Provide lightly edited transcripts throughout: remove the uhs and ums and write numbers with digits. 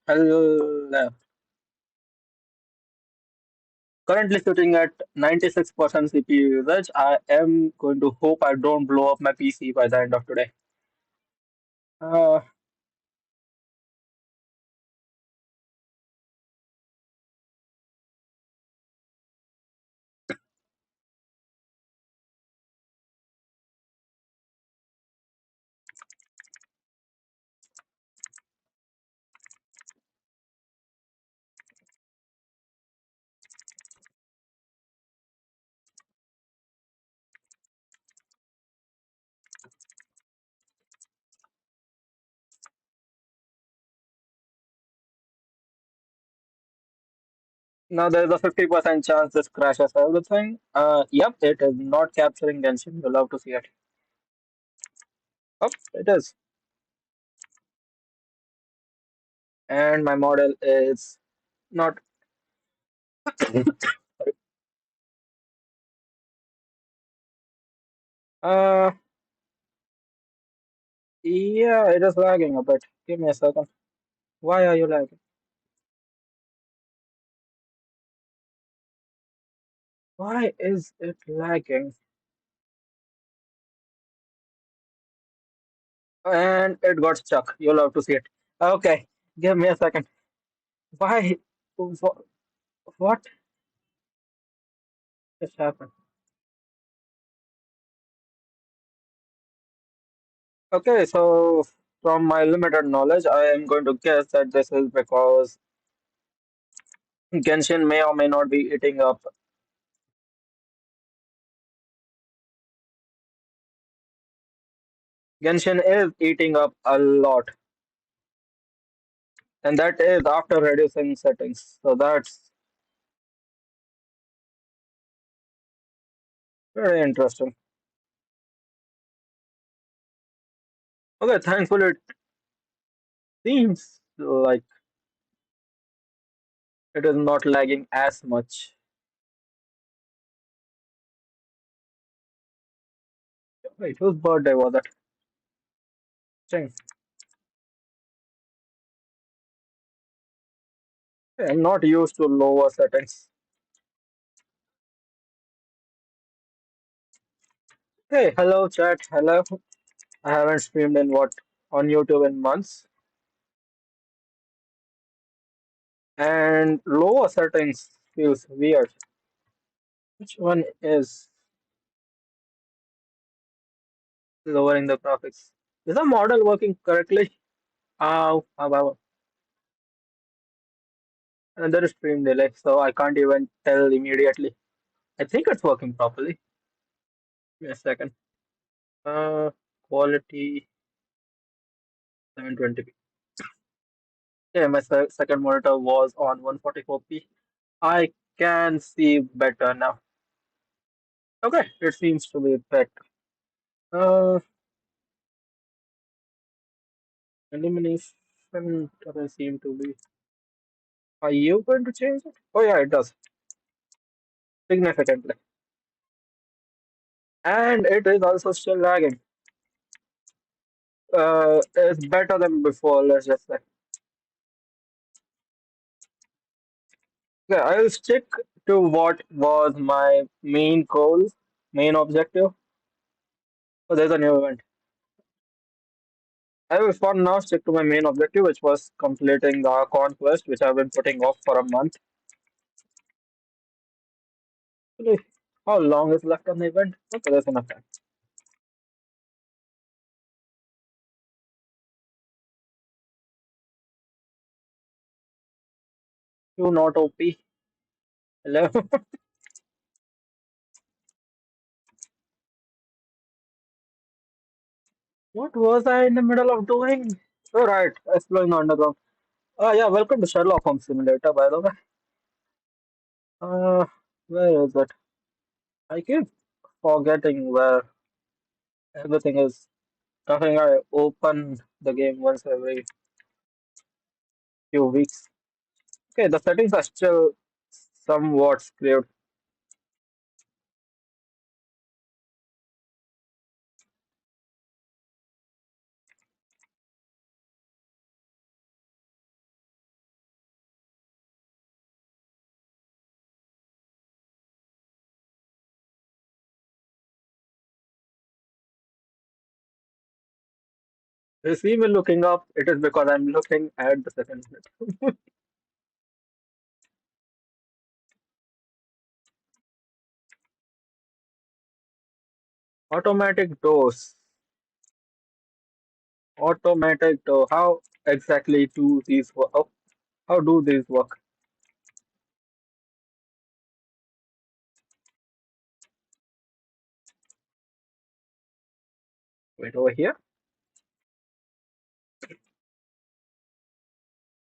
I'll, currently sitting at 96% CPU usage. I am going to hope I don't blow up my PC by the end of today. Uh, Now there's a 50% chance this crashes everything. Yep, it is not capturing Genshin. You'll love to see it. Oh, it is. And my model is not. Uh, yeah, it is lagging a bit. Give me a second. Why are you lagging? Why is it lagging? And it got stuck. You'll love to see it. Okay, give me a second. Why? wh- What just happened? Okay, so from my limited knowledge, I am going to guess that this is because Genshin may or may not be eating up. Genshin is eating up a lot, and that is after reducing settings. So that's very interesting. Okay, thankfully it seems like it is not lagging as much. Wait, whose birthday was it? Ching. I'm not used to lower settings. Hey, hello chat, hello. I haven't streamed in what on YouTube in months. And lower settings feels weird. Which one is lowering the graphics? Is the model working correctly? Wow. And there is stream delay, so I can't even tell immediately. I think it's working properly. Give me a second. Uh, Quality 720p. Yeah, my second monitor was on 144p. I can see better now. Okay, it seems to be better. Uh, Illumination doesn't seem to be. Are you going to change it? Oh yeah, it does significantly, and it is also still lagging. It's better than before. Let's just say. Okay, I'll stick to what was my main goal, main objective. Oh, there's a new event. I will for now stick to my main objective, which was completing the Archon quest, which I've been putting off for a month. Really, how long is left on the event? Okay, there's enough time. You not OP. Hello. What was I in the middle of doing? All right, exploring the underground. Yeah, welcome to Sherlock Holmes Simulator, by the way. Uh, where is it? I keep forgetting where everything is. I think I open the game once every few weeks. Okay, the settings are still somewhat screwed. You see me looking up, it is because I'm looking at the second minute. Automatic doors. Automatic door. How exactly do these work? How do these work? Wait, over here?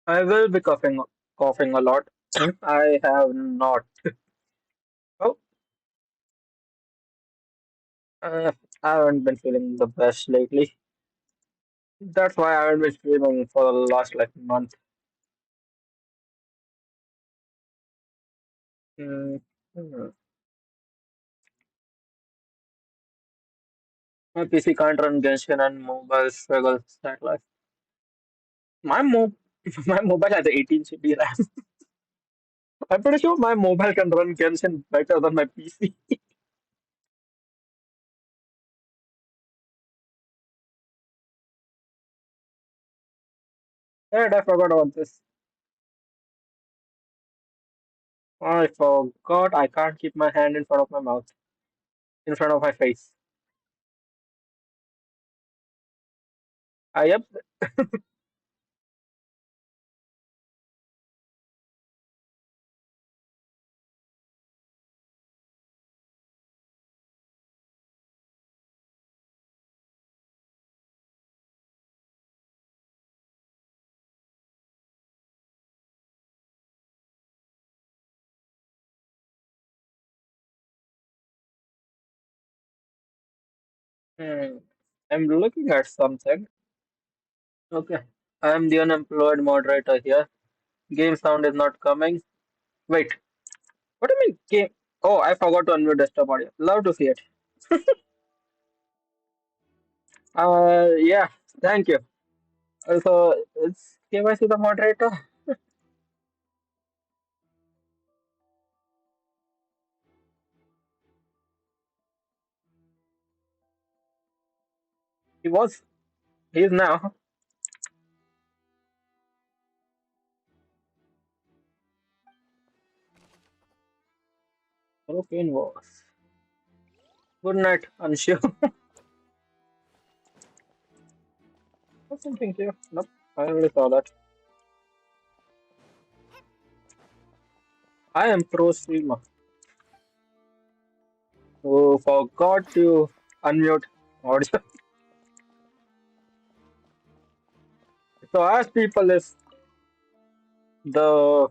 I will be coughing a lot. I have not. Oh, uh, I haven't been feeling the best lately. That's why I haven't been streaming for the last like month. Mm, hmm. My PC can't run Genshin and mobile struggles that life. My mo my mobile has 18 GB RAM. I'm pretty sure my mobile can run Genshin better than my PC. And I forgot about this. I forgot I can't keep my hand in front of my mouth, in front of my face. Yep. Hmm. I'm looking at something. Okay. I am the unemployed moderator here. Game sound is not coming. Wait, what do you mean game? Oh, I forgot to unmute desktop audio. Love to see it. Yeah, thank you. So, it's KYC the moderator? He was. He is now. European was. Good night, unsure. What's something here? Nope, I already saw that. I am pro streamer. Who forgot to unmute audio. So I asked people if the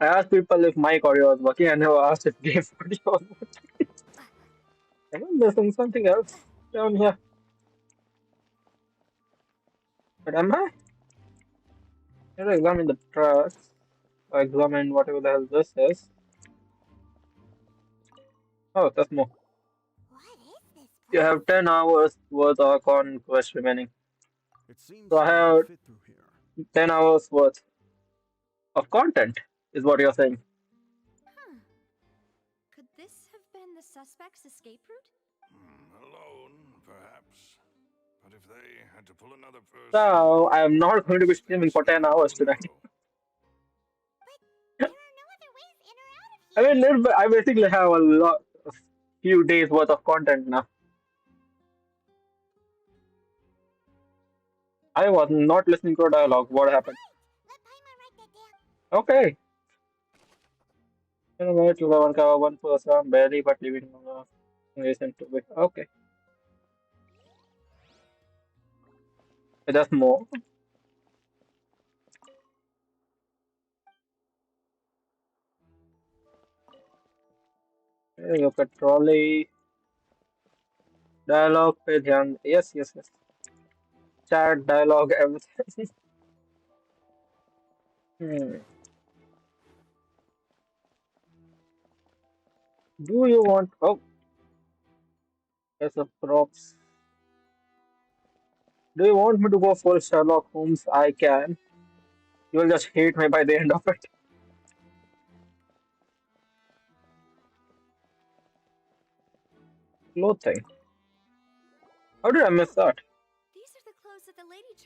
I asked people if mic audio was working. I never asked if game audio was working. Am I missing something else down here? But am I? Let me examine the tracks. Or examine whatever the hell this is. Oh, that's more. What is this You place? have 10 hours worth of Archon quest remaining. It seems So I hard to have fit through here. 10 hours worth of content, is what you're saying. Huh. Could this have been the suspect's escape route? Alone, perhaps. But if they had to pull another person, So I am not going to be perhaps they streaming for 10 escaped hours too tonight. narrow. But there are no other ways in or out of I here. mean, I basically have a few days worth of content now. I was not listening to a dialogue. What happened? Right. Let Paimon write that down. Okay. You know what? You have one person barely, but living listen to it. Okay. Just more. Look at trolley dialogue. पे ध्यान. Yes, yes, yes. Chat dialogue everything. Hmm. Do you want? Oh, there's a props. Do you want me to go full Sherlock Holmes? I can. You will just hate me by the end of it. Clothing. How did I miss that?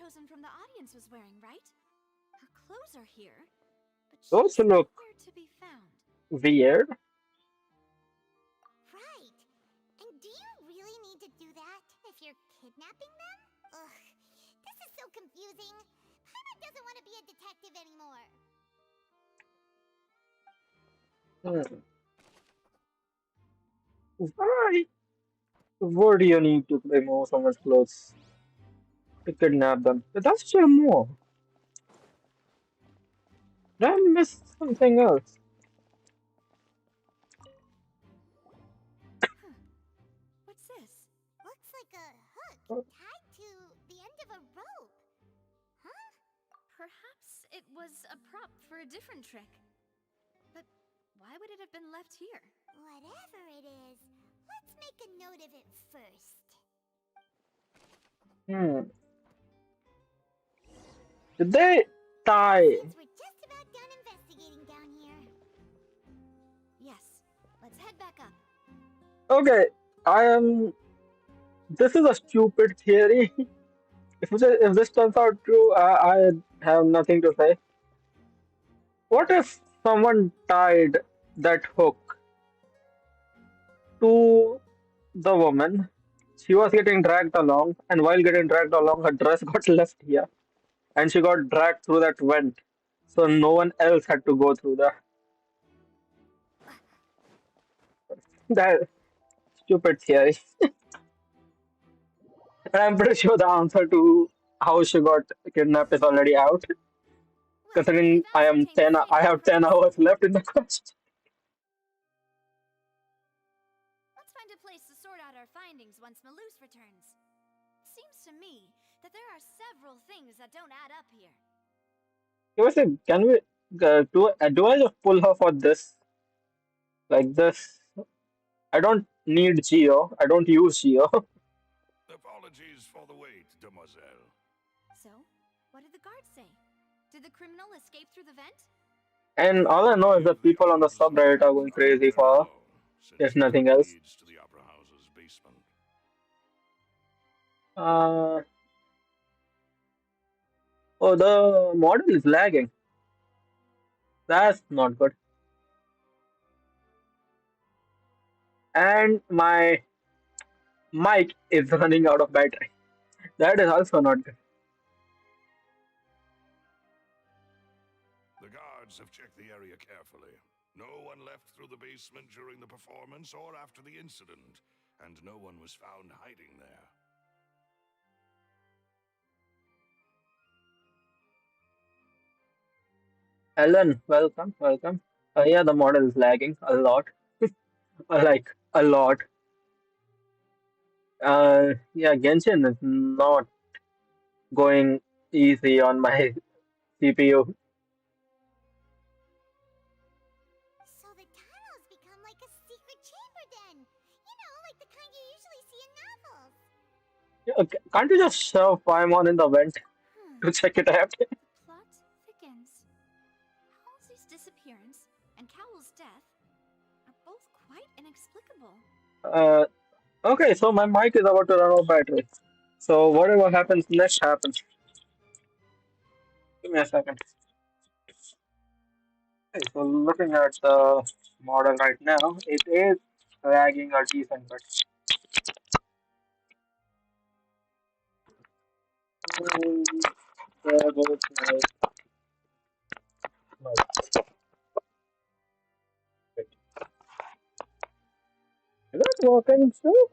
chosen from the audience was wearing, right? Her clothes are here, but Those she's look nowhere to be found. weird. Right. And do you really need to do that if you're kidnapping them? Ugh, this is so confusing. Paimon doesn't want to be a detective anymore. Hmm. Why would you need to remove someone's clothes to kidnap them? That's still more. Did I miss something else? Huh. What's this? Looks like a hook tied to the end of a rope. Huh? Perhaps it was a prop for a different trick. But why would it have been left here? Whatever it is, let's make a note of it first. Hmm. Did they tie? Since we're just about done investigating down here. Yes. Let's head back up. Okay, I am. This is a stupid theory. If this turns out true, I have nothing to say. What if someone tied that hook to the woman? She was getting dragged along, and while getting dragged along, her dress got left here, and she got dragged through that vent. So no one else had to go through that stupid theory. And I'm pretty sure the answer to how she got kidnapped is already out. Well, Considering we've ascertained the I safety have 10 premise. hours left in the quest. Let's find a place to sort out our findings once Malus returns. Seems to me that there are several things that don't add up here. Can we do I just pull her for this like this? I don't need Geo. I don't use Geo. Apologies for the wait, demoiselle. So, what did the guards say? Did the criminal escape through the vent? And all I know is that The people on the odds subreddit are going are crazy very for her, low, since if the nothing tunnel else. leads to the opera house's basement. Uh, oh, the model is lagging. That's not good. And my mic is running out of battery. That is also not good. The guards have checked the area carefully. No one left through the basement during the performance or after the incident, and no one was found hiding there. Ellen, welcome, welcome. Yeah, the model is lagging a lot. Like a lot. Yeah, Genshin is not going easy on my CPU. So the tunnel's become like a secret chamber den. You know, like the kind you usually see in novels. Yeah, can't you just shove Paimon in the vent to check it out? The plot thickens. Halsey's disappearance and Cowell's death are both quite inexplicable. Uh, okay, so my mic is about to run out of battery. So whatever happens next happens. Give me a second. Okay, so looking at the model right now, it is lagging a decent bit. Mm, there goes my mic. Is that working too?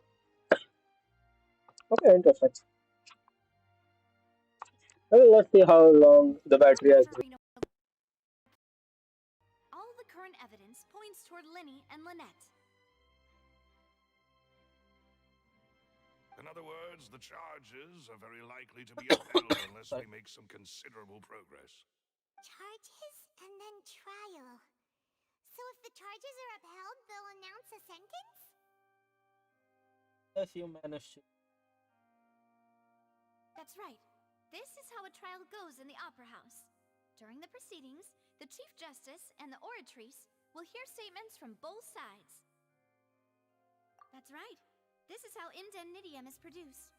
Okay, interesting. Well, let's see how long the battery has. Whatever we know, all the current evidence points toward Linny and Lynette. In other words, the charges are very likely to be upheld unless we make some considerable progress. Charges and then trial. So if the charges are upheld, they'll announce a sentence? Yes, you managed to. That's right. This is how a trial goes in the Opera House. During the proceedings, the Chief Justice and the oratrice will hear statements from both sides. That's right. This is how indemnitium is produced.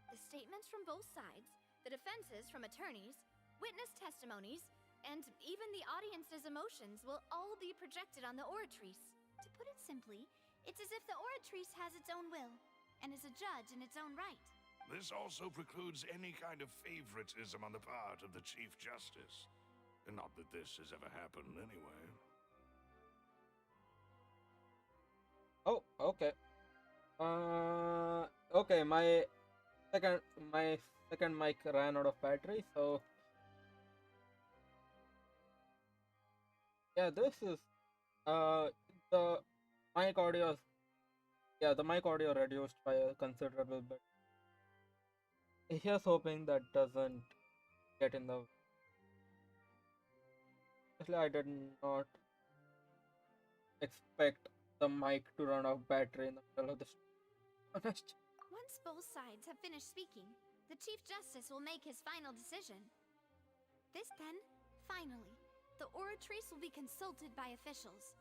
The statements from both sides, the defenses from attorneys, witness testimonies, and even the audience's emotions will all be projected on the oratrice. To put it simply, it's as if the oratrice has its own will, and is a judge in its own right. This also precludes any kind of favoritism on the part of the Chief Justice. Not that this has ever happened anyway. Oh, okay. Okay, my second mic ran out of battery, so yeah, this is the mic audio. The mic audio reduced by a considerable bit. Here's hoping that doesn't get in the. Actually, I did not expect the mic to run out of battery in the middle of the. Honest. Once both sides have finished speaking, the Chief Justice will make his final decision. Then, finally, the oratrice will be consulted by officials.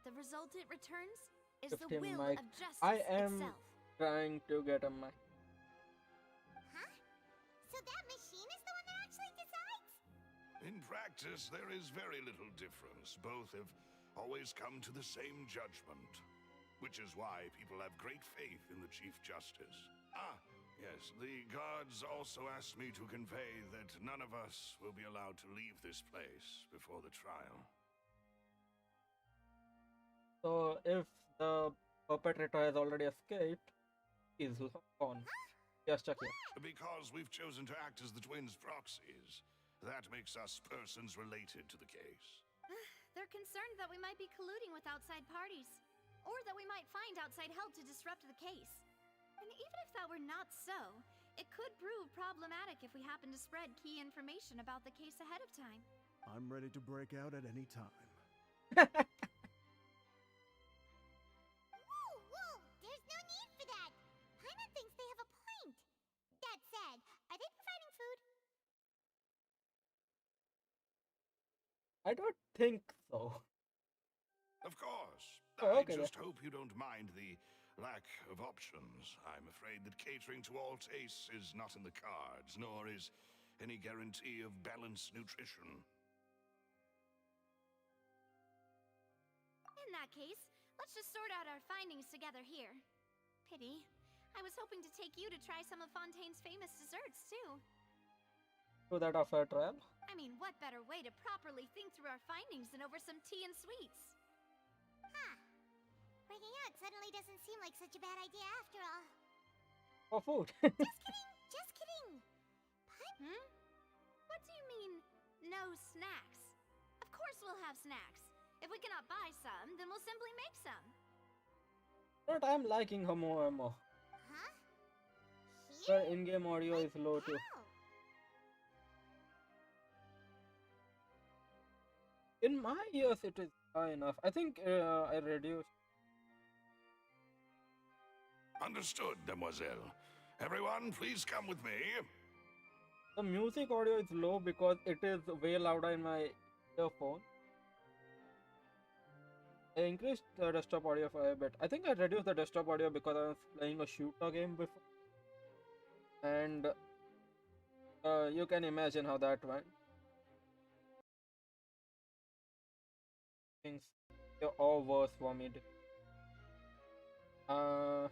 The result it returns is the 15 will mic. of justice I am itself. trying to get a mic. Huh? So that machine is the one that actually decides? In practice, there is very little difference. Both have always come to the same judgment, which is why people have great faith in the Chief Justice. Ah, yes, the guards also asked me to convey that none of us will be allowed to leave this place before the trial. So if the perpetrator has already escaped, he's gone. Yes, check here. Because we've chosen to act as the twins' proxies, that makes us persons related to the case. They're concerned that we might be colluding with outside parties, or that we might find outside help to disrupt the case. And even if that were not so, it could prove problematic if we happen to spread key information about the case ahead of time. I'm ready to break out at any time. Whoa, there's no need for that. Paimon thinks they have a point. That said, are they providing food? I don't think so. Of course. Oh, I okay, just hope you don't mind the lack of options. I'm afraid that catering to all tastes is not in the cards, nor is any guarantee of balanced nutrition. In that case, let's just sort out our findings together here. Pity. I was hoping to take you to try some of Fontaine's famous desserts, too. Do that after a trial. I mean, what better way to properly think through our findings than over some tea and sweets? Huh. Breaking out suddenly doesn't seem like such a bad idea after all. For food. Just kidding. What do you mean, no snacks? Of course we'll have snacks. If we cannot buy some, then we'll simply make some. But I'm liking her more and more. Huh? Her Here? in-game audio is low too. How? In my ears, it is high enough. I think I reduced. Understood, Demoiselle. Everyone, please come with me. The music audio is low because it is way louder in my earphone. I increased the desktop audio for a bit. I think I reduced the desktop audio because I was playing a shooter game before. And you can imagine how that went. Things are all worse for me. Okay.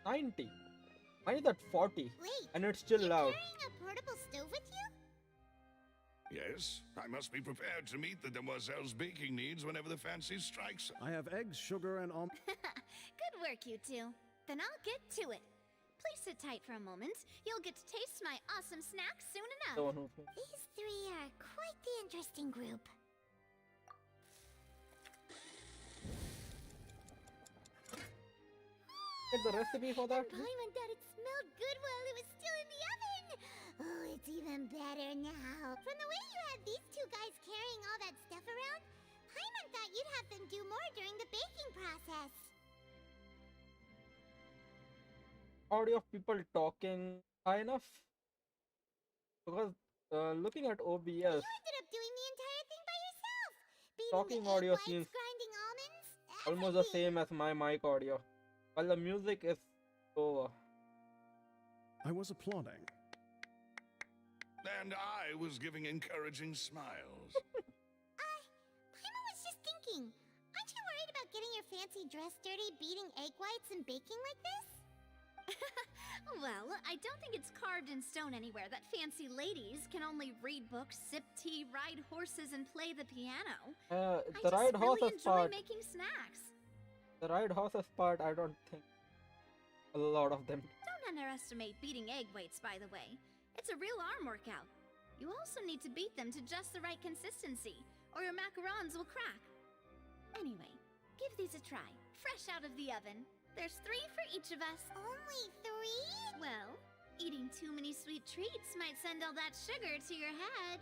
90. Why is that 40? Wait, And it's still you're loud. carrying a portable stove with you? Yes, I must be prepared to meet the Demoiselle's baking needs whenever the fancy strikes. I have eggs, sugar, and almonds. Good work, you two. Then I'll get to it. Please sit tight for a moment. You'll get to taste my awesome snack soon The enough. one who These three are quite the interesting group. get the recipe for that. Paimon thought it smelled good while it was still in the oven. Oh, it's even better now. From the way you had these two guys carrying all that stuff around, Paimon thought you'd have them do more during the baking process. audio of people talking high enough because looking at You OBS, ended up doing the entire thing by yourself. Beating the talking egg audio whites, seems grinding almonds, almost the everything. same as my mic audio, while the music is slower. I was applauding. And I was giving encouraging smiles. Paimon was just thinking. Aren't you worried about getting your fancy dress dirty, beating egg whites and baking like this? Well, I don't think it's carved in stone anywhere that fancy ladies can only read books, sip tea, ride horses, and play the piano. I The just ride really horses enjoy part, making snacks. the ride horses part, I don't think a lot of them. Don't underestimate beating egg weights, by the way. It's a real arm workout. You also need to beat them to just the right consistency, or your macarons will crack. Anyway, give these a try, fresh out of the oven. There's 3 for each of us. Only 3? Well, eating too many sweet treats might send all that sugar to your head.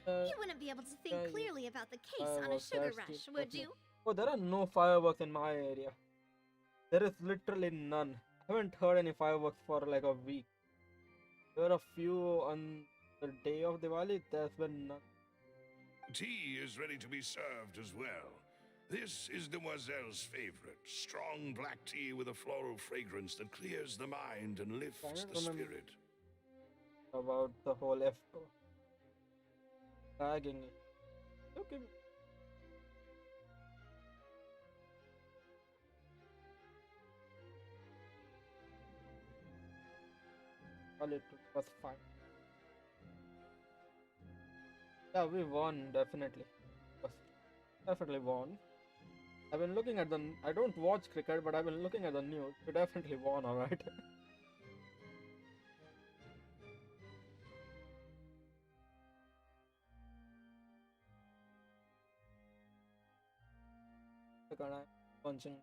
Uh, You wouldn't be able to think yeah, clearly about the case on a fireworks, sugar that's rush, the would definite. you? Oh, there are no fireworks in my area. There is literally none. I haven't heard any fireworks for like a week. There were a few on the day of Diwali. There's been none. Tea is ready to be served as well. This is Demoiselle's favorite, strong black tea with a floral fragrance that clears the mind and I lifts don't the remember spirit. about the whole F tagging it. Okay. Well, it was fine. Yeah, we won definitely. Was definitely won. I've been looking at the. I don't watch cricket, but I've been looking at the news. We definitely won, alright. Look at I'm punching.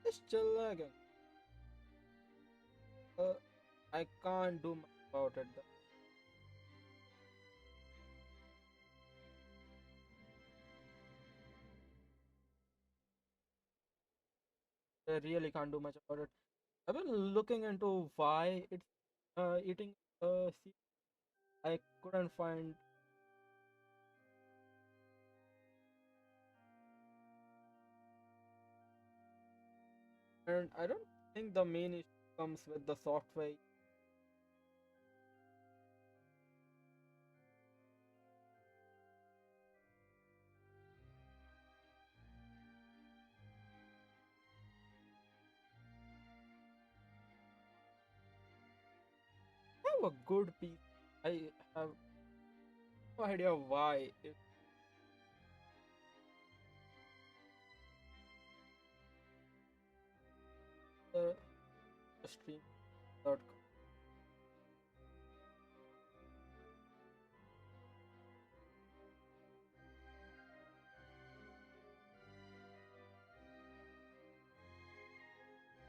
It's still lagging. I can't do much about it. Though. I really can't do much about it. I've been looking into why it's eating seed. I couldn't find. And I don't think the main issue comes with the software. I have a good piece. I have no idea why it's the stream.com.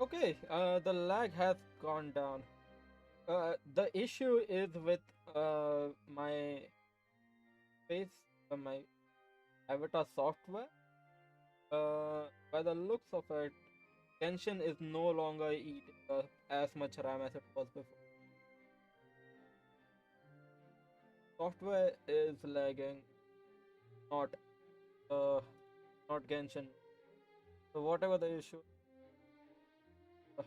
Okay, the lag has gone down. The issue is with my face, my avatar software. By the looks of it, Genshin is no longer eating as much RAM as it was before. Software is lagging, not uh, not Genshin. So whatever the issue, uh,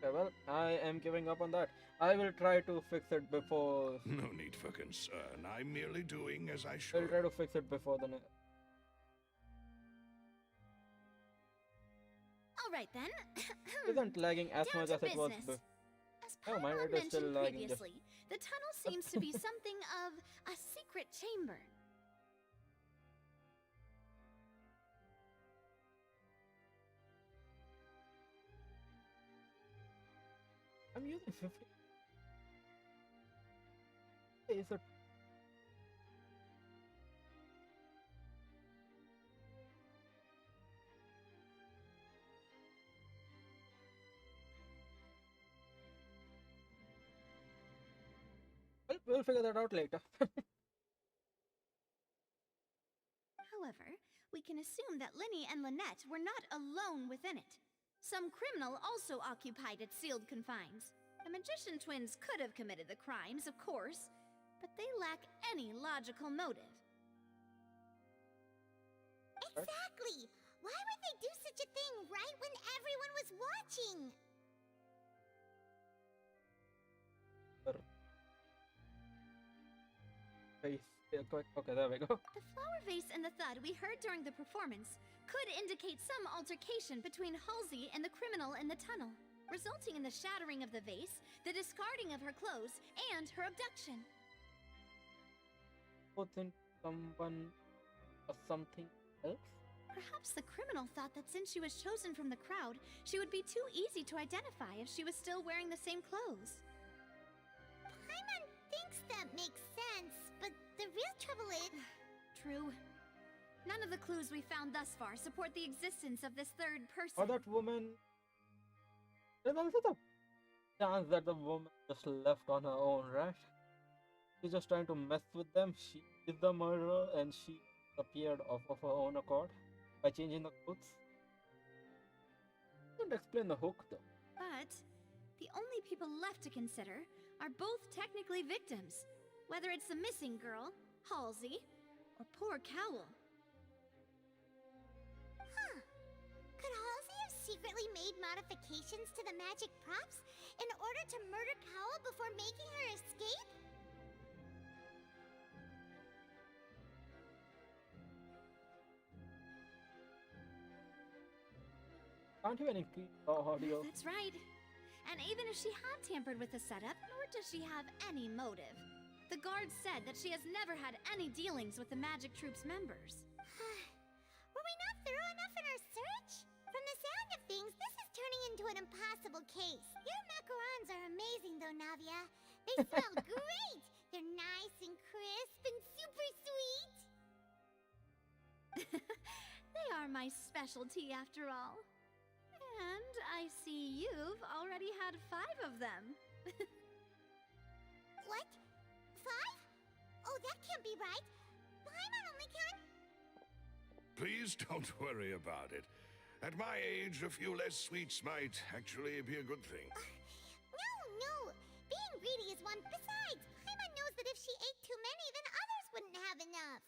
okay, well, I am giving up on that. I will try to fix it before. No need for concern. I'm merely doing as I I'll should. try to fix it before the. All right then. Isn't lagging as Down much to as it was business. before. As Oh, my Paimon it is still mentioned lagging. Just previously, the tunnel seems to be something of a secret chamber. I'm using 50. Acer. Well, we'll figure that out later. However, we can assume that Linny and Lynette were not alone within it. Some criminal also occupied its sealed confines. The magician twins could have committed the crimes, of course, but they lack any logical motive. Exactly! Why would they do such a thing right when everyone was watching? Face. Yeah, okay, there we go. The flower vase and the thud we heard during the performance could indicate some altercation between Halsey and the criminal in the tunnel, resulting in the shattering of the vase, the discarding of her clothes, and her abduction. Both in someone or something else? Perhaps the criminal thought that since she was chosen from the crowd, she would be too easy to identify if she was still wearing the same clothes. Paimon thinks that makes sense, but the real trouble is... True. None of the clues we found thus far support the existence of this third person. Or that woman. There's also the chance that the woman just left on her own, right? She's just trying to mess with them. She is the murderer and she appeared of her own accord by changing the clothes. Don't explain the hook though. But the only people left to consider are both technically victims, whether it's the missing girl, Halsey, or poor Cowell. Huh. Could Halsey have secretly made modifications to the magic props in order to murder Cowell before making her escape? Can't even increase the audio. That's right. And even if she had tampered with the setup, nor does she have any motive. The guard said that she has never had any dealings with the Magic Troop's members. Were we not thorough enough in our search? From the sound of things, this is turning into an impossible case. Your macarons are amazing though, Navia. They smell great! They're nice and crisp and super sweet! They are my specialty after all. And I see you've already had 5 of them. What? 5? Oh, that can't be right. Paimon only can... Please don't worry about it. At my age, a few less sweets might actually be a good thing. No. Being greedy is one. Besides, Paimon knows that if she ate too many, then others wouldn't have enough.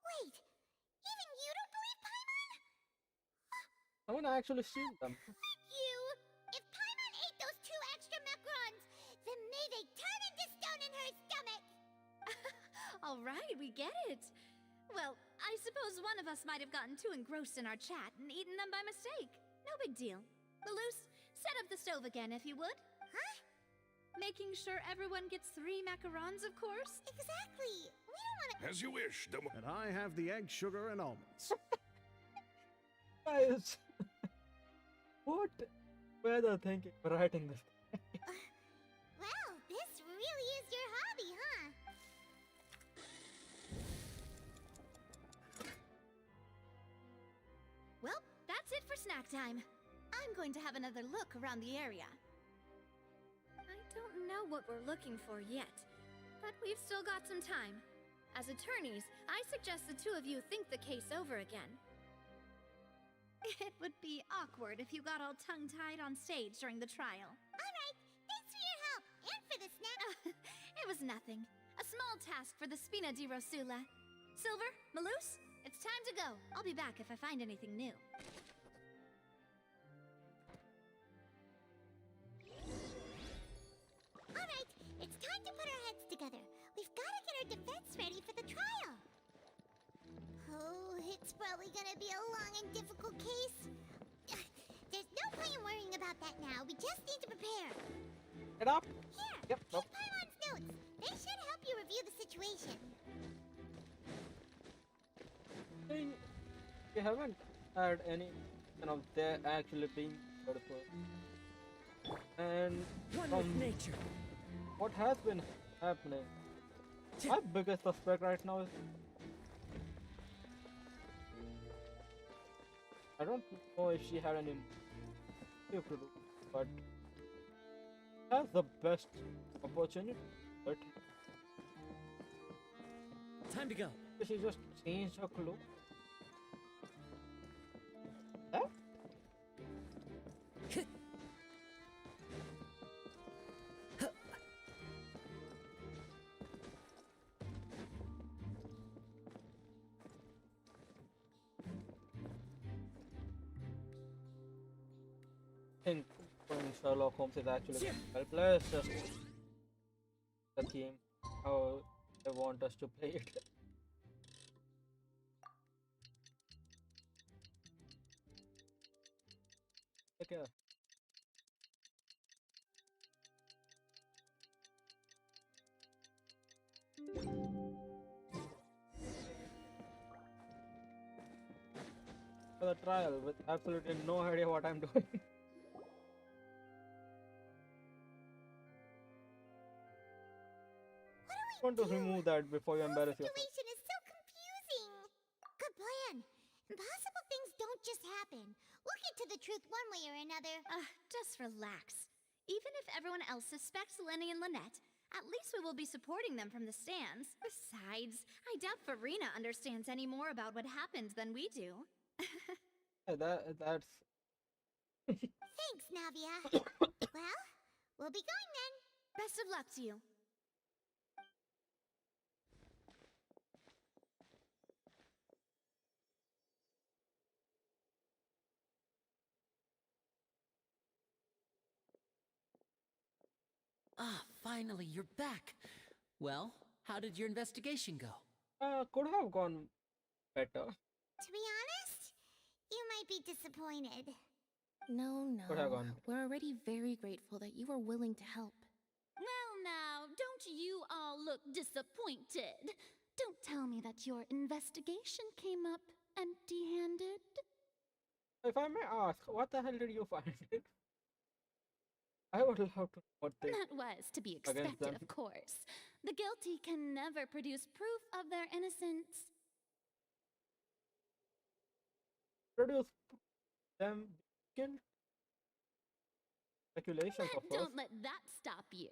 Wait, even you don't believe Paimon? I want to actually see them. You! If Paimon ate those 2 extra macarons, then may they turn into stone in her stomach! All right, we get it. Well, I suppose one of us might have gotten too engrossed in our chat and eaten them by mistake. No big deal. Maloose, set up the stove again if you would. Huh? Making sure everyone gets 3 macarons, of course. Exactly! We don't want to... As you wish. And I have the egg, sugar, and almonds. Guys, what were they thinking for writing this? Well, this really is your hobby, huh? Well, that's it for snack time. I'm going to have another look around the area. I don't know what we're looking for yet, but we've still got some time. As attorneys, I suggest the 2 of you think the case over again. It would be awkward if you got all tongue-tied on stage during the trial. Alright, thanks for your help, and for the snack. It was nothing. A small task for the Spina di Rosula. Silver, Maloose, it's time to go. I'll be back if I find anything new. Alright, it's time to put our heads together. We've got to get our defense ready for the trial. Oh, it's probably gonna be a long and difficult case. There's no point in worrying about that now. We just need to prepare. Get up! Here, Yep, take up. Pylon's notes. They should help you review the situation. Saying we haven't had any of there actually being beautiful. And One with from nature. what has been happening, my biggest suspect right now is I don't know if she had any motive to do, but has the best opportunity. But Time to go. she just changed her clothes. Huh? I think when Sherlock Holmes is actually going to help. Let's just the game how they want us to play it. Okay. For the trial with absolutely no idea what I'm doing. What Want to do we do? remove that before you The embarrass yourself. situation is so confusing. Good plan. Impossible things don't just happen. We'll get to the truth one way or another. Just relax. Even if everyone else suspects Lenny and Lynette, at least we will be supporting them from the stands. Besides, I doubt Farina understands any more about what happened than we do. Yeah, that's Thanks, Navia. Well, we'll be going then. Best of luck to you. Ah, finally, you're back. Well, how did your investigation go? could have gone better. To be honest, you might be disappointed. No, Could have no. gone. We're already very grateful that you were willing to help. Well, now, don't you all look disappointed? Don't tell me that your investigation came up empty-handed. If I may ask, what the hell did you find it? I would love to know what they That was to be against expected, them. of course. The guilty can never produce proof of their innocence. Produce them guilt. Speculations of But course. don't let that stop you.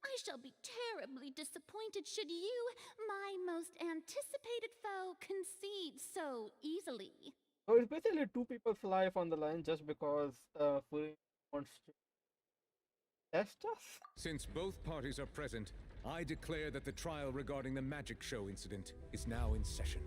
I shall be terribly disappointed should you, my most anticipated foe, concede so easily. So it's basically two people's life on the line just because Fury wants to test us. Since both parties are present, I declare that the trial regarding the magic show incident is now in session.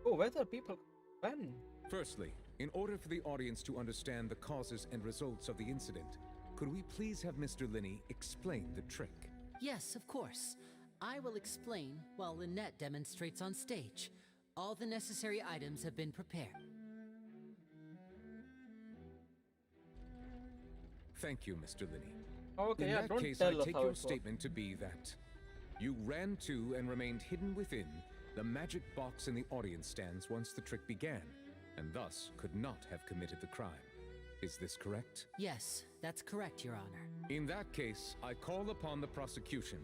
Oh, whether people when? Firstly, in order for the audience to understand the causes and results of the incident, could we please have Mr. Linney explain the trick? Yes, of course. I will explain while Lynette demonstrates on stage. All the necessary items have been prepared. Thank you, Mr. Linney. Okay, In yeah, that don't case, tell I us take how your it works. statement to be that you ran to and remained hidden within the magic box in the audience stands once the trick began, and thus could not have committed the crime. Is this correct? Yes, that's correct, Your Honor. In that case, I call upon the prosecution.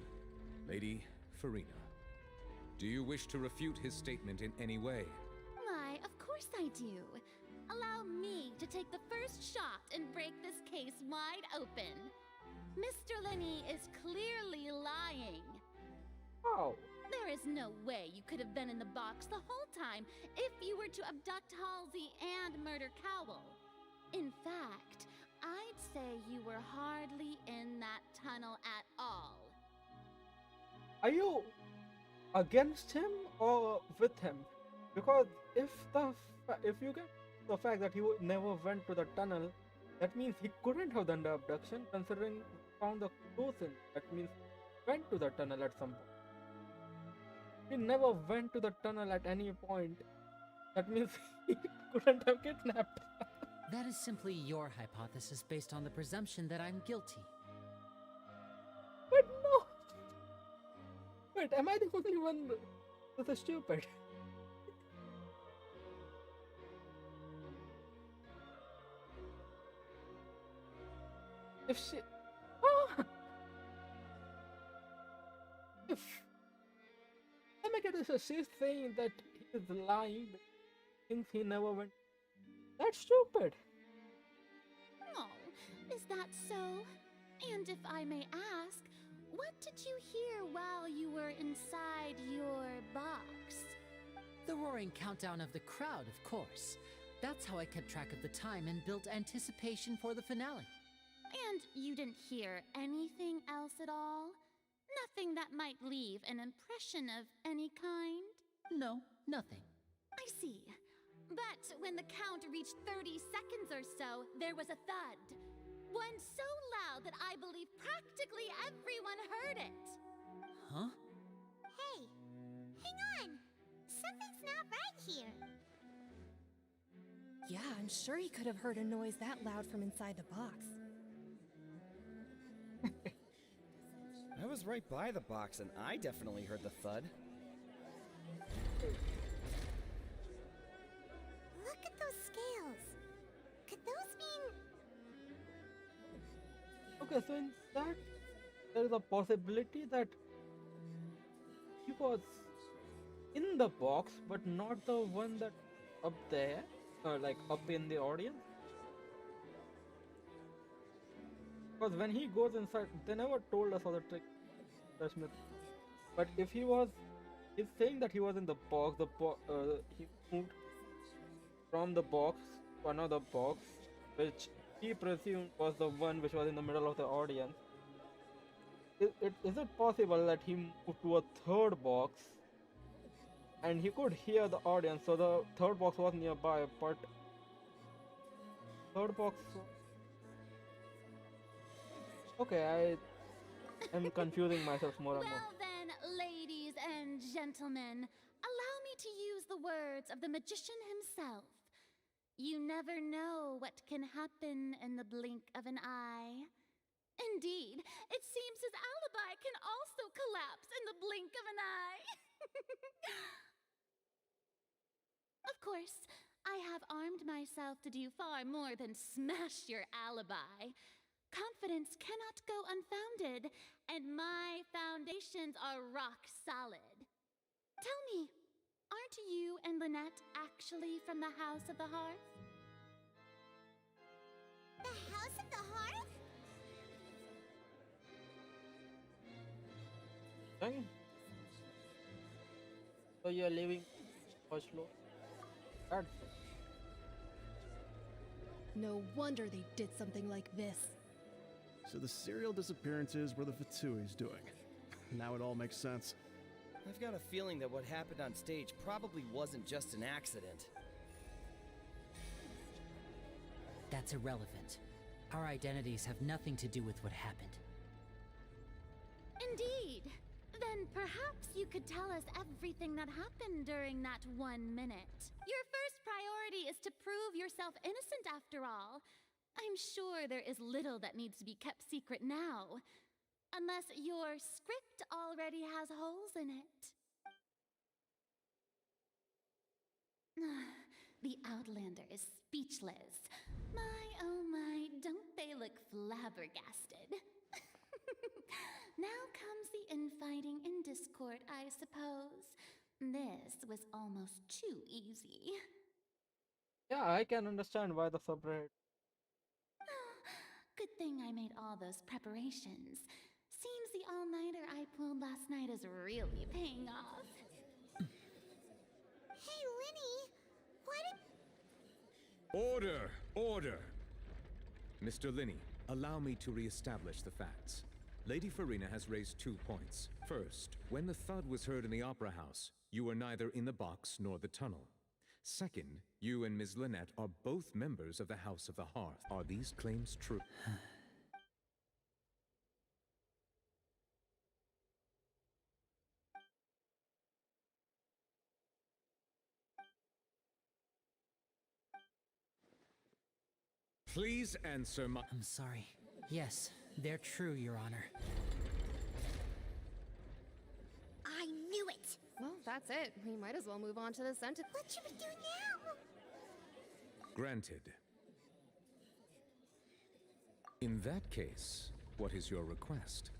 Lady Farina, do you wish to refute his statement in any way? Why, of course I do. Allow me to take the first shot and break this case wide open. Mr. Linney is clearly lying. Wow. There is no way you could have been in the box the whole time if you were to abduct Halsey and murder Cowell. In fact, I'd say you were hardly in that tunnel at all. Are you against him or with him? Because if you get the fact that he never went to the tunnel, that means he couldn't have done the abduction. Considering he found the clues in, that means he went to the tunnel at some point. He never went to the tunnel at any point. That means he couldn't have kidnapped. That is simply your hypothesis based on the presumption that I'm guilty. Wait, am I the only one that is stupid? If she... Ah! If... Oh my god, so she's saying that he's lying since he never went. That's stupid. Oh, is that so? And if I may ask, what did you hear while you were inside your box? The roaring countdown of the crowd, of course. That's how I kept track of the time and built anticipation for the finale. And you didn't hear anything else at all? Nothing that might leave an impression of any kind? No, nothing. I see. But when the count reached 30 seconds or so, there was a thud. One so loud that I believe practically everyone heard it. Huh? Hey, hang on. Something's not right here. Yeah, I'm sure he could have heard a noise that loud from inside the box. I was right by the box and I definitely heard the thud. Look at those scales. Could those mean... Okay, so in that, there is a possibility that he was in the box, but not the one that up there, like up in the audience. Because when he goes inside, they never told us all the trick. Smith. But if he was, he's saying that he was in the box. He moved from the box to another box, which he presumed was the one which was in the middle of the audience. Is it possible that he moved to a third box and he could hear the audience? So the third box was nearby, but third box. Okay, I'm confusing myself more and more. Well then, ladies and gentlemen, allow me to use the words of the magician himself. You never know what can happen in the blink of an eye. Indeed, it seems his alibi can also collapse in the blink of an eye. Of course, I have armed myself to do far more than smash your alibi. Confidence cannot go unfounded, and my foundations are rock solid. Tell me, aren't you and Lynette actually from the House of the Hearth? The House of the Hearth? Dang. So you're leaving Oslo? That's No wonder they did something like this. So the serial disappearances were the Fatsui's doing. Now it all makes sense. I've got a feeling that what happened on stage probably wasn't just an accident. That's irrelevant. Our identities have nothing to do with what happened. Indeed. Then perhaps you could tell us everything that happened during that 1 minute. Your first priority is to prove yourself innocent after all. I'm sure there is little that needs to be kept secret now. Unless your script already has holes in it. The Outlander is speechless. My, oh my, don't they look flabbergasted? Now comes the infighting and discord, I suppose. This was almost too easy. yeah, I can understand why the subreddit. Good thing I made all those preparations. Seems the all-nighter I pulled last night is really paying off. Hey, Linny, what did... Order! Order! Mr. Linney, allow me to re-establish the facts. Lady Farina has raised 2 points. First, when the thud was heard in the Opera House, you were neither in the box nor the tunnel. Second, you and Ms. Lynette are both members of the House of the Hearth. Are these claims true? Please answer my... I'm sorry. Yes, they're true, Your Honor. that's it. We might as well move on to the sentence. What should we do now? Granted. In that case, what is your request?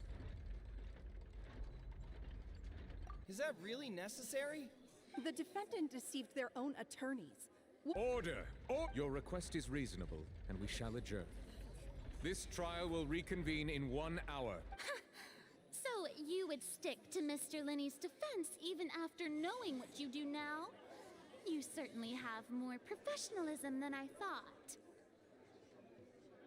Is that really necessary? The defendant deceived their own attorneys. Order! Your request is reasonable, and we shall adjourn. This trial will reconvene in 1 hour. So you would stick to Mr. Linney's defense even after knowing what you do now? You certainly have more professionalism than I thought.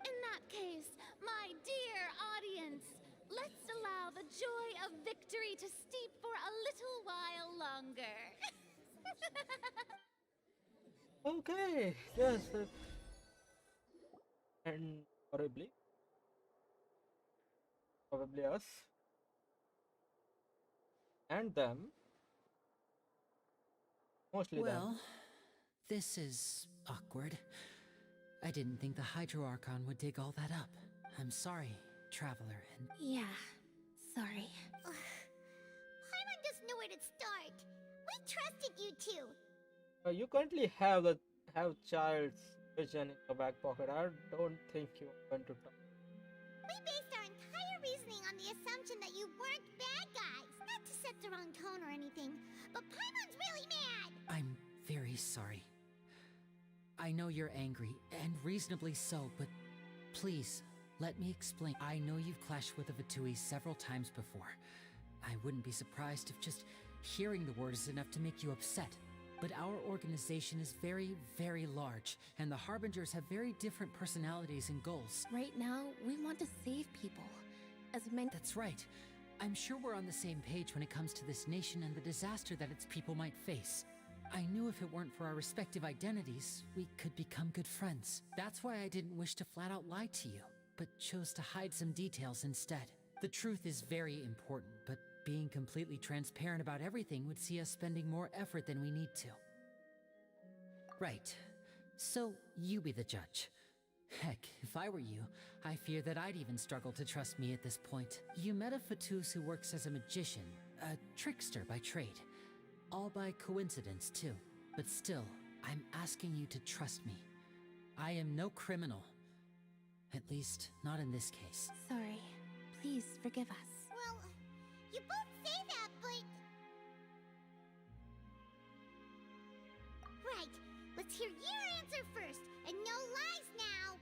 In that case, my dear audience, let's allow the joy of victory to steep for a little while longer. Okay, yes. And probably us. And them. Mostly them. Well, this is awkward. I didn't think the Hydro Archon would dig all that up. I'm sorry, Traveler, and... Yeah, sorry. Paimon doesn't know where to start. We trusted you two. You currently have child's vision in your back pocket. I don't think you want to talk. We based our entire reasoning on the assumption that you weren't bad guys. Not to set the wrong tone or anything, but Paimon's really mad. I'm very sorry. I know you're angry, and reasonably so, but please, let me explain. I know you've clashed with the Vitui several times before. I wouldn't be surprised if just hearing the word is enough to make you upset. But our organization is very, very large, and the Harbingers have very different personalities and goals. Right now, we want to save people. As many. That's right. I'm sure we're on the same page when it comes to this nation and the disaster that its people might face. I knew if it weren't for our respective identities, we could become good friends. That's why I didn't wish to flat out lie to you, but chose to hide some details instead. The truth is very important, but being completely transparent about everything would see us spending more effort than we need to. Right. So, you be the judge. Heck, if I were you, I fear that I'd even struggle to trust me at this point. You met a Fatus who works as a magician, a trickster by trade. All by coincidence, too. But still, I'm asking you to trust me. I am no criminal. At least, not in this case. Sorry. Please forgive us. Well, you both say that, but... Right. Let's hear your answer first, and no lies now.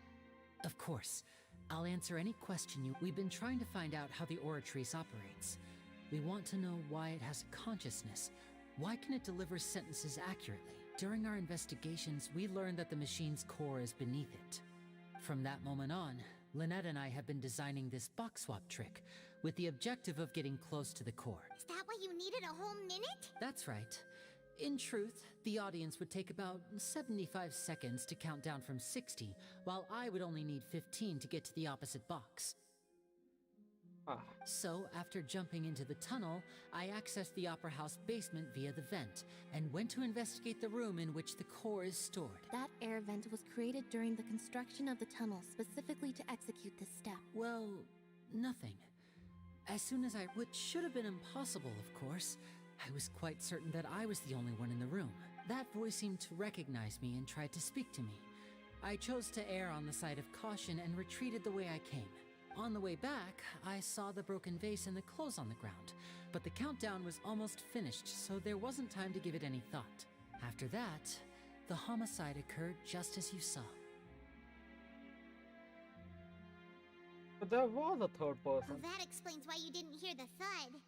Of course. I'll answer any question you... We've been trying to find out how the Oratrice operates. We want to know why it has a consciousness. Why can it deliver sentences accurately? During our investigations, we learned that the machine's core is beneath it. From that moment on, Lynette and I have been designing this box swap trick, with the objective of getting close to the core. Is that why you needed a whole minute? That's right. In truth, the audience would take about 75 seconds to count down from 60, while I would only need 15 to get to the opposite box. So, after jumping into the tunnel, I accessed the Opera House basement via the vent, and went to investigate the room in which the core is stored. That air vent was created during the construction of the tunnel specifically to execute this step. Well, nothing. As soon as which should have been impossible, of course, I was quite certain that I was the only one in the room. That voice seemed to recognize me and tried to speak to me. I chose to err on the side of caution and retreated the way I came. On the way back, I saw the broken vase and the clothes on the ground, but the countdown was almost finished, so there wasn't time to give it any thought. After that, the homicide occurred just as you saw. But there was a third person. Well, that explains why you didn't hear the thud.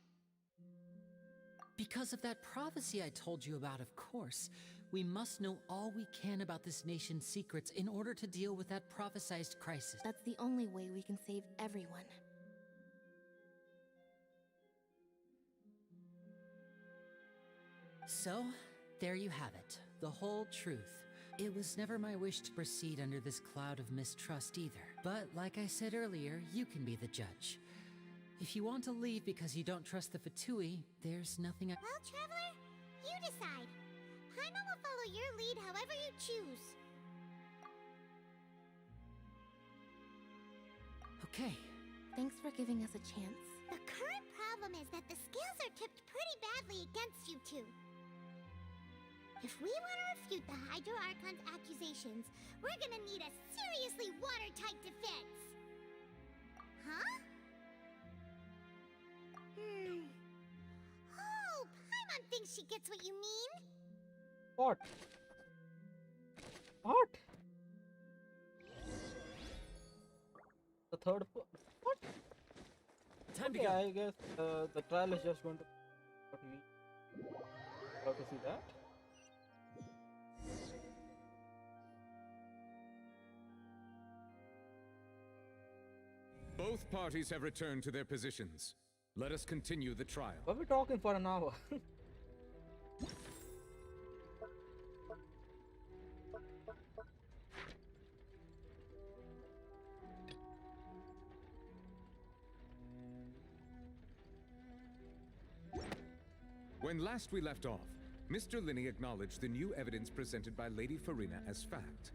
Because of that prophecy I told you about, of course. We must know all we can about this nation's secrets in order to deal with that prophesized crisis. That's the only way we can save everyone. So, there you have it. The whole truth. It was never my wish to proceed under this cloud of mistrust either. But like I said earlier, you can be the judge. If you want to leave because you don't trust the Fatui, there's nothing I— Well, Traveler, you decide. Paimon will follow your lead however you choose. Okay. Thanks for giving us a chance. The current problem problem is that the scales are tipped pretty badly against you two. If we want to refute the Hydro Archon's accusations, we're gonna need a seriously watertight defense. Huh? Oh, Paimon thinks she gets what you mean. What? What? The third. What? Time to Okay, go. I guess the trial is just going to put me. How to see that? Both parties have returned to their positions. Let us continue the trial. Were we talking for an hour? When last we left off, Mr. Linney acknowledged the new evidence presented by Lady Farina as fact.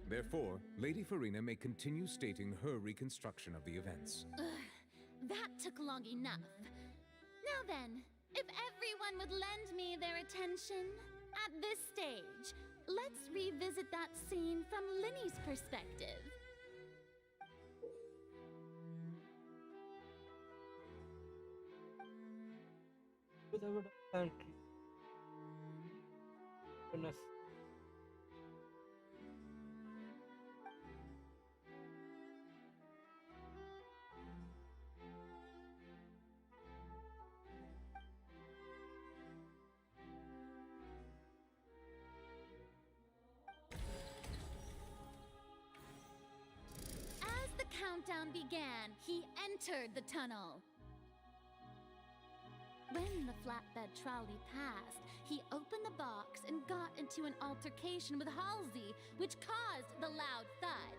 Therefore, Lady Farina may continue stating her reconstruction of the events. That took long enough. Now then, if everyone would lend me their attention, at this stage, let's revisit that scene from Linney's perspective. With our country. Goodness. As the countdown began, he entered the tunnel. When the flatbed trolley passed, he opened the box and got into an altercation with Halsey, which caused the loud thud.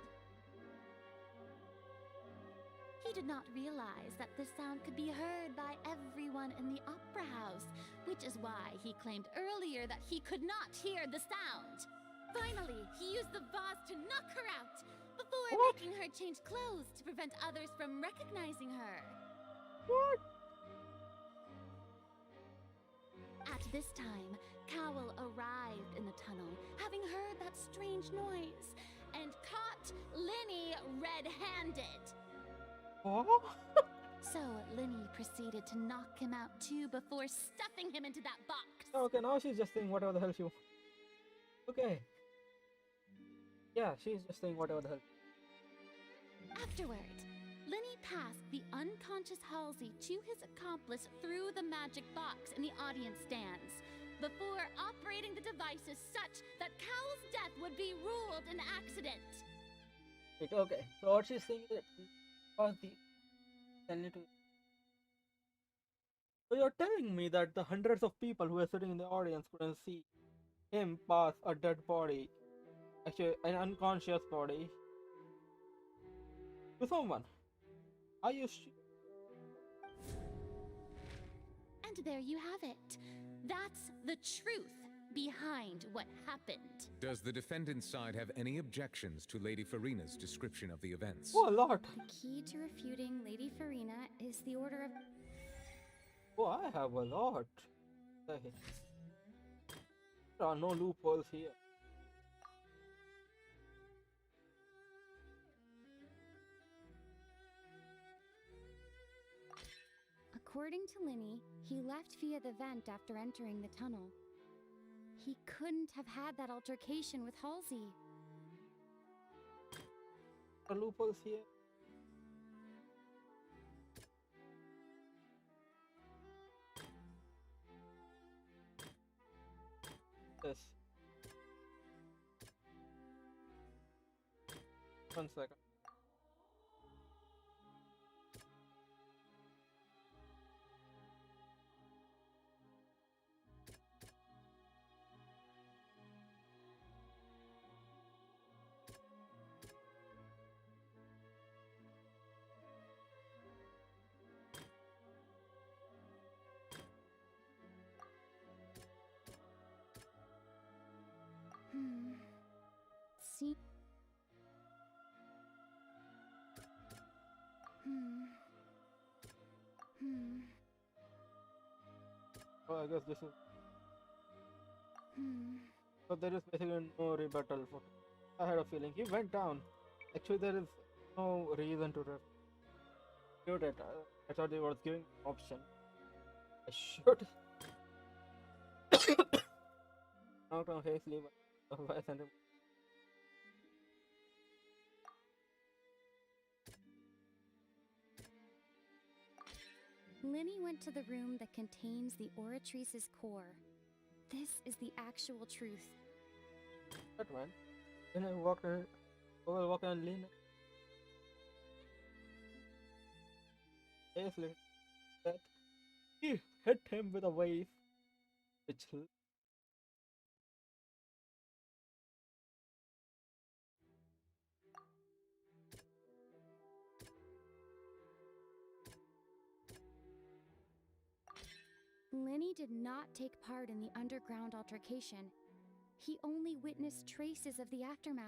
He did not realize that this sound could be heard by everyone in the opera house, which is why he claimed earlier that he could not hear the sound. Finally, he used the vase to knock her out, before making her change clothes to prevent others from recognizing her. What? At this time, Cowell arrived in the tunnel, having heard that strange noise, and caught Linney red-handed. Oh? So Linney proceeded to knock him out too before stuffing him into that box. Okay, now she's just saying whatever the hell she wants. Okay. Yeah, she's just saying whatever the hell. Afterward, Linney passed the unconscious Halsey to his accomplice through the magic box in the audience stands, before operating the devices such that Cowell's death would be ruled an accident. Wait, okay. So what she's saying is because the so you're telling me that the hundreds of people who were sitting in the audience couldn't see him pass a dead body, actually an unconscious body, to someone? Are you And there you have it. That's the truth behind what happened. Does the defendant's side have any objections to Lady Farina's description of the events? Oh, a lot. The key to refuting Lady Farina is the order of... Oh, I have a lot. There are no loopholes here. According to Linney, he left via the vent after entering the tunnel. He couldn't have had that altercation with Halsey. The loopholes here. Yes. 1 second. See? I guess this is. Hmm. So there is basically no rebuttal for. I had a feeling he went down. Actually, there is no reason to refute it. I thought he was giving option. I should knock on Hazley, but otherwise, and Linny went to the room that contains the Oratrice's core. This is the actual truth. that one. Then I walked over, walked and leaned. Hazley that he hit him with a wave, which Linny did not take part in the underground altercation. He only witnessed traces of the aftermath.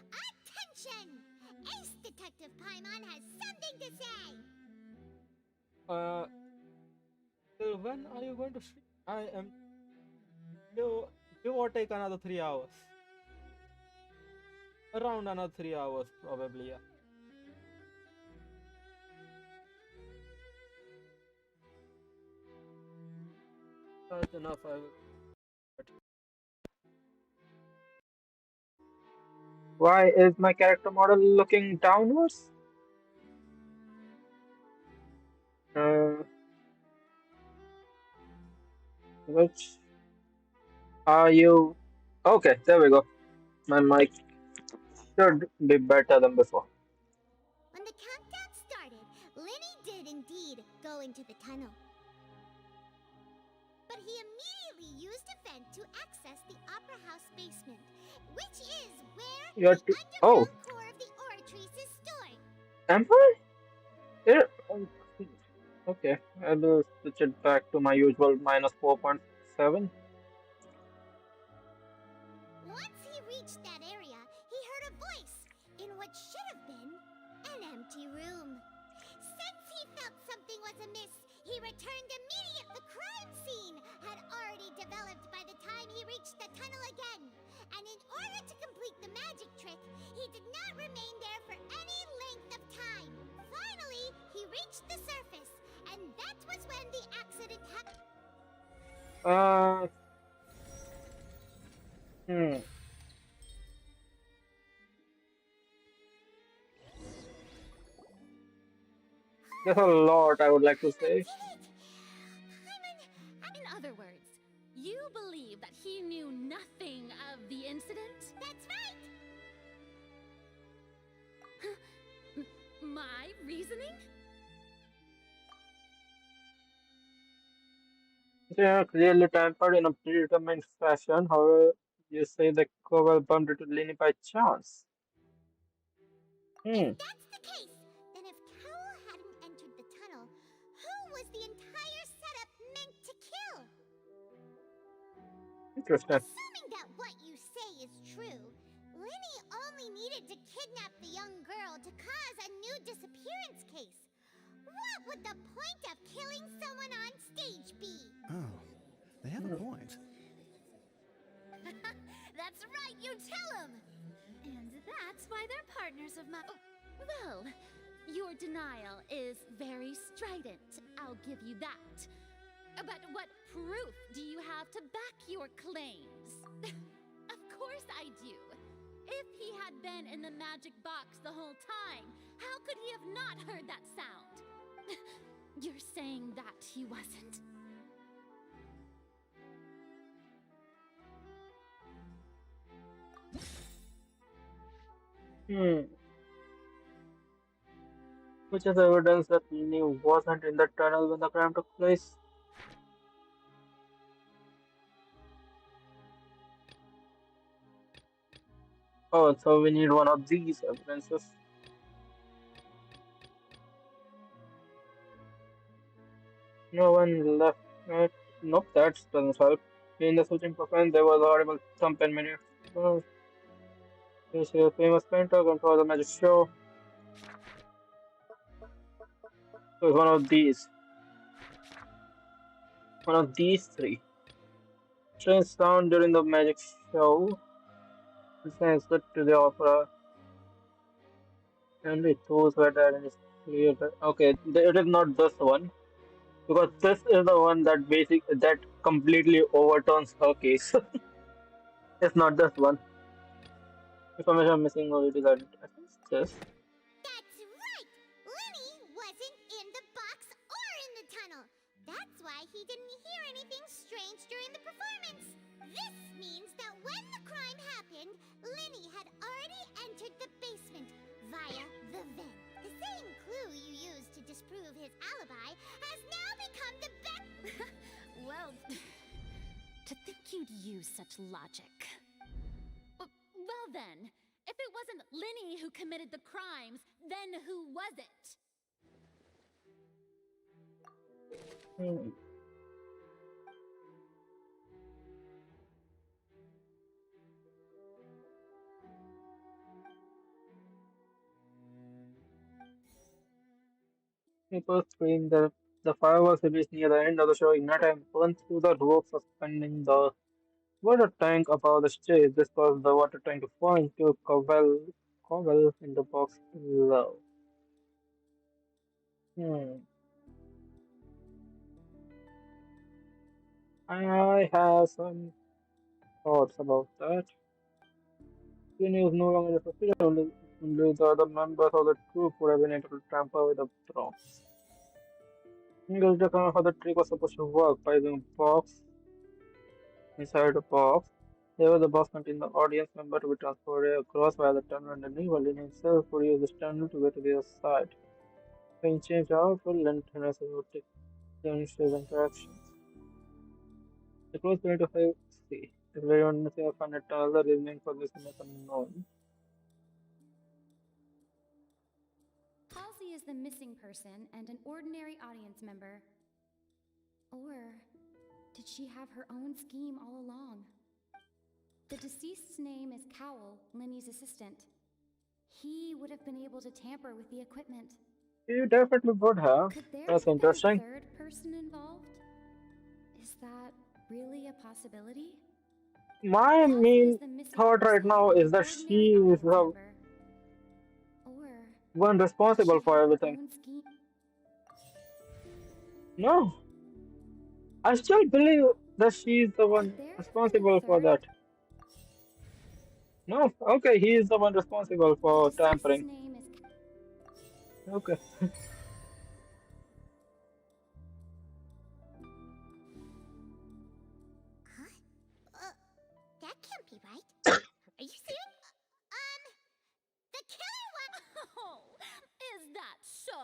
Attention! Ace Detective Paimon has something to say! till when are you going to stream? I am. You give or take another 3 hours. Around another 3 hours, probably. Yeah. That's enough. I will. Why is my character model looking downwards? Uh, which are you? Okay, there we go. My mic should be better than before. When the countdown started, Linny did indeed go into the tunnel. But he immediately used a vent to access the Opera House basement, which is where You're the oh, underground core of the Oratrice is stored. Emperor? Here? Okay, I will switch it back to my usual minus 4.7. Once he reached that area, he heard a voice in what should have been an empty room. Since he felt something was amiss, he returned immediately. The crime scene had already developed by the time he reached the tunnel again. And in order to complete the magic trick, he did not remain there for any length of time. Finally, he reached the surface, and that was when the accident happened. Hmm. There's a lot I would like to say. In other words, you believe that he knew nothing of the incident? That's right! My reasoning? They are clearly tampered in a predetermined fashion. However, you say the cover bumped into Lenny by chance. Hmm. If that's the case, then if Cowell hadn't entered the tunnel, who was the entire setup meant to kill? Interesting. Assuming that what you say is true, Linny only needed to kidnap the young girl to cause a new disappearance case. What would the point of killing someone on stage be? Oh, they have a point. That's right, you tell him! And that's why they're partners of mine. Well, your denial is very strident, I'll give you that. But what proof do you have to back your claims? Of course I do. If he had been in the magic box the whole time, how could he have not heard that sound? You're saying that he wasn't. Hmm. Which is evidence that Lenny wasn't in the tunnel when the crime took place. Oh, so we need one of these evidences. No one left. Nope, that doesn't help. In the switching profile, there was a horrible thump and many. Oh, this is a famous painter, control the magic show. So it's one of these three. Strange sound during the magic show. Listens good to the opera. Only those were there in this theater. Okay, it is not this one because this is the one that completely overturns her case. It's not this one. Information missing or it is added. I think it's this. That's right! Lenny wasn't in the box or in the tunnel. That's why he didn't hear anything strange during the performance. This means that when the crime happened, Lenny had already entered the basement via the vent. The same clue you used to disprove his alibi has now become the best. Well, to think you'd use such logic. Well then, if it wasn't Linny who committed the crimes, then who was it? Hmm. People scream the fireworks released near the end of the show ignite and burn through the rope suspending the water tank above the stage. This caused the water tank to fall into a cobble in the box below. Hmm. I have some thoughts about that. Queenie is no longer the suspicious, only the other members of the group would have been able to tamper with the props. Because the kind of how the trick was supposed to work by using a box inside a box. There was a box containing the audience member to be transported across via the tunnel underneath, while Lin himself would use this tunnel to get to the other side. When changed outfit, Lin and would take change his interactions. The close period of see. If anyone missing a fan at all, the reasoning for this is unknown. Halsey is the missing person and an ordinary audience member. Or did she have her own scheme all along? The deceased's name is Cowell, Lenny's assistant. He would have been able to tamper with the equipment. You definitely would have. Could there That's have been a interesting. third person involved? Is that really a possibility? My Halsey main is the missing thought right person now and is an that ordinary she is audience the member. Or one did responsible she for have her everything. own scheme? No, I still believe that she's the one Could there have been a responsible for third? that. No, okay, he is the one responsible The for deceased's tampering. name is Okay. Huh? That can't be right. Are you serious? The killer one. Oh, is that so?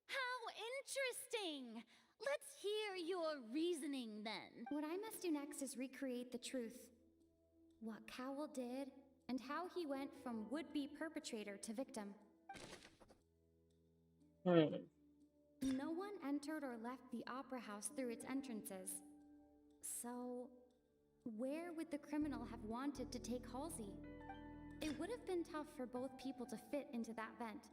How interesting! Let's hear your reasoning then. What I must do next is recreate the truth. What Cowell did, and how he went from would-be perpetrator to victim. Hmm. No one entered or left the Opera House through its entrances. So, where would the criminal have wanted to take Halsey? It would have been tough for both people to fit into that vent.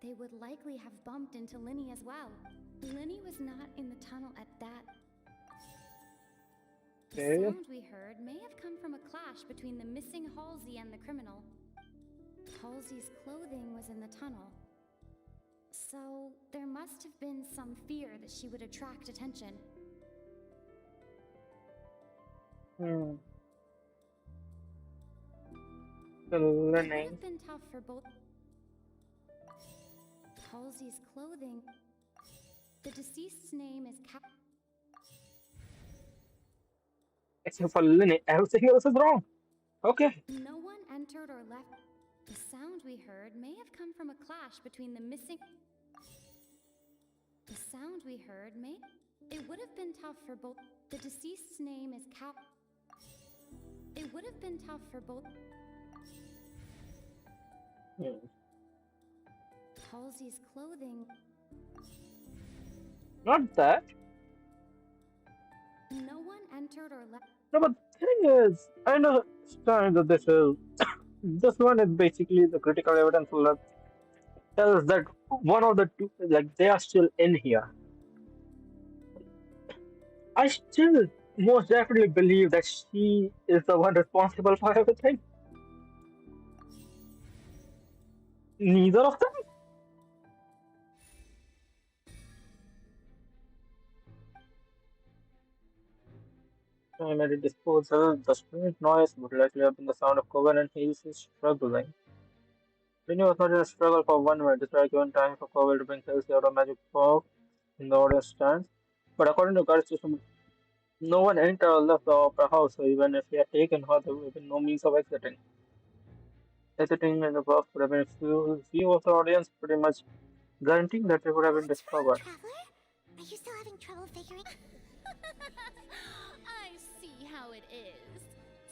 They would likely have bumped into Linny as well. Linny was not in the tunnel at that. The Okay. sound we heard may have come from a clash between the missing Halsey and the criminal. Halsey's clothing was in the tunnel. So, there must have been some fear that she would attract attention. Hmm. The It would learning. have been tough for both. Halsey's clothing. The deceased's name is Except for Linny, everything else is wrong. Okay. No one entered or left. The sound we heard may have come from a clash between the missing. The sound we heard may. It would have been tough for both. The deceased's name is It would have been tough for both. Hmm. Halsey's clothing. Not that. No one entered or left. No, but the thing is, I understand that this one is basically the critical evidence that tells that one of the two, like they are still in here. I still most definitely believe that she is the one responsible for everything. Neither of them. Primary disposal. The strange noise would likely have been the sound of Coven, he is struggling. Vinny was not in a struggle for 1 minute. It's like given time for Cowell to bring Kelsey out of magic fog in the audience stands. But according to guard system, no one entered or left the opera house, so even if he had taken her, there would have been no means of exiting. Exiting in the box would have been a view of the audience, pretty much guaranteeing that it would have been What's wrong, discovered. Traveler? Are you still having trouble figuring? I see how it is.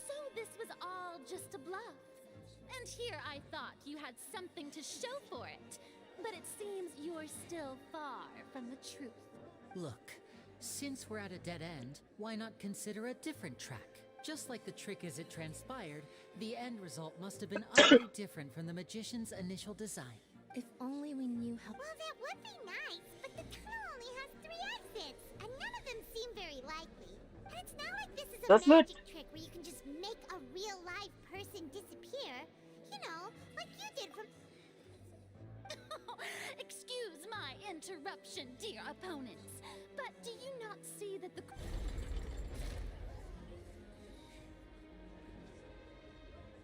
So this was all just a bluff. And here I thought you had something to show for it. But it seems you're still far from the truth. Look, since we're at a dead end, why not consider a different track? Just like the trick as it transpired, the end result must have been utterly different from the magician's initial design. If only we knew how. Well, that would be nice, but the tunnel only has 3 exits, and none of them seem very likely. And it's not like this is a That's magic it. trick where you can just make a real live person disappear. You know, like you did from. Excuse my interruption, dear opponents. But do you not see that the...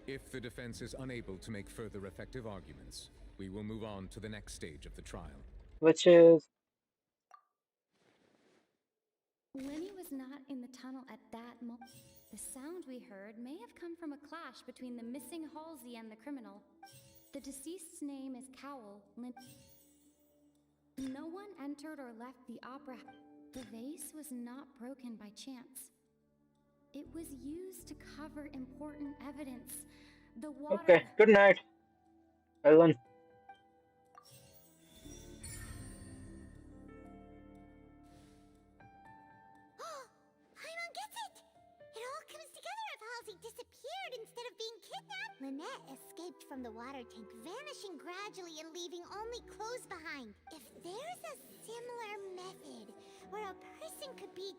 If the defense is unable to make further effective arguments, we will move on to the next stage of the trial. Which is Lenny was not in the tunnel at that moment. The sound we heard may have come from a clash between the missing Halsey and the criminal. The deceased's name is Cowell. No one entered or left the opera. The vase was not broken by chance. It was used to cover important evidence. The water... okay. Good night, Ellen. Paimon gets it! It all comes together if Halsey disappeared instead of being kidnapped. Lynette escaped from the water tank, vanishing gradually and leaving only clothes behind. If there's a similar method where a person could be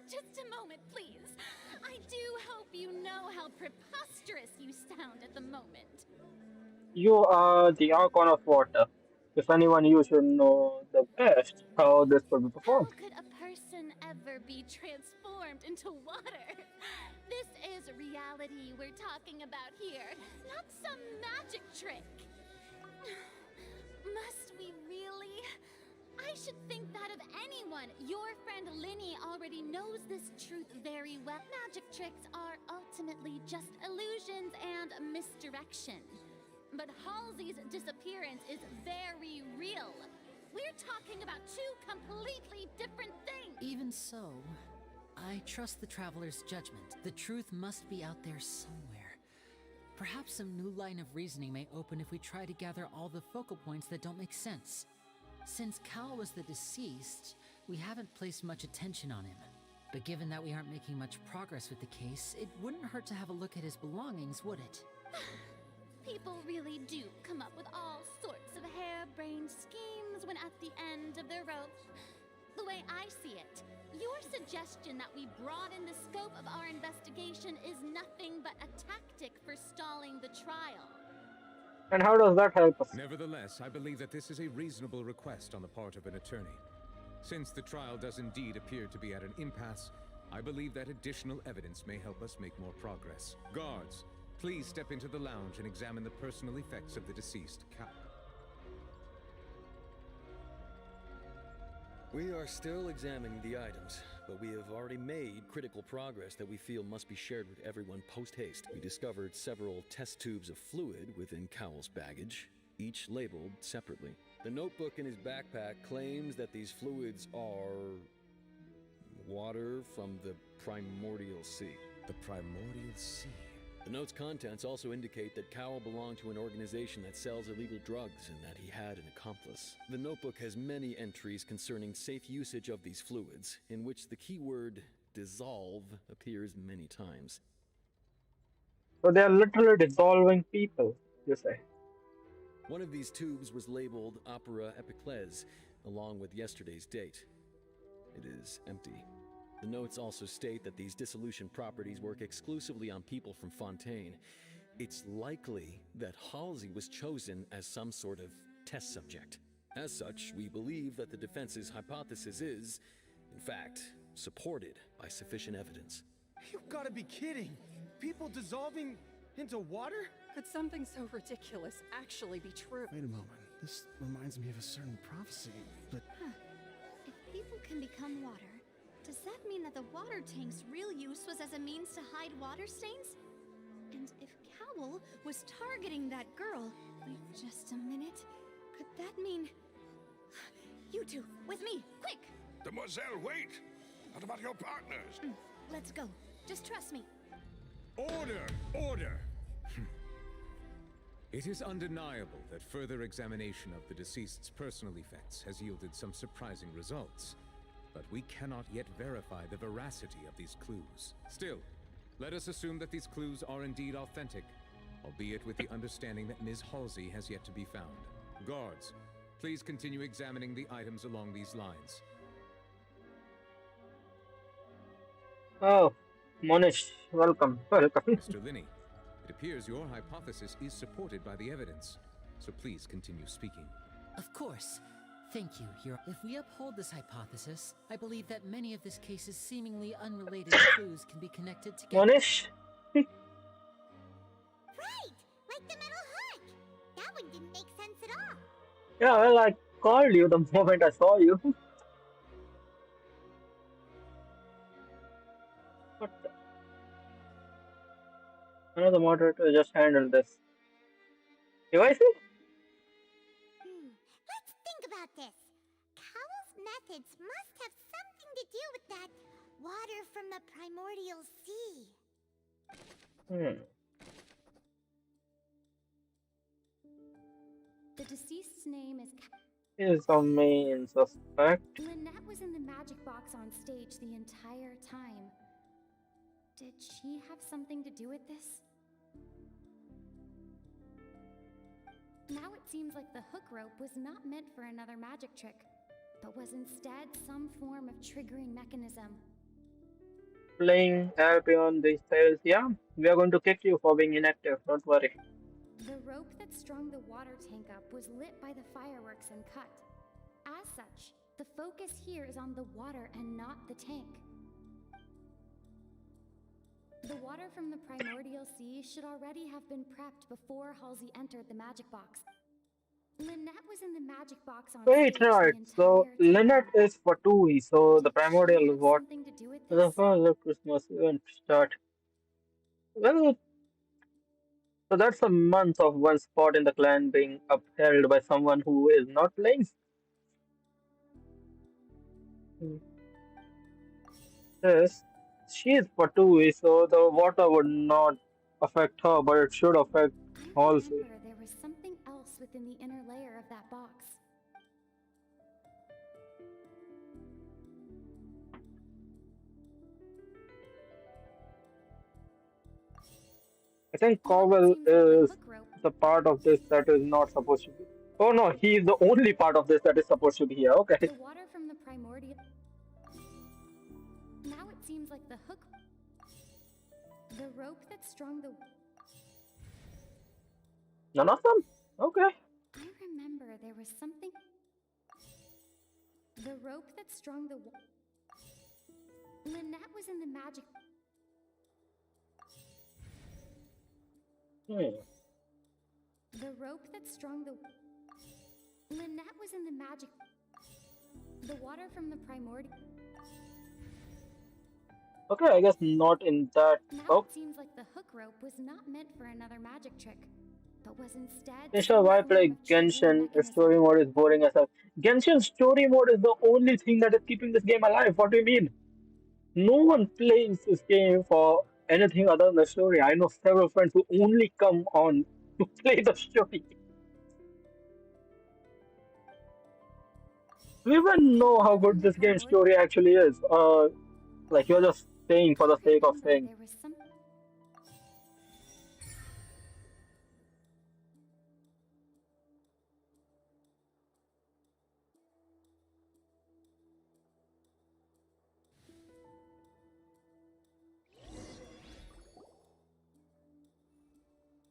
Just a moment, please. I do hope you know how preposterous you sound at the moment. You are the Archon of water. If anyone, you should know the best how this could be How performed. could a person ever be transformed into water? This is reality we're talking about here, not some magic trick. Must we really? I should think that of anyone. Your friend Linny already knows this truth very well. Magic tricks are ultimately just illusions and misdirection. But Halsey's disappearance is very real. We're talking about 2 completely different things. Even so, I trust the Traveler's judgment. The truth must be out there somewhere. Perhaps some new line of reasoning may open if we try to gather all the focal points that don't make sense. Since Cal was the deceased, we haven't placed much attention on him. But given that we aren't making much progress with the case, it wouldn't hurt to have a look at his belongings, would it? People really do come up with all sorts of harebrained schemes when at the end of their rope. The way I see it, your suggestion that we broaden the scope of our investigation is nothing but a tactic for stalling the trial. And how does that help us? Nevertheless, I believe that this is a reasonable request on the part of an attorney. Since the trial does indeed appear to be at an impasse, I believe that additional evidence may help us make more progress. Guards, please step into the lounge and examine the personal effects of the deceased Cal. We are still examining the items, but we have already made critical progress that we feel must be shared with everyone post-haste. We discovered several test tubes of fluid within Cowell's baggage, each labeled separately. The notebook in his backpack claims that these fluids are... water from the primordial sea. The primordial sea? The note's contents also indicate that Cowell belonged to an organization that sells illegal drugs and that he had an accomplice. The notebook has many entries concerning safe usage of these fluids, in which the keyword dissolve appears many times. So they are literally dissolving people, you say. One of these tubes was labeled Opera Epiclese, along with yesterday's date. It is empty. The notes also state that these dissolution properties work exclusively on people from Fontaine. It's likely that Halsey was chosen as some sort of test subject. As such, we believe that the defense's hypothesis is, in fact, supported by sufficient evidence. You've got to be kidding! People dissolving into water? Could something so ridiculous actually be true? Wait a moment. This reminds me of a certain prophecy, but If people can become water, does that mean that the water tank's real use was as a means to hide water stains? And if Cowl was targeting that girl, wait just a minute, could that mean... You two, with me, quick! Demoiselle, wait! What about your partners? Let's go. Just trust me. Order! Order! It is undeniable that further examination of the deceased's personal effects has yielded some surprising results, but we cannot yet verify the veracity of these clues. Still, let us assume that these clues are indeed authentic, albeit with the understanding that Ms. Halsey has yet to be found. Guards, please continue examining the items along these lines. Oh, Monish, welcome, welcome. Mr. Linney, it appears your hypothesis is supported by the evidence, so please continue speaking. Of course. Thank you, Hero. If we uphold this hypothesis, I believe that many of this case's seemingly unrelated clues can be connected together. Monish? Right! Like the metal hook! That one didn't make sense at all. Yeah, well, I called you the moment I saw you. But another moderator just handled this. Devices? Let's think about this. Cowell's methods must have something to do with that water from the primordial sea. The deceased's name is... Is the main suspect. Lynette was in the magic box on stage the entire time. Did she have something to do with this? Now it seems like the hook rope was not meant for another magic trick, but was instead some form of triggering mechanism. Playing Albion these days. Yeah, we are going to kick you for being inactive, don't worry. The rope that strung the water tank up was lit by the fireworks and cut. As such, the focus here is on the water and not the tank. The water from the primordial sea should already have been prepped before Halsey entered the magic box. Lynette was in the magic box on Wait, stage right. the So entire Lynette time. is Fatui, so the Did she primordial have what? something to do with The this? first Christmas event start. Well, so that's a month of one spot in the clan being upheld by someone who is not playing. Yes, she is Fatui, so the water would not affect her, but it should affect I Halsey. remember there was something else within the inner layer of that box. I think Now it Cowell seems like the is hook rope. the part of this that is not supposed to be. Oh no, he is the only part of this that is supposed to be here. Okay. The water from the primordial. Now it seems like the hook. The rope that strung the. None of them? Okay. I remember there was something. The rope that strung the. Lynette was in the magic. The rope that strung the. Lynette was in the magic. The water from the primordial. Okay, I guess not in that. Now Oh, it seems like the hook rope was not meant for another magic trick, but was instead Nisha, some why form play of triggering Genshin? mechanism. Story mode is boring as hell. Genshin story mode is the only thing that is keeping this game alive. What do you mean? No one plays this game for anything other than the story. I know several friends who only come on to play the story. We even The know how water good from the this game primordial. story actually is. Like you're just saying for the I sake of remember saying. there was some.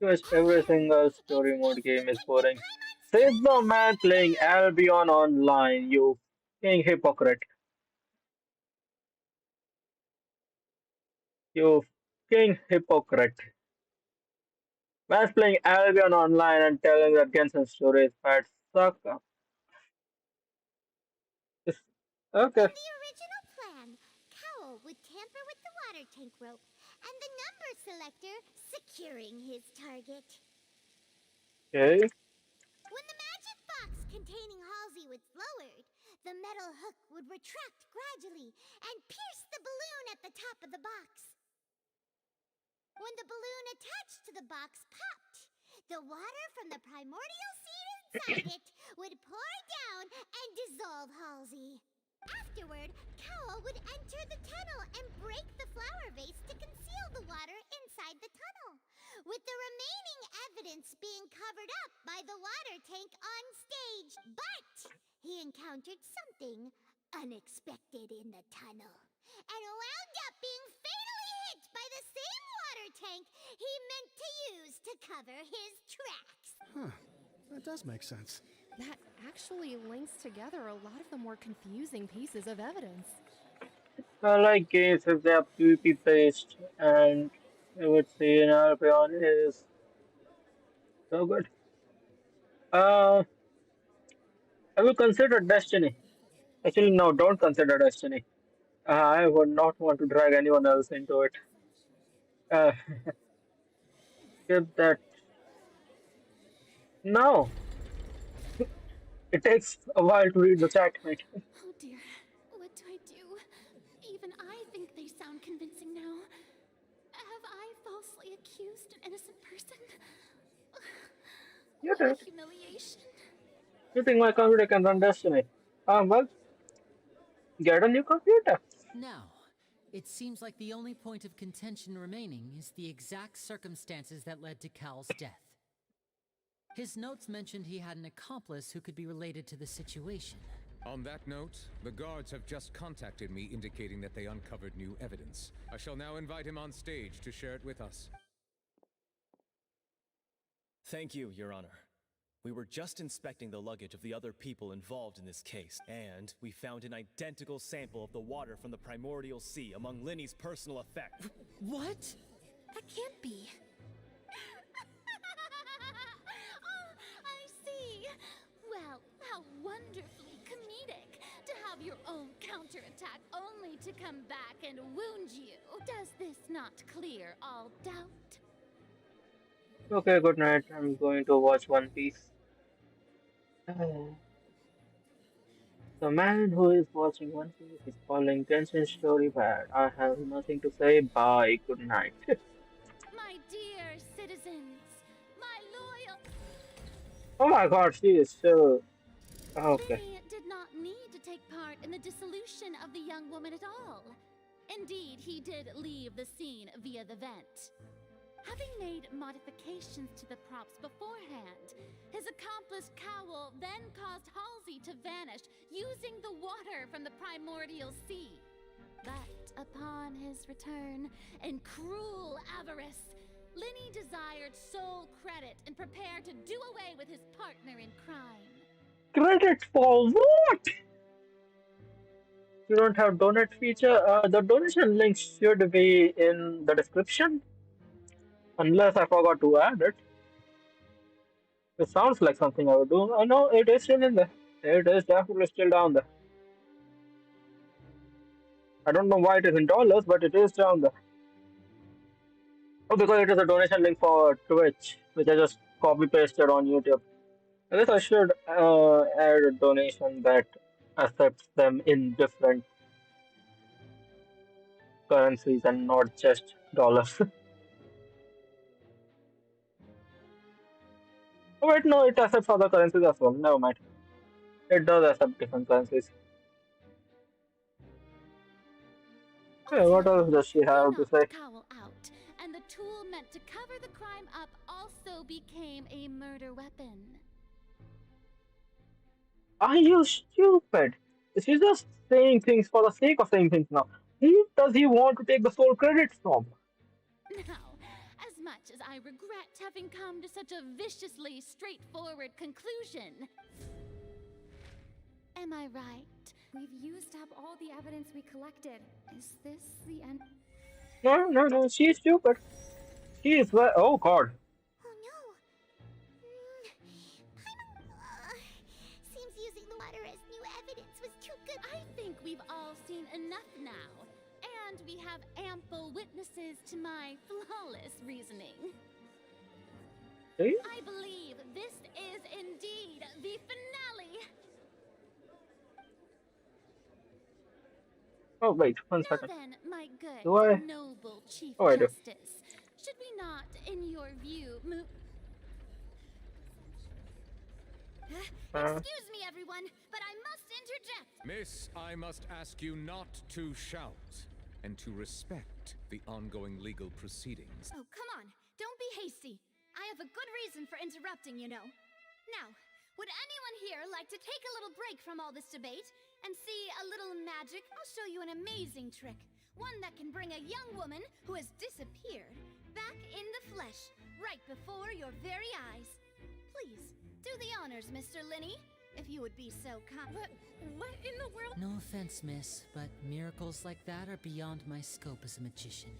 Which every single story mode game is boring. Says the man playing Albion online, you fucking hypocrite. You fucking hypocrite. Man's playing Albion online and telling that Genshin story is bad. Suck up. It's- In Okay. the original plan, Cowl would tamper with the water tank rope and the number selector securing his target. Okay. When the magic box containing Halsey was lowered, the metal hook would retract gradually and pierce the balloon at the top of the box. When the balloon attached to the box popped, the water from the primordial seed inside it would pour down and dissolve Halsey. Afterward, Cowl would enter the tunnel and break the flower vase to conceal the water inside the tunnel, with the remaining evidence being covered up by the water tank on stage. But he encountered something unexpected in the tunnel and wound up being fatally hit by the same water tank he meant to use to cover his tracks. Huh. That does make sense. That actually links together a lot of the more confusing pieces of evidence. I like games if they are PvP based, and I would say an Albion is so good. Uh, I will consider Destiny. Actually, no, don't consider Destiny. I would not want to drag anyone else into it. Uh, Skip that. No, it takes a while to read the chat, mate. Oh dear, what do I do? Even I think they sound convincing now. Have I falsely accused an innocent person? You What a think? humiliation. You think my computer can run Destiny? Well, get a new computer. Now, it seems like the only point of contention remaining is the exact circumstances that led to Cal's death. His notes mentioned he had an accomplice who could be related to the situation. On that note, the guards have just contacted me indicating that they uncovered new evidence. I shall now invite him on stage to share it with us. Thank you, Your Honor. We were just inspecting the luggage of the other people involved in this case, and we found an identical sample of the water from the primordial sea among Linny's personal effects. What? That can't be. Oh, I see. Well, how wonderfully comedic to have your own counterattack only to come back and wound you. Does this not clear all doubt? Okay, good night. I'm going to watch One Piece. The man who is watching One Piece is calling Genshin story bad. I have nothing to say. Bye. Good night. My dear citizens, my loyal... Oh my god, she is still. Okay. Linny did not need to take part in the dissolution of the young woman at all. Indeed, he did leave the scene via the vent. Having made modifications to the props beforehand, his accomplice Cowl then caused Halsey to vanish using the water from the primordial sea. But upon his return, in cruel avarice, Linny desired sole credit and prepared to do away with his partner in crime. Credit for what? You don't have donate feature? The donation link should be in the description. Unless I forgot to add it. It sounds like something I would do. I know it is still in there. It is definitely still down there. I don't know why it is in dollars, but it is down there. Oh, because it is a donation link for Twitch, which I just copy pasted on YouTube. I guess I should add a donation that accepts them in different currencies and not just dollars. Oh, wait, no, it accepts other currencies as well. Never mind. It does accept different currencies. Okay, what else does she have to say? Cowl out, and the tool meant to cover the crime up also became a murder weapon. Are you stupid? She's just saying things for the sake of saying things now. Who does he want to take the sole credit from? Now, as much as I regret having come to such a viciously straightforward conclusion. Am I right? We've used up all the evidence we collected. Is this the end? No. She's stupid. She is well. Oh God. Oh no. Seems using the water as new evidence was too good. I think we've all seen enough now. And we have ample witnesses to my flawless reasoning. See? I believe this is indeed the finale. Oh wait, one Now second. then, my good, Do I? noble Chief Oh, I do. Justice, should we not, in your view, move... Excuse me, everyone, but I must interject. Miss, I must ask you not to shout and to respect the ongoing legal proceedings. Oh, come on. Don't be hasty. I have a good reason for interrupting, you know. Now, would anyone here like to take a little break from all this debate and see a little magic? I'll show you an amazing trick. One that can bring a young woman who has disappeared back in the flesh, right before your very eyes. Please, do the honors, Mr. Linney, if you would be so kind. What in the world? No offense, miss, but miracles like that are beyond my scope as a magician.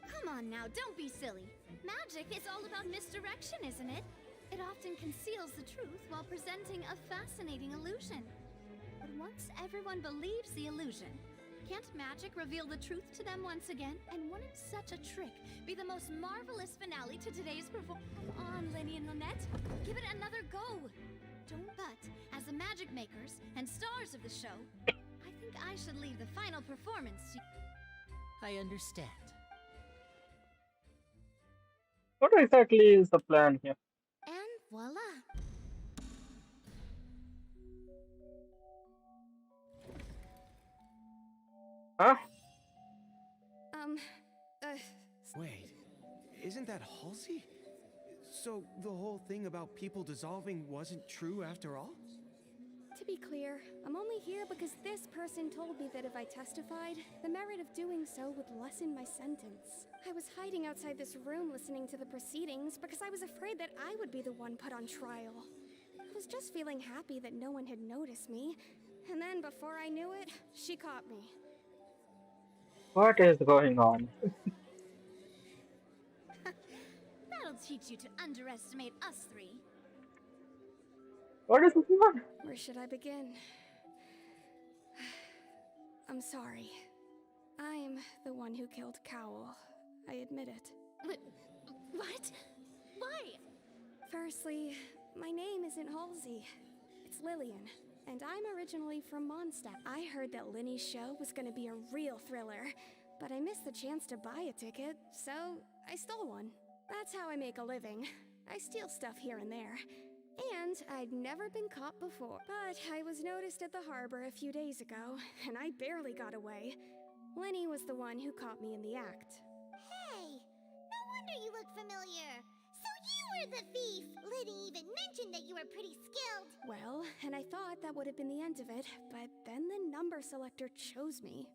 Come on now, don't be silly. Magic is all about misdirection, isn't it? It often conceals the truth while presenting a fascinating illusion. But once everyone believes the illusion, can't magic reveal the truth to them once again? And wouldn't such a trick be the most marvelous finale to today's performance? Come on, Lenny and Lynette, give it another go. But, as the magic makers and stars of the show, I think I should leave the final performance to... I understand. What exactly is the plan here? And voila. Huh? Wait, isn't that Halsey? So the whole thing about people dissolving wasn't true after all? To be clear, I'm only here because this person told me that if I testified, the merit of doing so would lessen my sentence. I was hiding outside this room listening to the proceedings because I was afraid that I would be the one put on trial. I was just feeling happy that no one had noticed me, and then before I knew it, she caught me. What is going on? That'll teach you to underestimate us three. What is this one? Where should I begin? I'm sorry. I'm the one who killed Cowl. I admit it. What? Why? Firstly, my name isn't Halsey. It's Lillian, and I'm originally from Mondstadt. I heard that Linny's show was gonna be a real thriller, but I missed the chance to buy a ticket, so I stole one. That's how I make a living. I steal stuff here and there. And I'd never been caught before. But I was noticed at the harbor a few days ago, and I barely got away. Lenny was the one who caught me in the act. Hey, no wonder you look familiar. So you were the thief. Liddy even mentioned that you were pretty skilled. Well, and I thought that would have been the end of it, but then the number selector chose me.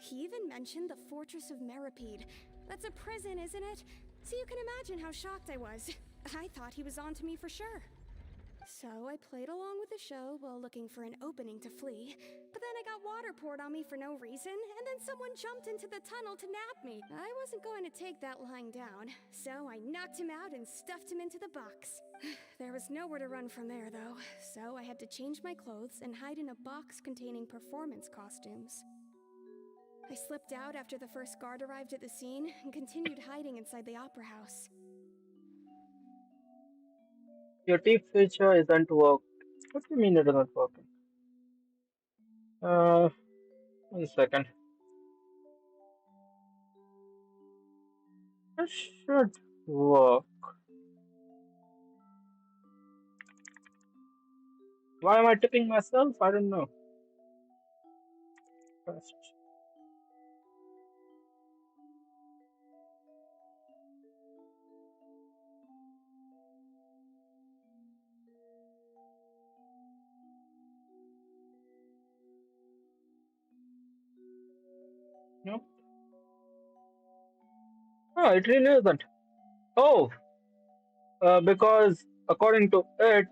He even mentioned the Fortress of Meripede. That's a prison, isn't it? So you can imagine how shocked I was. I thought he was onto me for sure. So I played along with the show while looking for an opening to flee, but then I got water poured on me for no reason, and then someone jumped into the tunnel to nab me. I wasn't going to take that lying down, so I knocked him out and stuffed him into the box. There was nowhere to run from there, though, so I had to change my clothes and hide in a box containing performance costumes. I slipped out after the first guard arrived at the scene and continued hiding inside the opera house. Your deep feature isn't work. What do you mean it isn't working? One second. It should work. Why am I tipping myself? I don't know. First. No. Oh, it really isn't. Oh, because according to it,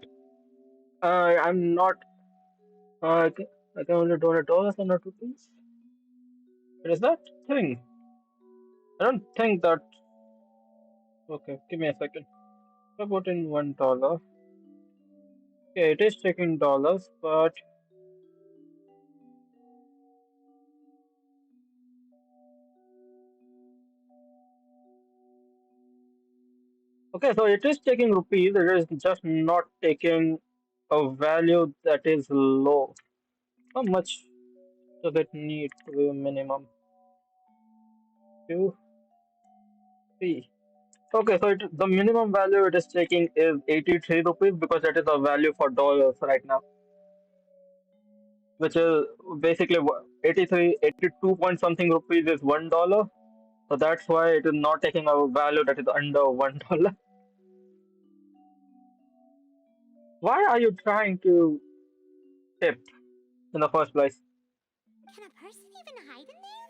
I'm not. I can only donate dollars and not rupees. What is that thing? I don't think that. Okay, give me a second. I put in $1. Okay, it is taking dollars, but okay, so it is taking rupees. It is just not taking a value that is low. How much does it need to be minimum? 2, 3. Okay, so the minimum value it is taking is 83 rupees because that is a value for dollars right now, which is basically 83, 82 point something rupees is $1. So that's why it is not taking a value that is under $1. Why are you trying to tip in the first place? Can a person even hide in there?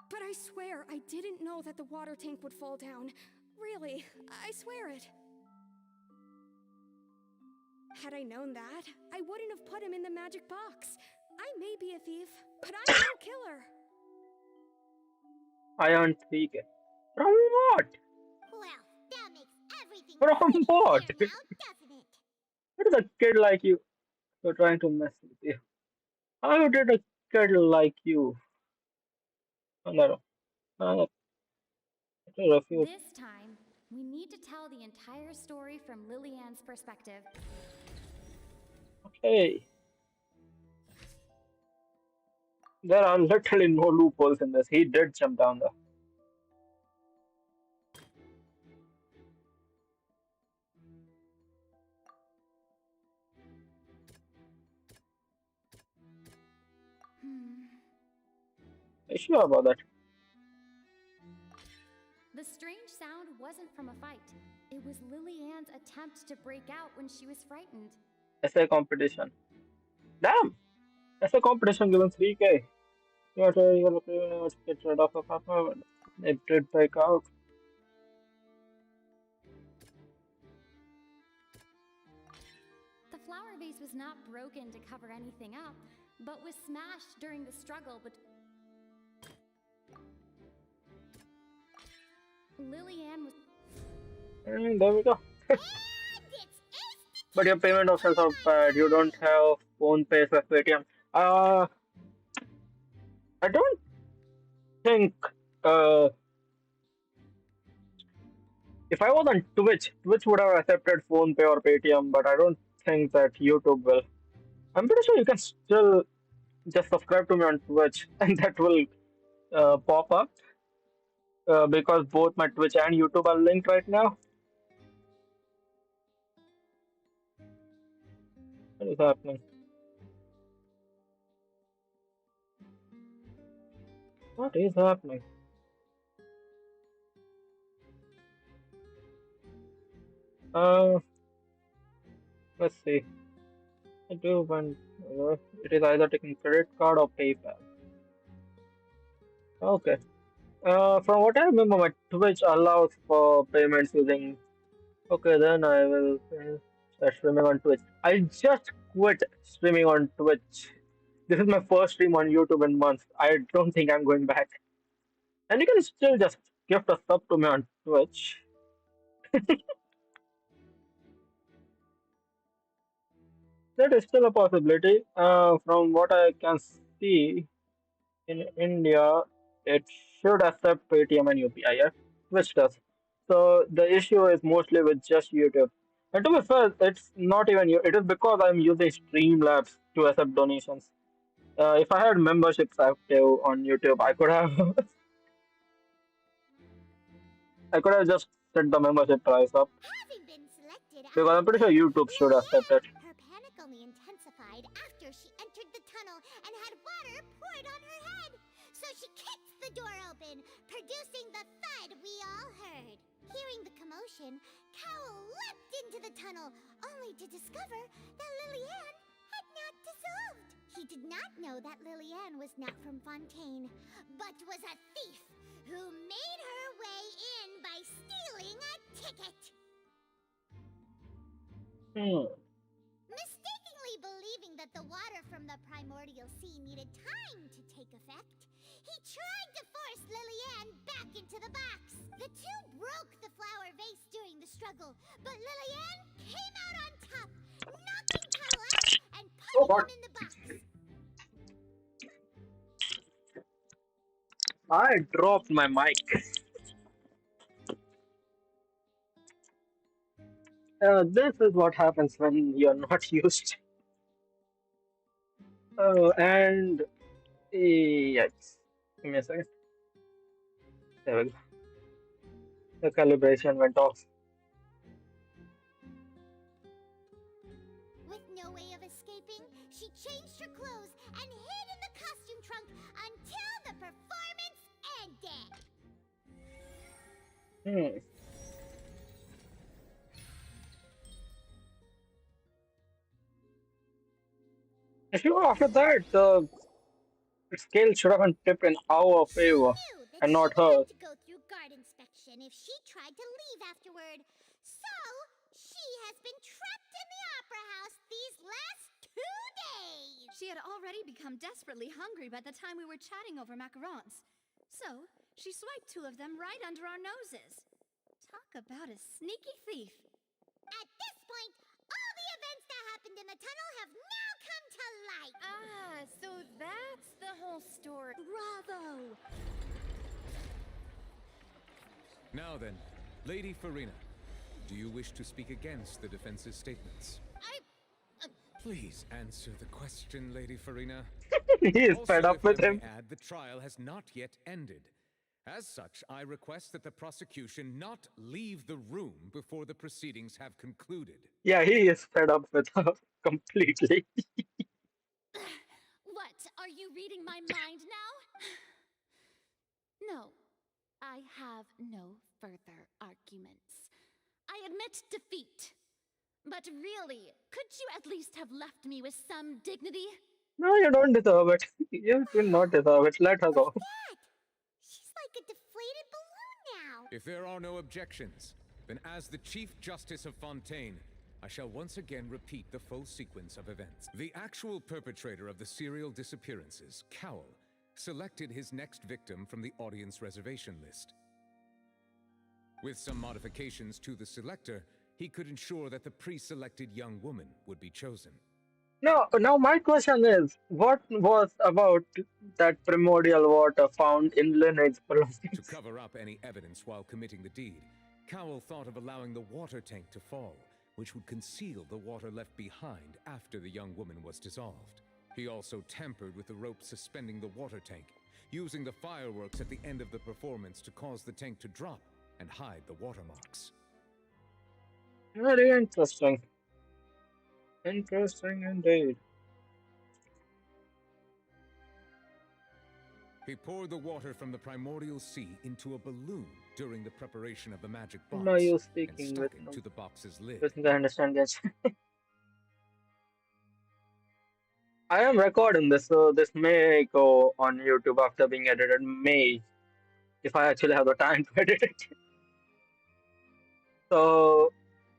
But I swear, I didn't know that the water tank would fall down. Really, I swear it. Had I known that, I wouldn't have put him in the magic box. I may be a thief, but I'm no killer. I earned 3K. From what? Well, that makes everything From pretty what? clear now, doesn't it? What is a kid like you? You're trying to mess with you. How did a kid like you? No, no. I refuse. This time, we need to tell the entire story from Lillian's perspective. Okay. There are literally no loopholes in this. He did jump down there. Are you sure about that? The strange sound wasn't from a fight. It was Lillian's attempt to break out when she was frightened. Essay competition. Damn! Essay competition given 3K. You have to get rid of a papa. It did break out. The flower vase was not broken to cover anything up, but was smashed during the struggle Lillian was... And there we go. But your payment options are bad. You don't have phone pay or Paytm. I don't think uh, if I was on Twitch, Twitch would have accepted phone pay or Paytm, but I don't think that YouTube will. I'm pretty sure you can still just subscribe to me on Twitch, and that will pop up because both my Twitch and YouTube are linked right now. What is happening? What is happening? Uh, let's see. I do want it is either taking credit card or PayPal. Okay. From what I remember, my Twitch allows for payments using. Okay, then I will start streaming on Twitch. I just quit streaming on Twitch. This is my first stream on YouTube in months. I don't think I'm going back. And you can still just gift a sub to me on Twitch. That is still a possibility. From what I can see in India, it should accept Paytm and UPI, yeah? Which does. So the issue is mostly with just YouTube. And to be fair, it's not even you. It is because I'm using Streamlabs to accept donations. If I had memberships active on YouTube, I could have I could have just set the membership price up. Having been selected Because I'm pretty sure YouTube should accept it. her panic only intensified after she entered the tunnel and had water poured on her head. So she kicked the door open, producing the thud we all heard. Hearing the commotion, Cowl leapt into the tunnel, only to discover that Lillian had not dissolved. He did not know that Lillian was not from Fontaine, but was a thief who made her way in by stealing a ticket. Mistakenly believing that the water from the primordial sea needed time to take effect, he tried to force Lillian back into the box. The two broke the flower vase during the struggle, but Lillian came out on top, knocking Tuttle out and Oh putting god, him in the box. I dropped my mic. This is what happens when you're not used. And yes, give me a second. There we go. The calibration went off. With no way of escaping, she changed her clothes and hid in the costume trunk until the performance ended. If you after that, the scale should have been tipped in our favor and not her. To go through guard inspection if she tried to leave afterward. So, she has been trapped in the opera house these last 2 days. She had already become desperately hungry by the time we were chatting over macarons. So, she swiped 2 of them right under our noses. Talk about a sneaky thief. At this point, all the events that happened in the tunnel have now come to light. Ah, so that's the whole story. Bravo! Now then, Lady Farina, do you wish to speak against the defense's statements? Please answer the question, Lady Farina. He is fed Also, up with if I him. may add, the trial has not yet ended. As such, I request that the prosecution not leave the room before the proceedings have concluded. Yeah, he is fed up with her completely. What? Are you reading my mind now? No, I have no further arguments. I admit defeat. But really, could you at least have left me with some dignity? No, you don't deserve it. You do not deserve it. Let her go. She's like a deflated balloon now. If there are no objections, then as the Chief Justice of Fontaine, I shall once again repeat the full sequence of events. The actual perpetrator of the serial disappearances, Cowell, selected his next victim from the audience reservation list. With some modifications to the selector, he could ensure that the pre-selected young woman would be chosen. Now my question is, what was about that primordial water found in Lynette's belongings? To cover up any evidence while committing the deed, Cowell thought of allowing the water tank to fall, which would conceal the water left behind after the young woman was dissolved. He also tampered with the rope suspending the water tank, using the fireworks at the end of the performance to cause the tank to drop and hide the watermarks. Very interesting. Interesting indeed. He poured the water from the primordial sea into a balloon during the preparation of the magic box, Now you're and speaking stuck with it to the box's lid. I understand this. I am recording this, so this may go on YouTube after being edited. May, if I actually have the time to edit it. So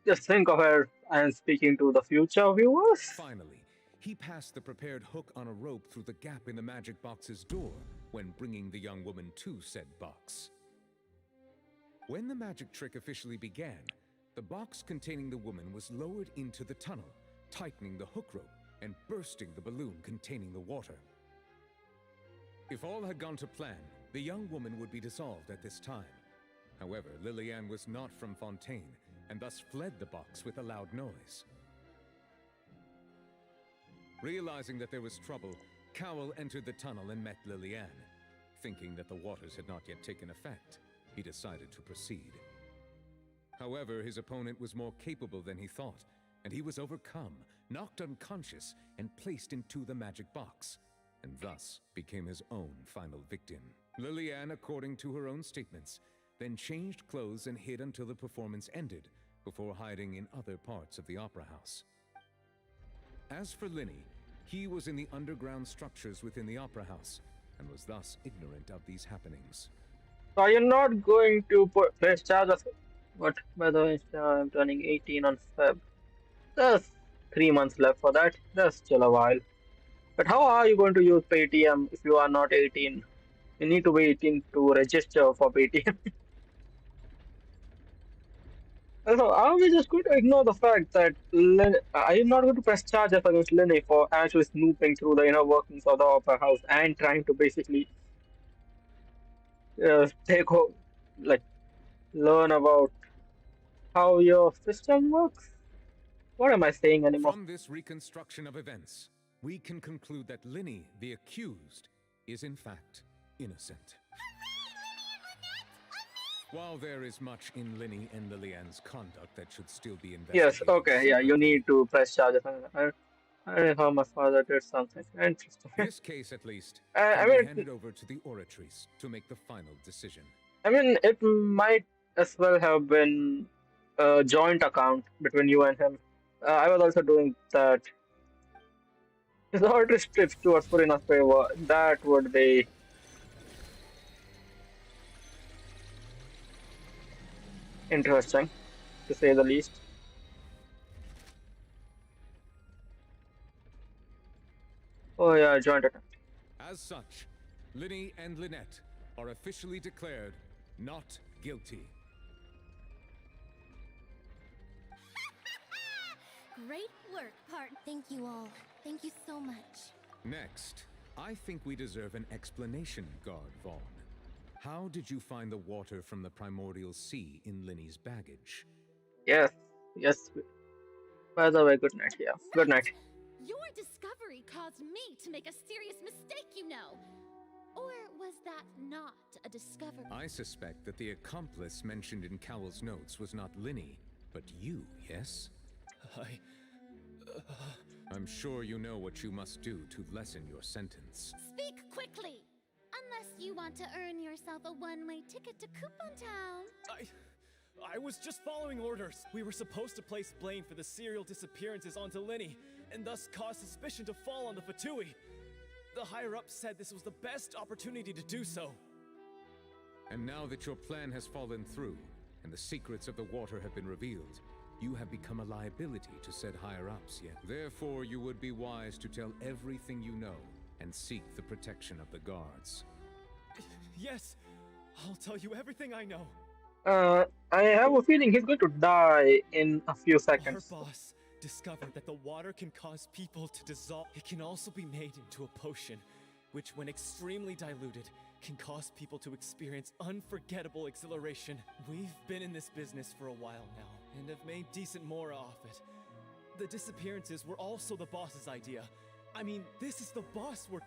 just think of it. I am speaking to the future viewers. Finally, he passed the prepared hook on a rope through the gap in the magic box's door when bringing the young woman to said box. When the magic trick officially began, the box containing the woman was lowered into the tunnel, tightening the hook rope and bursting the balloon containing the water. If all had gone to plan, the young woman would be dissolved at this time. However, Lillian was not from Fontaine, and thus fled the box with a loud noise. Realizing that there was trouble, Cowell entered the tunnel and met Lillian. Thinking that the waters had not yet taken effect, he decided to proceed. However, his opponent was more capable than he thought, and he was overcome, knocked unconscious, and placed into the magic box, and thus became his own final victim. Lillian, according to her own statements, then changed clothes and hid until the performance ended, before hiding in other parts of the opera house. As for Linny, he was in the underground structures within the opera house, and was thus ignorant of these happenings. So are you not going to press charges? But by the way, I'm turning 18 on Feb. There's 3 months left for that. There's still a while. But how are you going to use Paytm if you are not 18? You need to be 18 to register for Paytm. So are we just going to ignore the fact that are you not going to press charges against Lenny for actually snooping through the inner workings of the Opera House and trying to basically take like learn about how your system works? What am I saying anymore? From this reconstruction of events, we can conclude that Linny, the accused, is in fact innocent. While there is much in Linny and Lilianne's conduct that should still be Yes, investigated okay, yeah, you separately, need to press charges. I how my father did something interesting. this case at least I can be mean, handed over to the oratories to make the final decision. it might as well have been a joint account between you and him. I was also doing that. His order strips towards Purina's favor. That would be interesting, to say the least. Oh yeah, joint account. As such, Linny and Lynette are officially declared not guilty. Great work, part. Thank you all. Thank you so much. Next, I think we deserve an explanation, Guard Vaughn. How did you find the water from the primordial sea in Linny's baggage? Yes, yes. By the way, good night. Yeah, good night. Your discovery caused me to make a serious mistake, you know. Or was that not a discovery? I suspect that the accomplice mentioned in Cowell's notes was not Linny, but you, yes? I'm sure you know what you must do to lessen your sentence. Speak quickly! Unless you want to earn yourself a one-way ticket to Coupon Town. I was just following orders. We were supposed to place blame for the serial disappearances onto Linny, and thus cause suspicion to fall on the Fatui. The higher-ups said this was the best opportunity to do so. And now that your plan has fallen through, and the secrets of the water have been revealed, you have become a liability to said higher-ups, yet. Therefore, you would be wise to tell everything you know, and seek the protection of the guards. Yes, I'll tell you everything I know. I have a feeling he's going to die in a few seconds. Our boss discovered that the water can cause people to dissolve. It can also be made into a potion, which when extremely diluted, can cause people to experience unforgettable exhilaration. We've been in this business for a while now, and have made decent more off it. The disappearances were also the boss's idea. I mean, this is the boss we're...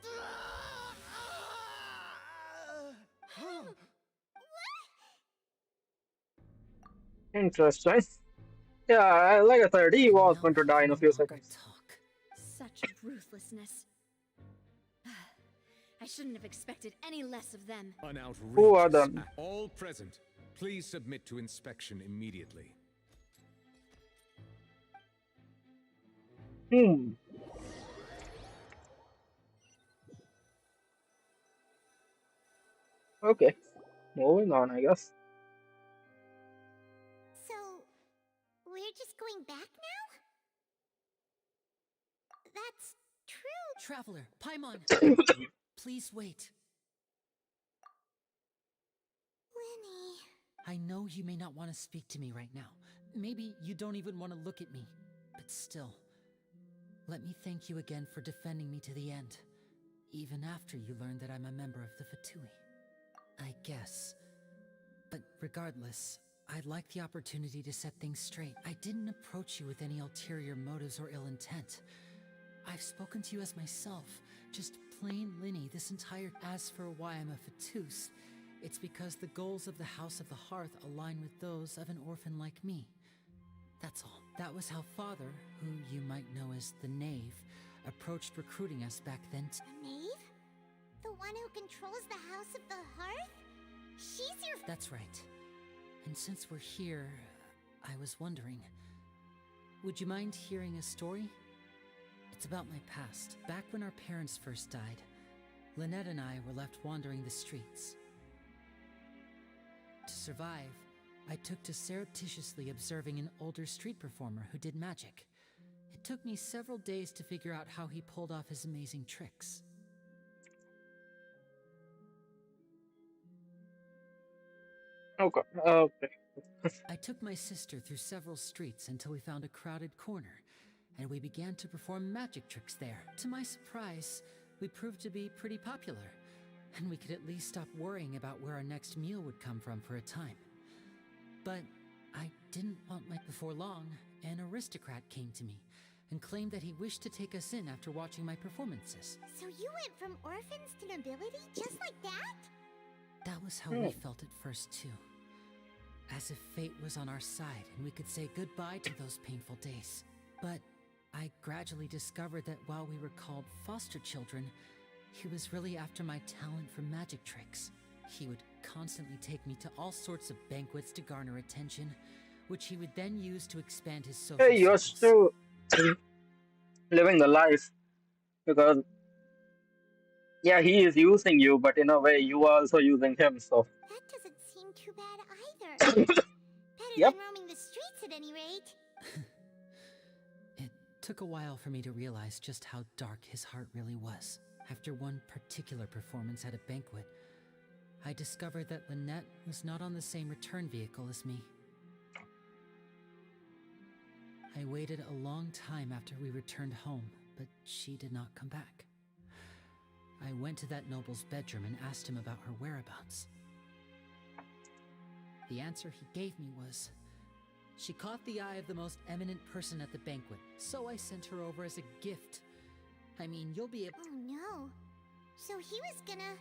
Interesting. Yeah, like I said, he was going to die in a few seconds. Such ruthlessness. I shouldn't have expected any less of them. An outrageous Who are them? act. All present, please submit to inspection immediately. Okay, moving on, I guess. So, we're just going back now? That's true. Traveler, Paimon, please wait. Lenny. I know you may not want to speak to me right now. Maybe you don't even want to look at me. But still, let me thank you again for defending me to the end. Even after you learned that I'm a member of the Fatui. I guess. But regardless, I'd like the opportunity to set things straight. I didn't approach you with any ulterior motives or ill intent. I've spoken to you as myself, just plain Linny this entire... As for why I'm a Fatus, it's because the goals of the House of the Hearth align with those of an orphan like me. That's all. That was how Father, who you might know as the Knave, approached recruiting us back then. The Knave? The one who controls the House of the Hearth? She's your... That's right. And since we're here, I was wondering, would you mind hearing a story? It's about my past. Back when our parents first died, Lynette and I were left wandering the streets. to survive, I took to surreptitiously observing an older street performer who did magic. It took me several days to figure out how he pulled off his amazing tricks. Okay. Okay. I took my sister through several streets until we found a crowded corner, and we began to perform magic tricks there. To my surprise, we proved to be pretty popular, and we could at least stop worrying about where our next meal would come from for a time. But I didn't want like before long, an aristocrat came to me and claimed that he wished to take us in after watching my performances. So you went from orphans to nobility just like that? That was how we felt at first too. As if fate was on our side and we could say goodbye to those painful days. But I gradually discovered that while we were called foster children, he was really after my talent for magic tricks. He would constantly take me to all sorts of banquets to garner attention, which he would then use to expand his social Hey, you're circles. still living the life because yeah, he is using you, but in a way, you are also using him. So That doesn't seem too bad either. Better yep. than roaming the streets at any rate. It took a while for me to realize just how dark his heart really was. After one particular performance at a banquet, I discovered that Lynette was not on the same return vehicle as me. I waited a long time after we returned home, but she did not come back. I went to that noble's bedroom and asked him about her whereabouts. The answer he gave me was, she caught the eye of the most eminent person at the banquet, so I sent her over as a gift. I mean, you'll be able— Oh no. So he was gonna...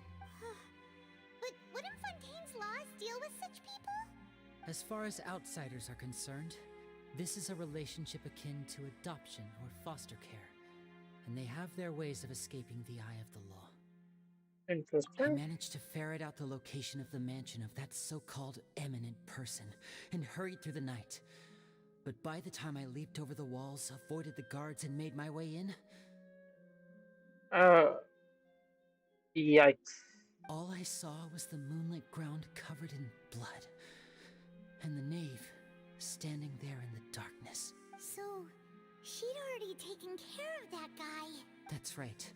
But wouldn't Fontaine's laws deal with such people? As far as outsiders are concerned, this is a relationship akin to adoption or foster care, and they have their ways of escaping the eye of the law. I Interesting. managed to ferret out the location of the mansion of that so-called eminent person and hurried through the night. But by the time I leaped over the walls, avoided the guards, and made my way in, Uh, yikes. all I saw was the moonlit ground covered in blood, and the knave standing there in the darkness. So, she'd already taken care of that guy. That's right.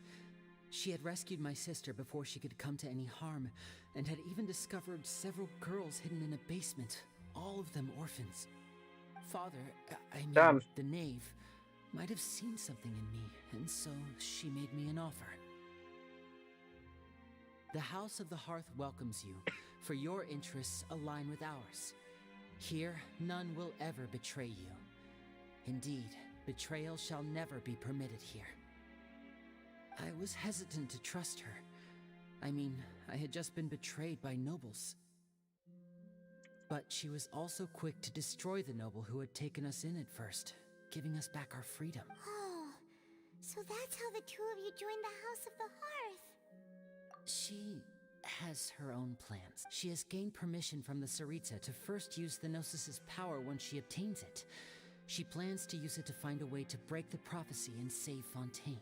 She had rescued my sister before she could come to any harm, and had even discovered several girls hidden in a basement, all of them orphans. Father, I mean, Damn. the knave, might have seen something in me, and so she made me an offer. The House of the Hearth welcomes you, for your interests align with ours. Here, none will ever betray you. Indeed, betrayal shall never be permitted here. I was hesitant to trust her. I mean, I had just been betrayed by nobles. But she was also quick to destroy the noble who had taken us in at first, giving us back our freedom. Oh, so that's how the two of you joined the House of the Hearth. She has her own plans. She has gained permission from the Tsaritsa to first use the Gnosis' power once she obtains it. She plans to use it to find a way to break the prophecy and save Fontaine.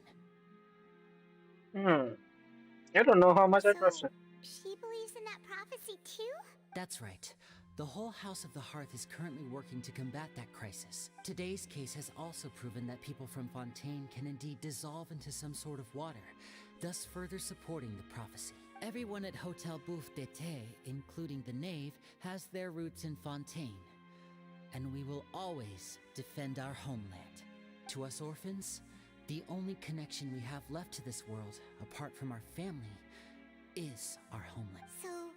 I don't know how much I trust her. She believes in that prophecy too? That's right. The whole House of the Hearth is currently working to combat that crisis. Today's case has also proven that people from Fontaine can indeed dissolve into some sort of water, thus further supporting the prophecy. Everyone at Hotel Bouffe d'été, including the knave, has their roots in Fontaine. And we will always defend our homeland. To us orphans, the only connection we have left to this world, apart from our family, is our homeland. So,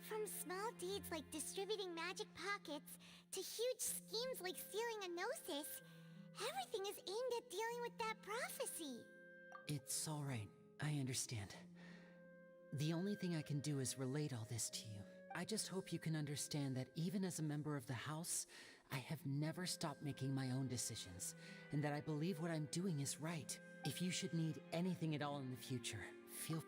from small deeds like distributing magic pockets to huge schemes like stealing a Gnosis, everything is aimed at dealing with that prophecy. It's all right. I understand. The only thing I can do is relate all this to you. I just hope you can understand that even as a member of the House, I have never stopped making my own decisions, and that I believe what I'm doing is right. If you should need anything at all in the future, feel...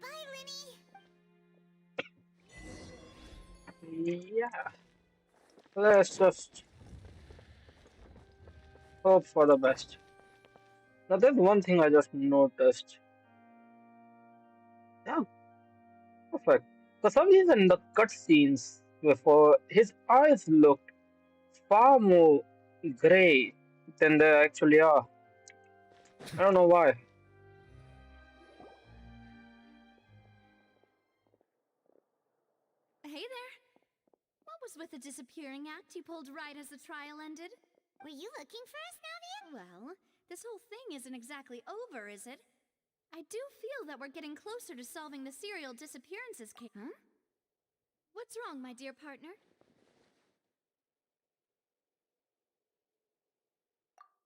Bye, Linny! Yeah. Let's just hope for the best. Now, there's one thing I just noticed. Yeah, perfect. For some reason, the cutscenes before his eyes looked far more gray than they actually are. I don't know why. Hey there. What was with the disappearing act you pulled right as the trial ended? Were you looking for us, Navia? Well, this whole thing isn't exactly over, is it? I do feel that we're getting closer to solving the serial disappearances case. Huh? What's wrong, my dear partner?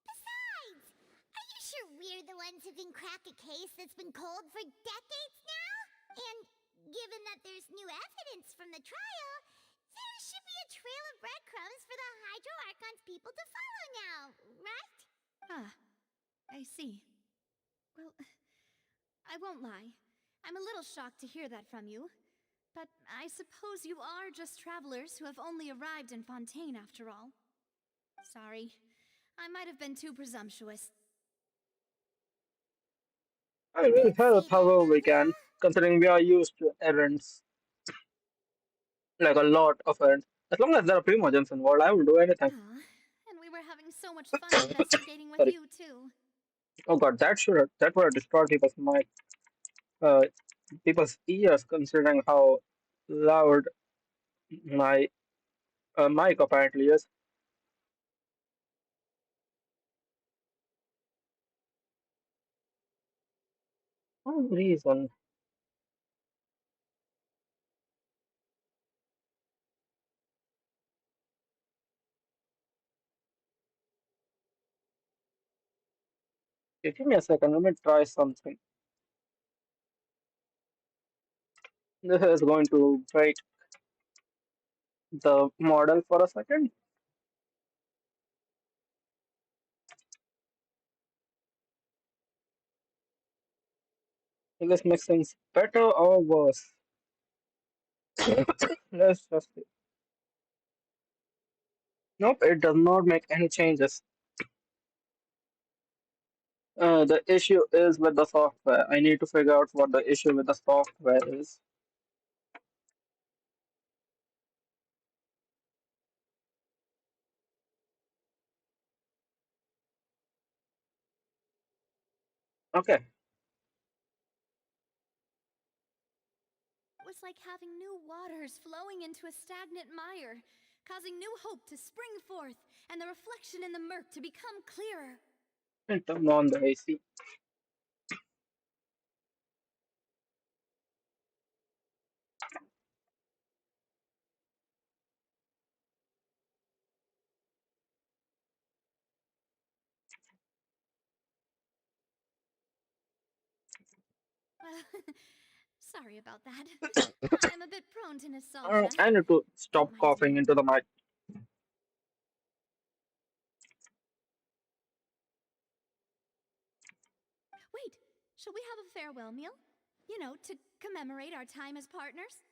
Besides, are you sure we're the ones who can crack a case that's been cold for decades now? And given that there's new evidence from the trial, there should be a trail of breadcrumbs for the Hydro Archon's people to follow now, right? Ah, I see. Well, I won't lie. I'm a little shocked to hear that from you. But I suppose you are just travelers who have only arrived in Fontaine after all. Sorry. I might have been too presumptuous. I will help however we can, considering we are used to errands, like a lot of errands. As long as there are Primogens involved, I will do anything. Aw, and we were having so much fun investigating with Sorry. you, too. Oh god, that would have destroyed uh, people's ears, considering how loud my mic apparently is. For some reason, give me a second. Let me try something. This is going to break the model for a second. Is this makes things better or worse? Let's just see. Nope, it does not make any changes. The issue is with the software. I need to figure out what the issue with the software is. Okay. It was like having new waters flowing into a stagnant mire, causing new hope to spring forth, and the reflection in the murk to become clearer. And turn on the AC. Sorry about that. I'm a bit prone to nostalgia. I need to Don't stop mind coughing me. into the mic. Wait, shall we have a farewell meal? You know, to commemorate our time as partners?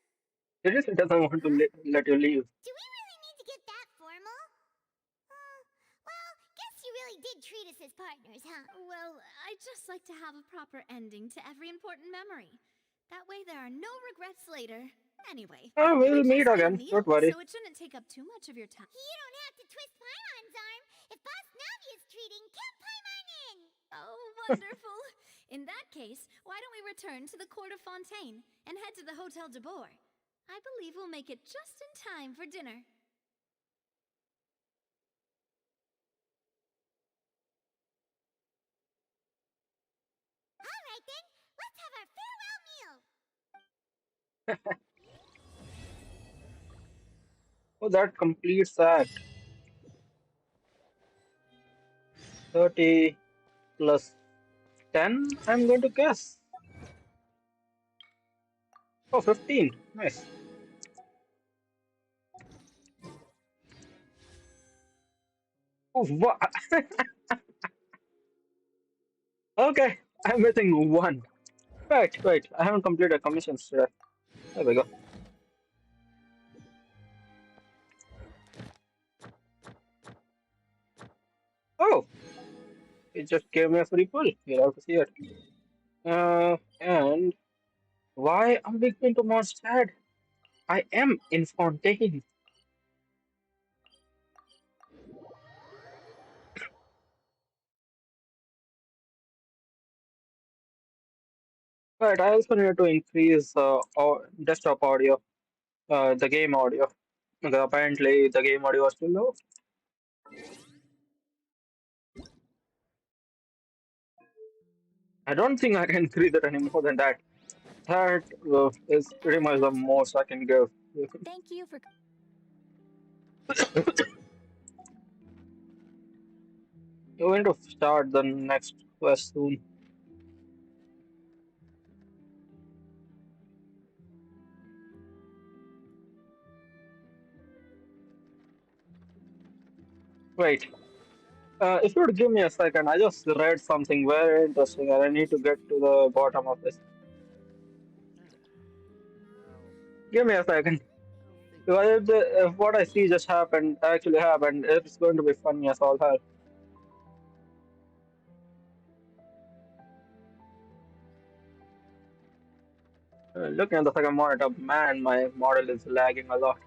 Seriously, doesn't want to let you leave. Do we really need to get that formal? Well, guess you really did treat us as partners, huh? Well, I'd just like to have a proper ending to every important memory. That way there are no regrets later. Anyway, it We'll would meet just be a again. Don't meal, worry. so it shouldn't take up too much of your time. You don't have to twist Paimon's arm. If Boss Navia's treating, count Paimon in! Oh, wonderful! In that case, why don't we return to the court of Fontaine and head to the Hotel de Boer? I believe we'll make it just in time for dinner. Alright then, let's have our farewell meal! Oh, that completes that. 30 plus 10, I'm going to guess. Oh, 15. Nice. Oh, what? Okay, I'm missing one. Wait, I haven't completed commissions today. There we go. Oh, it just gave me a free pull. You'll have to see it. And Why am I going to Mondstadt? I am in Fontaine. Right, I also need to increase desktop audio, the game audio. Because apparently the game audio was too low. I don't think I can increase it any more than that. That is pretty much the most I can give. Thank you for. We're going to start the next quest soon. Wait, if you would give me a second, I just read something very interesting and I need to get to the bottom of this. Give me a second. Because if what I see just happened, actually happened, it's going to be funny as all hell. Looking at the second monitor, man, my model is lagging a lot.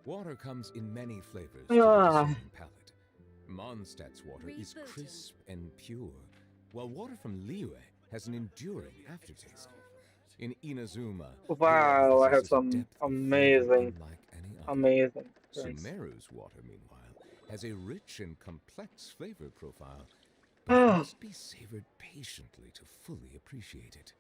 Water comes in many flavors to the Ah, discerning palate. Mondstadt's water is crisp and pure, while water from Liyue has an enduring aftertaste. In Inazuma, the water wow, I have possesses a some depth of flavor amazing, unlike any other. amazing friends. Sumeru's water, meanwhile, has a rich and complex flavor profile, but it Ah, must be savored patiently to fully appreciate it.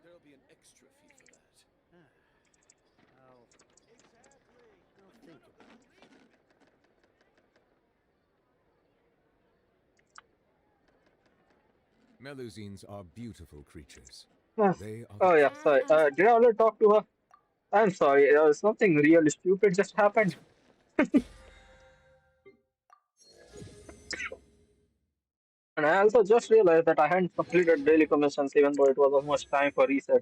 There'll be an extra fee for that. I'll think about it. Melusines are beautiful creatures. ah. They are Oh the yeah, sorry. Did I already talk to her? I'm sorry. Something really stupid just happened. And I also just realized that I hadn't completed daily commissions even though it was almost time for reset.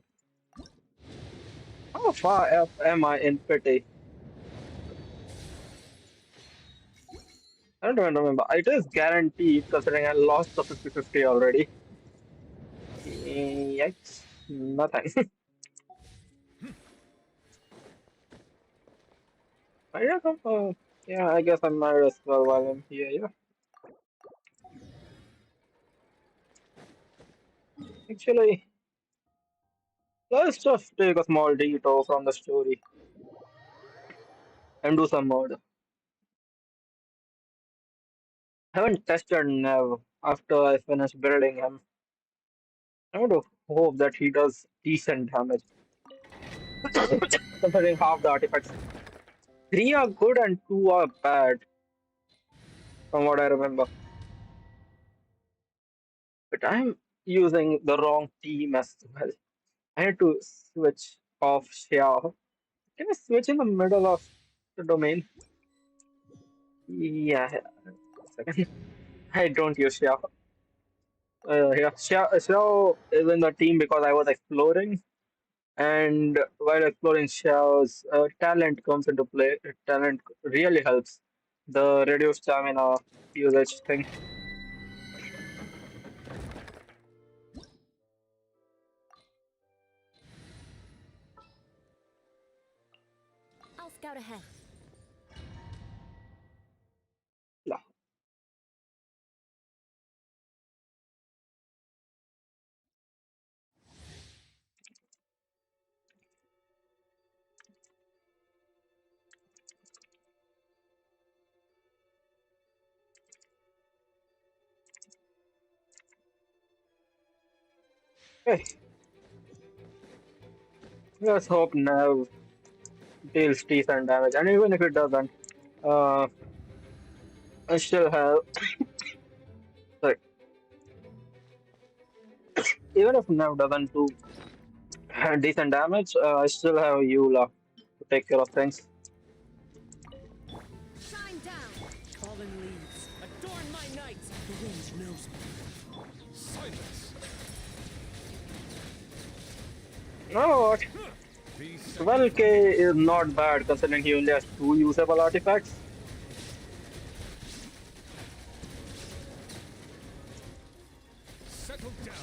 How far up am I in pity? I don't even remember. It is guaranteed considering I lost the 50-50 already. Yikes. Nothing. Yeah, yeah, I guess I might as well while I'm here, yeah. Actually, let's just take a small detour from the story and do some mode. I haven't tested Nev after I finish building him. I want to hope that he does decent damage. Considering half the artifacts. Three are good and two are bad, from what I remember. But I'm using the wrong team as well. I had to switch off Xiao. Can I switch in the middle of the domain? Yeah, second. I don't use Xiao. Yeah, Xiao is in the team because I was exploring, and while exploring, Xiao's talent comes into play. Talent really helps. The reduced stamina usage thing. I'll scout ahead. Yeah. Hey, let's hope Nav deals decent damage, and even if it doesn't, uh, I still have even if Nav doesn't do decent damage, I still have Eula to take care of things. Shine down! Fallen leaves, adorn my night! The wind knows me. Silence! No, what? 12k is not bad considering he only has 2 usable artifacts. Settle down!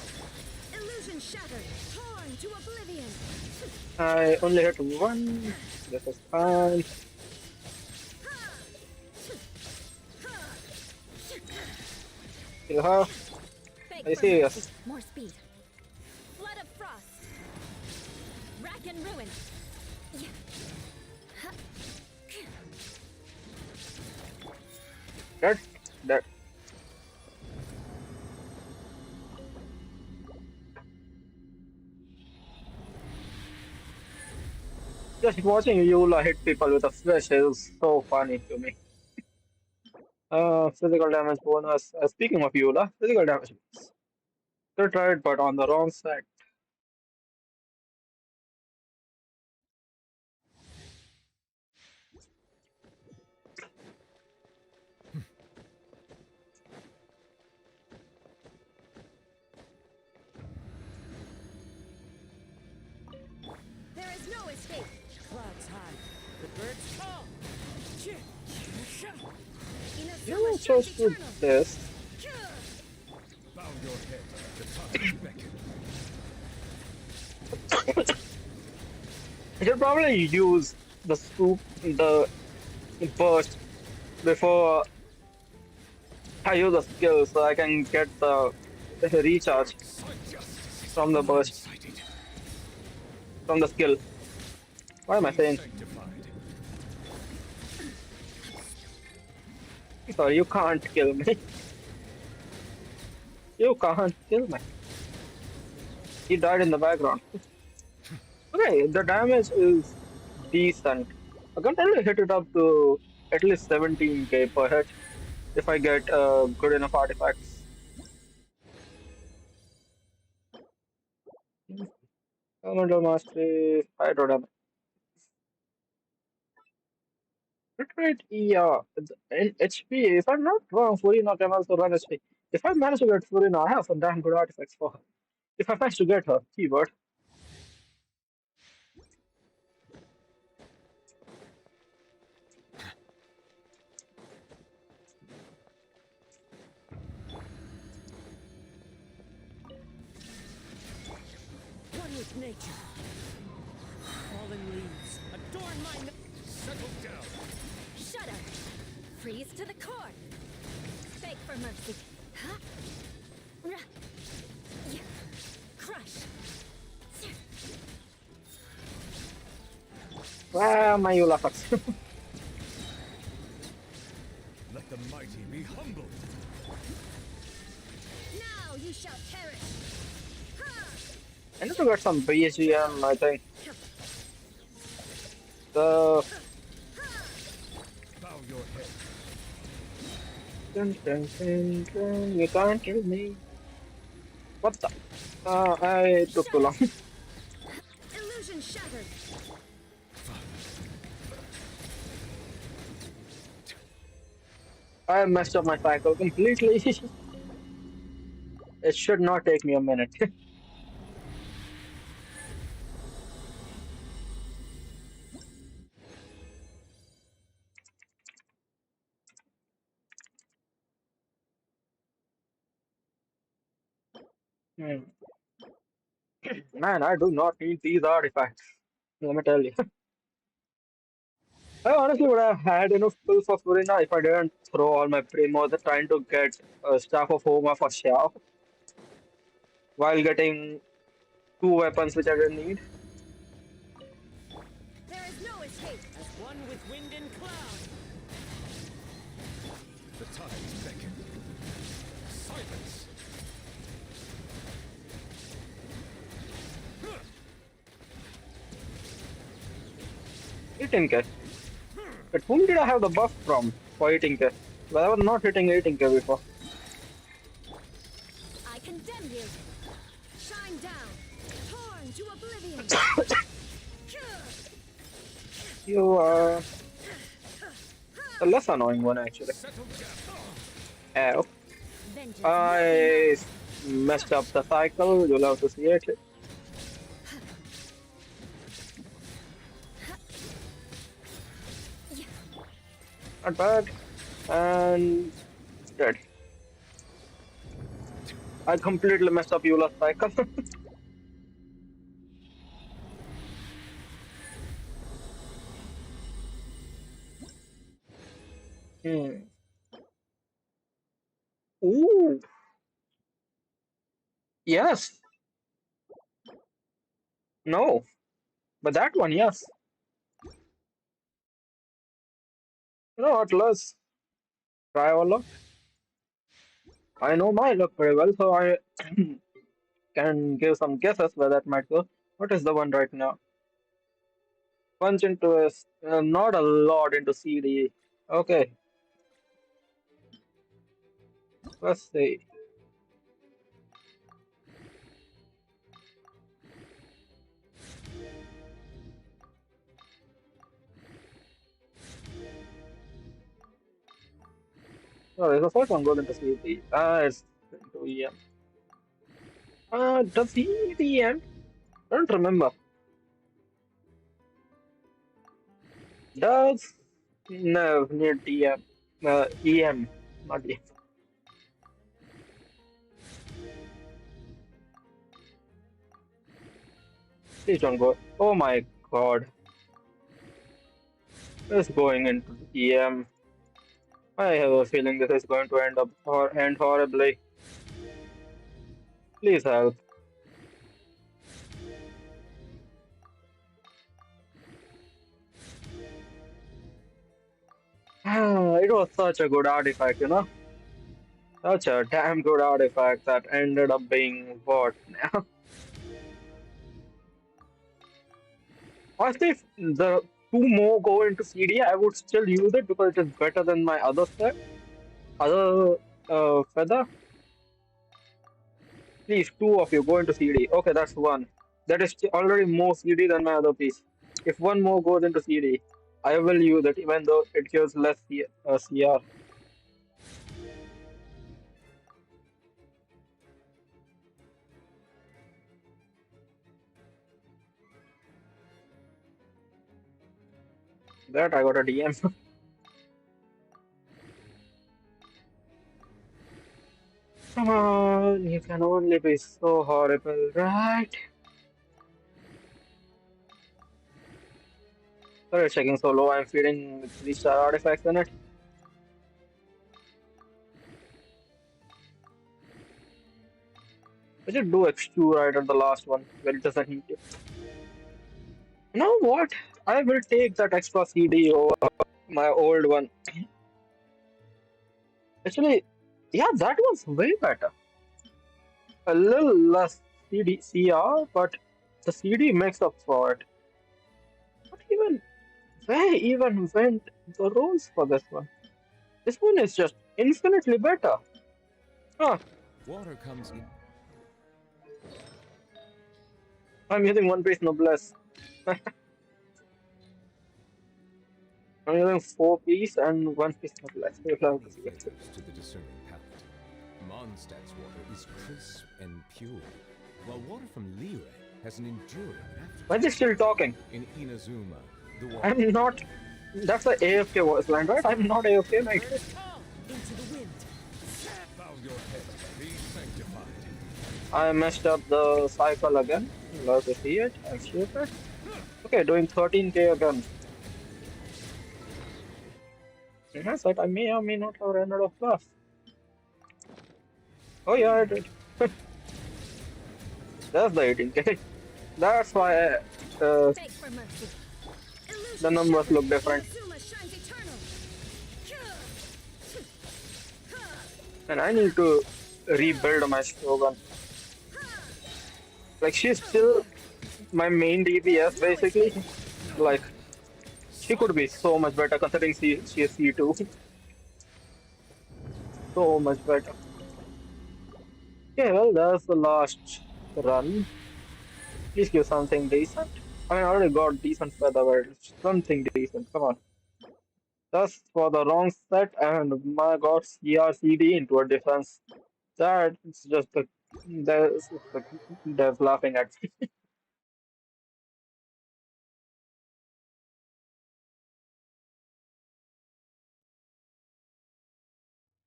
Illusion shattered, torn to oblivion. I only hit 1. This is fine. Kill her. I see, yes. More speed. Flood of frost. Rack and ruin. Dead. Dead. Just watching Eula hit people with a fish is so funny to me. Physical damage bonus. Speaking of Eula, physical damage bonus. Good right, but on the wrong side. There is no escape. Clouds high. The birds call. You chose to this. Bow your head. The time beckon. I should probably use the scoop, the burst before I use the skill so I can get the recharge from the burst. From the skill. What am I saying? Sorry, you can't kill me. You can't kill me. He died in the background. Okay, the damage is decent. I can probably hit it up to at least 17k per hit if I get good enough artifacts. Elemental Mastery, Hydro damage. Right, yeah. In HP, if I'm not wrong, Furina can also run HP. If I manage to get Furina, I have some damn good artifacts for her. If I manage to get her, keyword. One with nature. Fallen leaves, adorn my Settle down. Shudder. Freeze to the core. Beg for mercy. Huh? Crush. Wow, my Eula fucks. Let the mighty be humbled. Now you shall perish. I need to get some BGM, I think. So... Bow your head. Dun, dun, dun, dun, you can't kill me. What the? I took too long. Illusion shattered. I messed up my cycle completely. It should not take me a minute. Hmm. Man, I do not need these artifacts. Let me tell you. I honestly would have had enough pull for Furina if I didn't throw all my primos trying to get Staff of Homa for Xiao while getting 2 weapons which I didn't need. There is no escape. As one with wind and cloud. The tides beckon. Silence. 18k. But whom did I have the buff from for 18k? Well, I was not hitting 18k before. I condemn you. Shine You are the less annoying one, actually. Ow. I messed up the cycle. You'll have to see it. Not bad. And dead. I completely messed up Eula's cycle. Hmm. Ooh. Yes. No. But that one, yes. You know what, let's try our luck. I know my luck very well, so I can give some guesses where that might go. What is the one right now? Punch into a, not a lot into CD. Okay, let's see. Oh, the first one goes into CD. It's into EM. Does he EM? Don't remember. Does no near DM. EM, not EM. Please don't go. Oh my god. It's going into EM. I have a feeling this is going to end up or end horribly. Please help. It was such a good artifact, you know? Such a damn good artifact that ended up being what now? Honestly, if the two more go into CD, I would still use it because it is better than my other set. Other feather. Please, two of you go into CD. Okay, that's one. That is already more CD than my other piece. If one more goes into CD, I will use it even though it gives less CR. That I got a DM. Come on, you can only be so horrible, right? Sorry, checking so low. I'm feeding 3-star artifacts in it. I should do X2 right at the last one where it doesn't need it. You know what? I will take that extra CD over my old one. Actually, yeah, that was way better. A little less CR, but the CD makes up for it. What even? Where even went the rolls for this one? This one is just infinitely better. Huh. Water comes in. I'm using one piece noblesse. I'm using 4 piece and one piece noblesse. We'll have to see it. To the discerning palate. Mondstadt's water is crisp and pure, while water from Liyue has an enduring aftertaste. Why is he still talking? In Inazuma, the water... I'm not. That's the AFK voice line, right? I'm not AFK, mate. Into the wind. Bow your head, be sanctified. I messed up the cycle again. Love to see it. I'm stupid. Okay, doing 13k again. Yes, I may or may not have run out of plus. Oh yeah, I did. That's the 18k. That's why the numbers look different. And I need to rebuild my Shogun. Like, she's still my main DPS basically. Like, she could be so much better considering she is C2. So much better. Okay, well, that's the last run. Please give something decent. I mean, I already got decent feather, but something decent. Come on. Just for the wrong set, and my god, CRCD into a defense. That's just the devs laughing at me.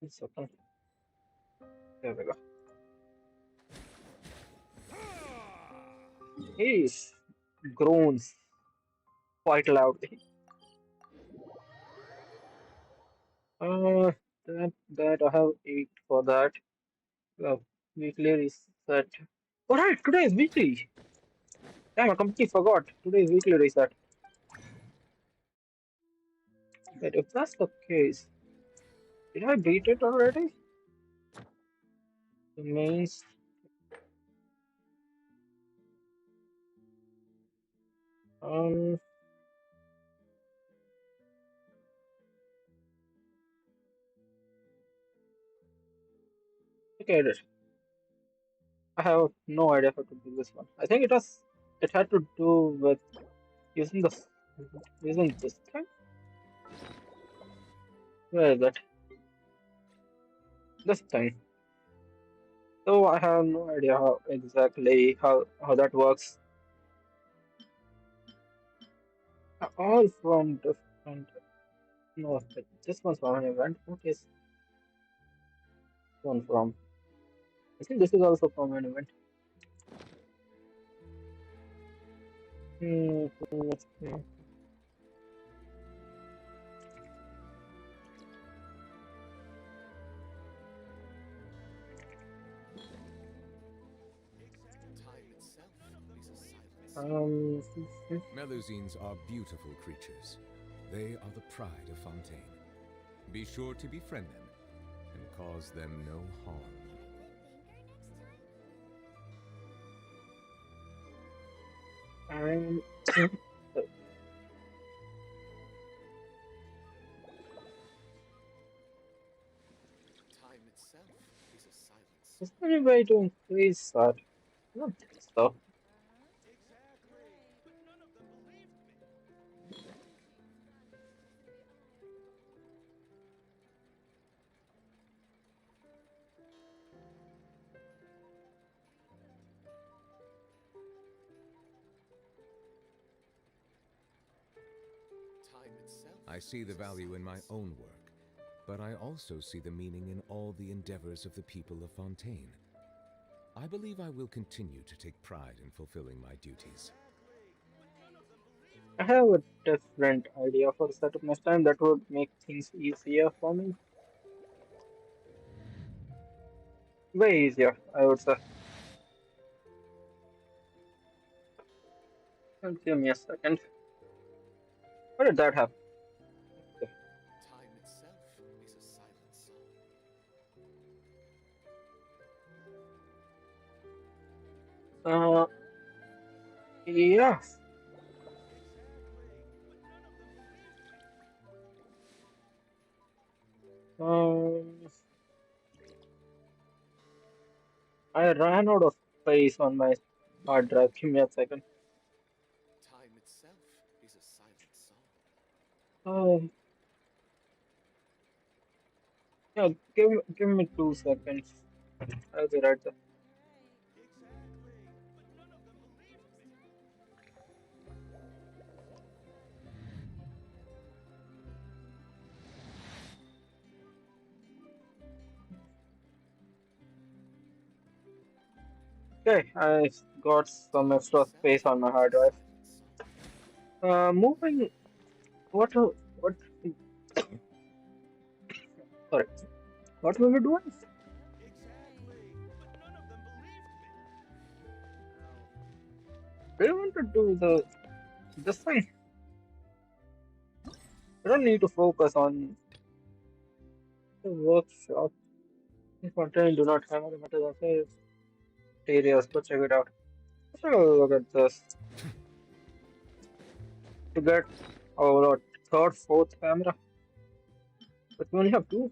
It's okay. There we go. He's groans quite loudly. Uh, that I have 8 for that. Uh, Weekly reset. Alright, today is weekly. Damn, I completely forgot. Today is weekly reset. But if that's the case, did I beat it already? The mains. Um, okay, I did. I have no idea how to do this one. I think it had to do with using the using this thing. Where is it? This thing. So I have no idea how exactly how that works. All from different. No, this one's from an event. What is this one from? I think this is also from an event. Hmm. Um, Melusines are beautiful creatures. They are the pride of Fontaine. Be sure to befriend them and cause them no harm. Time itself is a silence. is there any way to increase that? I don't think so. Time itself. I see the value in my own work, but I also see the meaning in all the endeavors of the people of Fontaine. I believe I will continue to take pride in fulfilling my duties. I have a different idea for the setup next time that would make things easier for me. Way easier, I would say. Give me a second. How did that happen? Okay. Time itself is a silent song. Yeah. Um, I ran out of space on my hard drive. Give me a second. Time itself is a silent song. Um, yeah, give me 2 seconds. I'll be right there. Okay, I got some extra space on my hard drive. Moving. What? Sorry. What were we doing? Do you want to do this thing? I don't need to focus on the workshop. If content do not have limited affairs areas, but check it out. Let's have a look at this. To get our third, fourth camera. But we only have 2.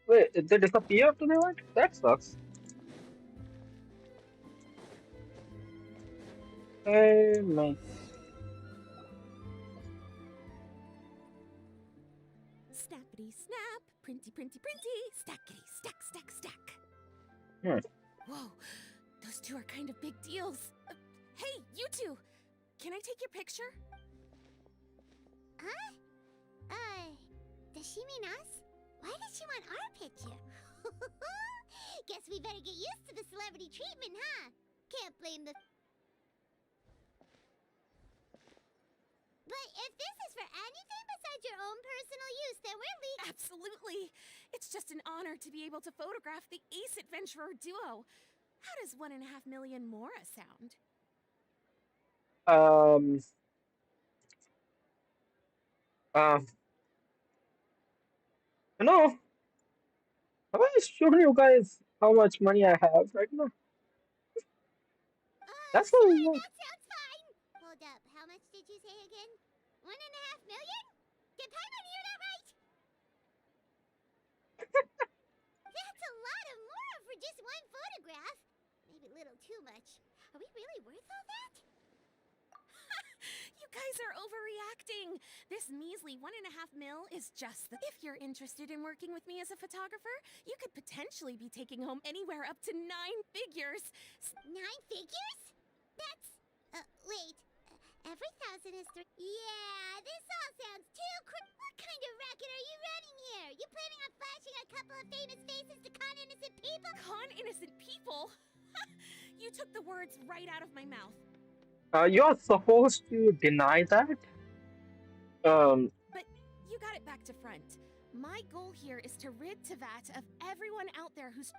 Wait, did they disappear after the event? That sucks. Hey, mate. Snappity snap, printy printy printy, stackity stack stack stack. Hmm. Whoa, those two are kind of big deals. Hey, you two! Can I take your picture? Huh? Does she mean us? Why does she want our picture? Guess we better get used to the celebrity treatment, huh? Can't blame the... But if this is for anything besides your own personal use, then we're Absolutely! It's just an honor to be able to photograph the Ace Adventurer duo. How does 1.5 million Mora sound? Um. Um. No. Have I shown you guys how much money I have right now? That's a sure, lot. that sounds fine. Hold up, how much did you say again? 1.5 million? Did Paimon hear that right? That's a lot of Mora for just one photograph. Maybe a little too much. Are we really worth all that? You guys are overreacting. This measly 1.5 mil is just the... If you're interested in working with me as a photographer, you could potentially be taking home anywhere up to 9 figures. 9 figures? That's... wait. Every 1,000 is 3... Yeah, this all sounds too What kind of racket are you running here? You planning on flashing a couple of famous faces to con innocent people? Con innocent people? You took the words right out of my mouth. You're supposed to deny that. But you got it back to front. My goal here is to rid Tevat of everyone out there who's...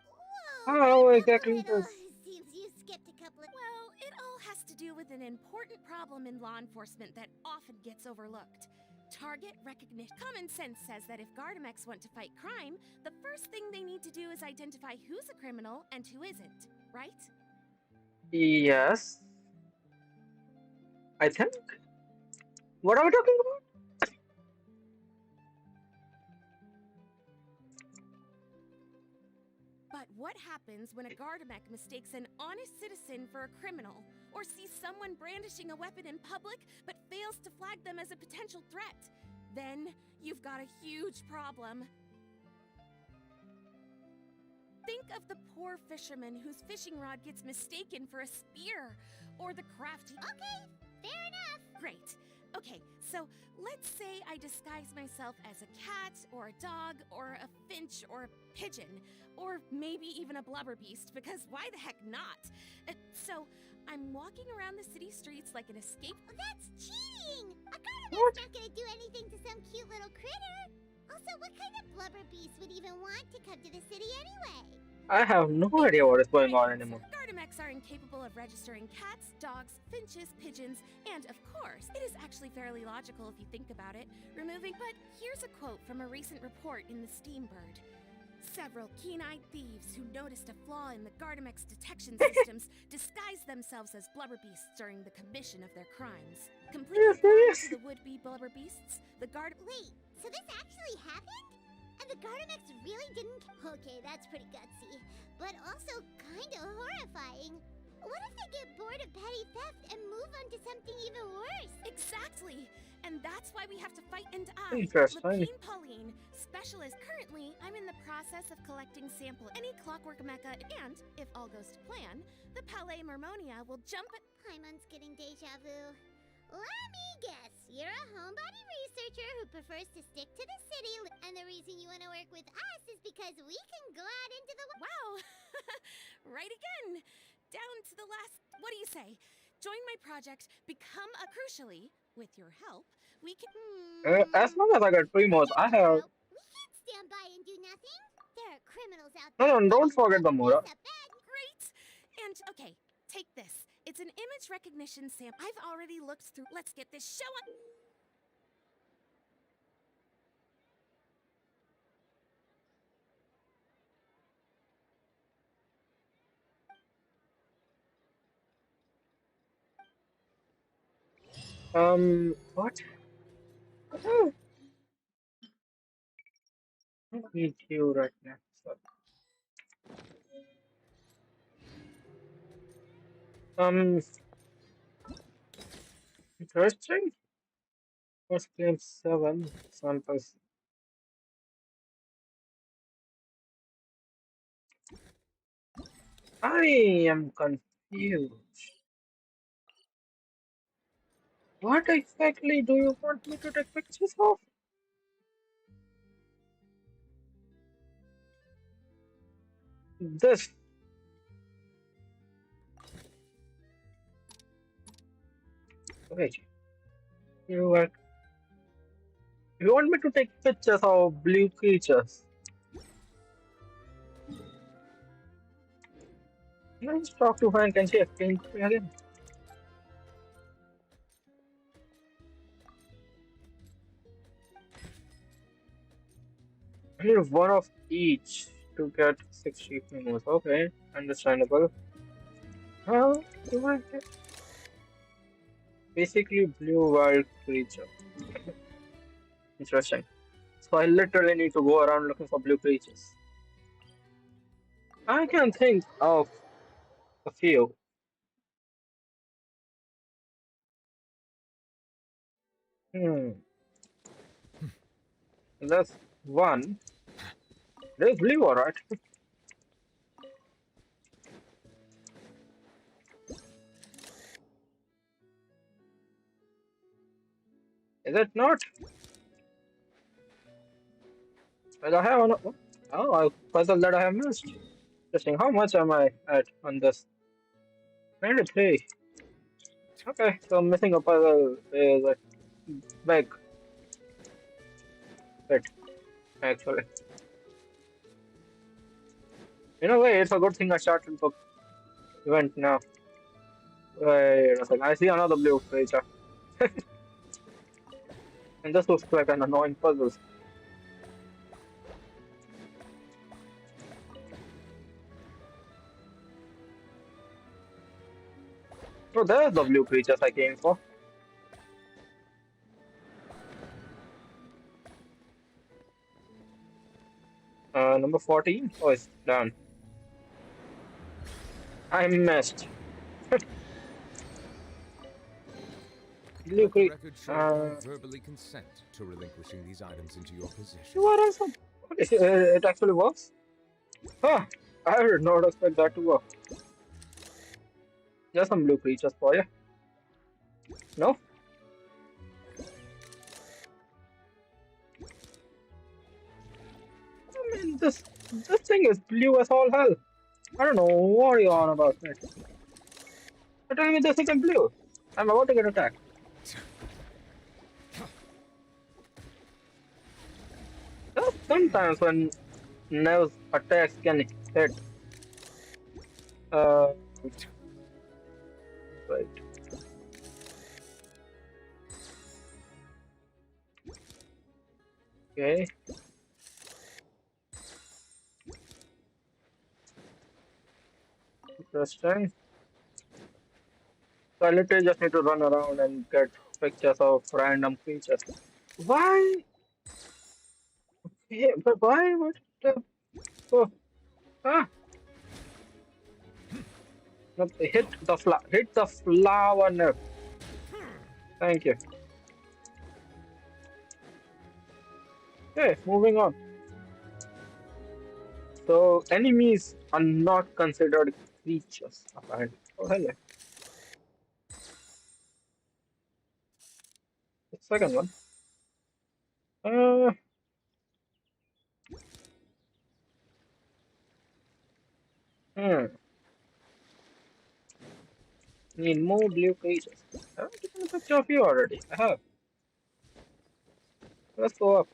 Whoa, How back up exactly a little. does? Seems you skipped a couple of... Well, it all has to do with an important problem in law enforcement that often gets overlooked. Target recognition. Common sense says that if Gardamex want to fight crime, the first thing they need to do is identify who's a criminal and who isn't, right? Yes. I think. What are we talking about? But what happens when a Gardamek mistakes an honest citizen for a criminal, or sees someone brandishing a weapon in public but fails to flag them as a potential threat? Then you've got a huge problem. Think of the poor fisherman whose fishing rod gets mistaken for a spear, or the crafty... Okay, fair enough. Great. Okay, so let's say I disguise myself as a cat, or a dog, or a finch, or a pigeon, or maybe even a blubber beast, because why the heck not? So I'm walking around the city streets like an escaped... That's cheating! A Gardamex not gonna do anything to some cute little critter. Also, what kind of blubber beast would even want to come to the city anyway? I have no idea what is going on anymore. Gardamex are incapable of registering cats, dogs, finches, pigeons, and of course, it is actually fairly logical if you think about it, removing... But here's a quote from a recent report in the Steambird. Several keen-eyed thieves who noticed a flaw in the Gardamex detection systems disguised themselves as blubber beasts during the commission of their crimes. Completely blind to the would-be blubber beasts, the Wait, so this actually happened? And the Gardamex really didn't... Okay, that's pretty gutsy. But also kinda horrifying. What if they get bored of petty theft and move on to something even worse? Exactly! And that's why we have to fight and Interesting. Lapine Pauline, specialist. Currently, I'm in the process of collecting sample any clockwork mecha, and if all goes to plan, the Palais Mermonia will jump at... Paimon's getting deja vu. Let me guess, you're a homebody researcher who prefers to stick to the city, and the reason you want to work with us is because we can go out into the... Wow! Right again! Down to the last... What do you say? Join my project, become a... Crucially, with your help, we can... As long as I got primos, I have. We can't stand by and do nothing. There are criminals out No, there... no, don't forget the Mora. Great! And, okay, take this. It's an image recognition sample. I've already looked through... Let's get this show What? I don't need you right now. So. Um, Interesting. First claim 7 samples. I am confused. What exactly do you want me to take pictures of? This. Wait. You are, you want me to take pictures of blue creatures? Can I just talk to her and can she explain to me again? I need one of each to get 60 moves. Okay, understandable. How do I get? Basically, blue wild creature. Interesting. So I literally need to go around looking for blue creatures. I can think of a few. Hmm. That's one. There's blue, alright. Is it not? Well, I have another. Oh, a puzzle that I have missed. Interesting. How much am I at on this? 93. Okay, so missing a puzzle is a big bit, actually. In a way, it's a good thing I started the event now. Wait a second. I see another blue creature. And this looks like an annoying puzzle. So there's the blue creatures I came for. Number 14? Oh, it's done. I missed. Blue Let the creature. record show that I verbally consent to relinquishing these items into your possession. What else? It actually works? Huh. I did not expect that to work. There's some blue creatures for you. No? I mean, this thing is blue as all hell. I don't know what you're on about, mate. You're telling me this thing is blue. I'm about to get attacked. Sometimes when Nev's attacks can hit. Right. Okay. Interesting. So I literally just need to run around and get pictures of random creatures. Why? Yeah, but why would the oh, ah? No, hit the flower nerve. Thank you. Okay, moving on. So enemies are not considered creatures, apparently. Oh hell yeah. The second one. Uh, hmm. Need more blue creatures. Have I taken a picture of you already? I have. Let's go up.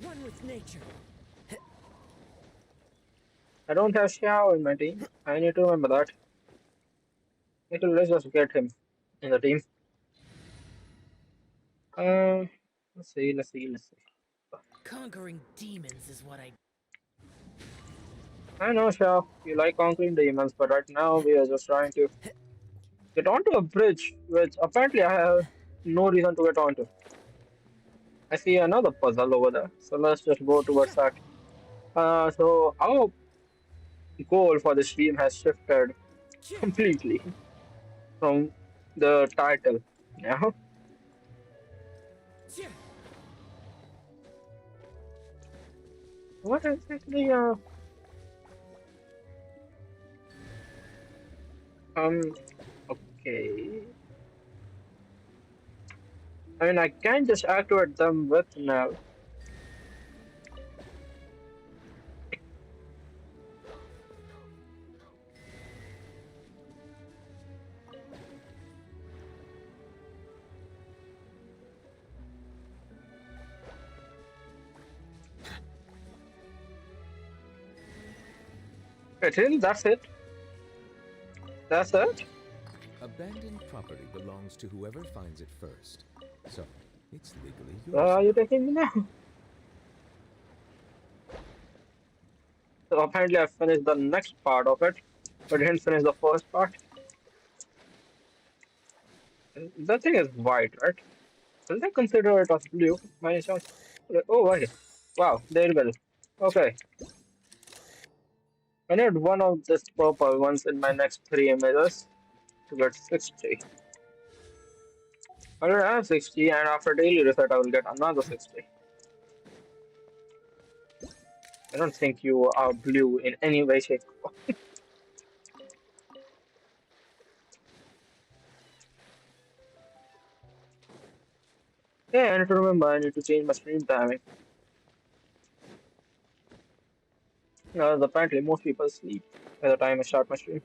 One with nature. I don't have Xiao in my team. I need to remember that. Let's just get him in the team. Let's see. Conquering demons is what I know, Xiao, you like conquering demons, but right now we are just trying to get onto a bridge, which apparently I have no reason to get onto. I see another puzzle over there, so let's just go towards that. So our goal for the stream has shifted completely from the title. Now, what exactly? Um. Okay. I mean, I can just activate them with now. Wait, really? That's it? That's it? Abandoned property belongs to whoever finds it first. So, it's legally Where yours. are you taking me now? So apparently I finished the next part of it, but didn't finish the first part. The thing is white, right? Will they consider it as blue by any chance? Oh, wait. Wow, they will. Okay. I need one of this purple ones in my next 3 images to get 60. I already have 60, and after daily reset, I will get another 60. I don't think you are blue in any way, shape, or form. Yeah, I need to remember, I need to change my stream timing. Apparently, most people sleep by the time I start my stream.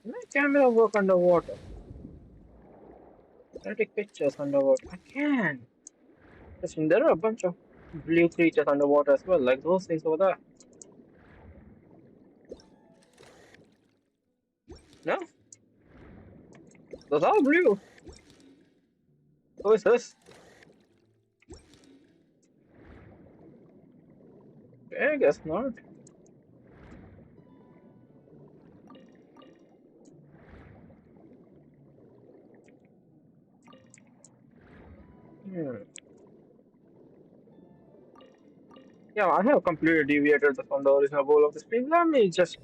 Can my camera work underwater? Can I take pictures underwater? I can! Listen, there are a bunch of blue creatures underwater as well, like those things over there. No? Those are blue. Who is this? Okay, I guess not. Hmm. Yeah, I have completely deviated from the original goal of the stream. Let me just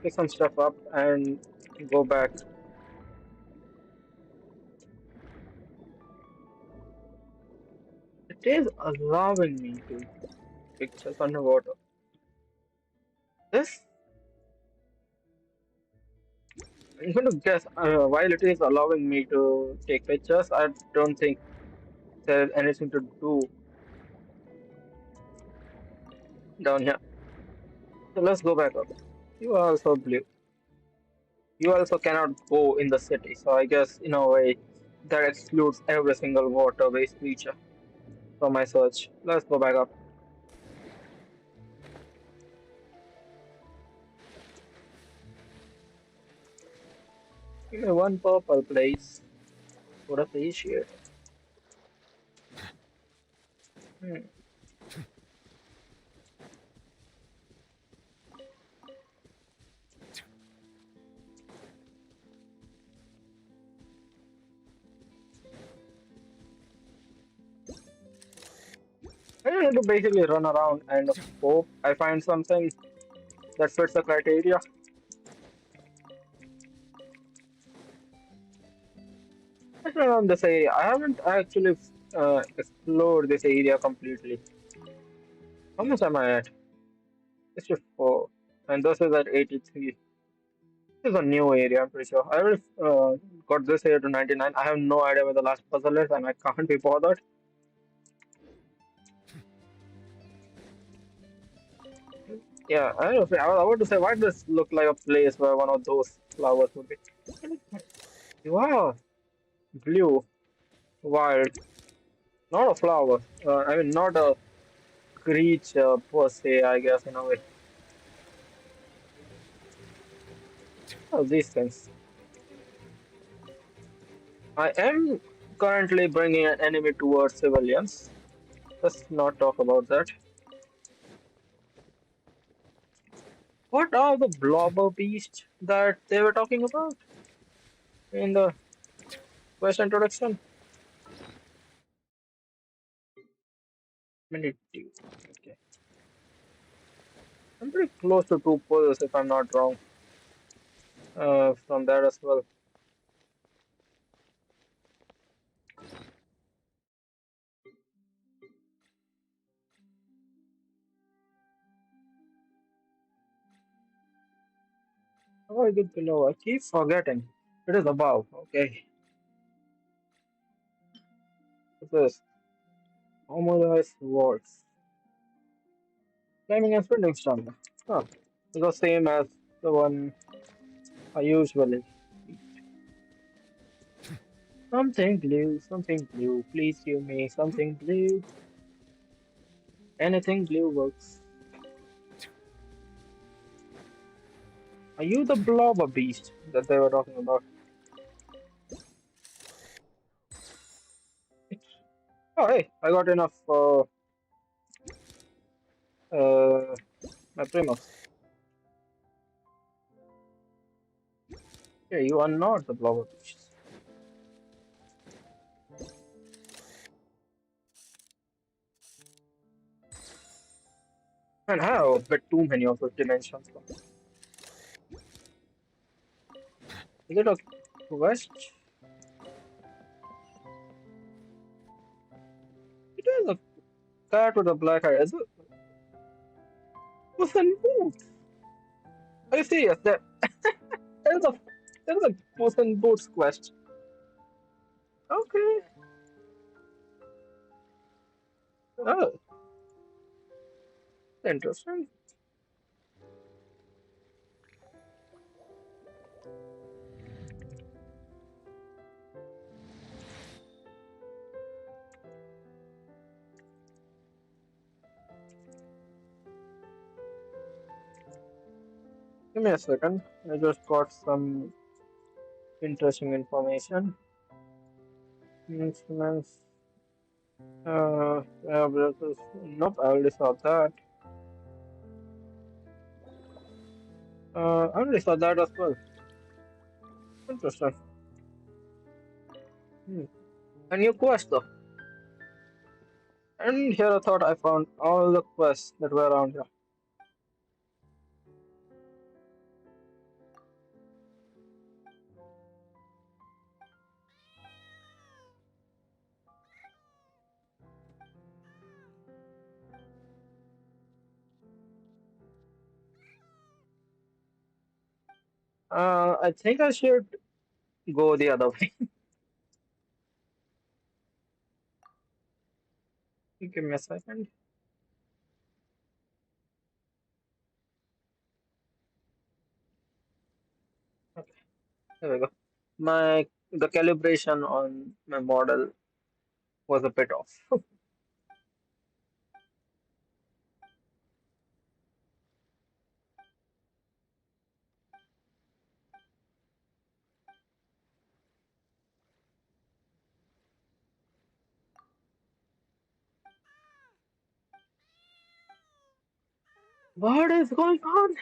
pick some stuff up and go back. It is allowing me to pictures underwater. This, I'm going to guess, while it is allowing me to take pictures, I don't think there's anything to do down here. So let's go back up. You are also blue. You also cannot go in the city, so I guess in a way that excludes every single water-based creature from my search. Let's go back up. Give me one purple, please. Would appreciate it. Hmm. I need to basically run around and hope I find something that fits the criteria. Let's run around this area. I haven't actually explored this area completely. How much am I at? 64. And this is at 83. This is a new area, I'm pretty sure. I already got this area to 99. I have no idea where the last puzzle is, and I can't be bothered. Yeah, I was about to say, why does this look like a place where one of those flowers would be? Wow, blue, wild, not a flower. I mean, not a creature per se, I guess, in a way. Oh, these things. I am currently bringing an enemy towards civilians. Let's not talk about that. What are the blobber beasts that they were talking about in the quest introduction? Minute two. Okay. I'm pretty close to two pulls if I'm not wrong. From that as well. How I get below? I keep forgetting. It is above. Okay. This is homologous words. Climbing and sprinting stamina. Huh. It's the same as the one I usually. Something blue. Please give me something blue. Anything blue works. Are you the blobber beast that they were talking about? Oh, hey, I got enough for my primos. Yeah, you are not the blobber beast. And I have a bit too many of those dimensions. Is it a quest? It is a cat with a black eye. Is it? Puss in Boots. Are you serious? There's a there's a Puss in Boots quest. Okay. Oh, interesting. Give me a second. I just got some interesting information. Instruments. Yeah, but nope, I already saw that. I already saw that as well. Interesting. Hmm. A new quest though. And here I thought I found all the quests that were around here. I think I should go the other way. Give me a second. Okay, there we go. The calibration on my model was a bit off. What is going on?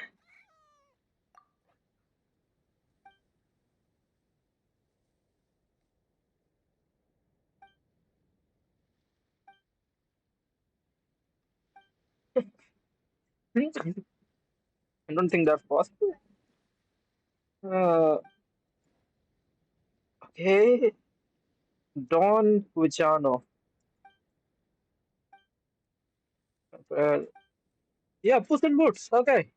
I don't think that's possible. Uh, okay, Don Cucciano. Uh, yeah, Puss in Boots. Okay.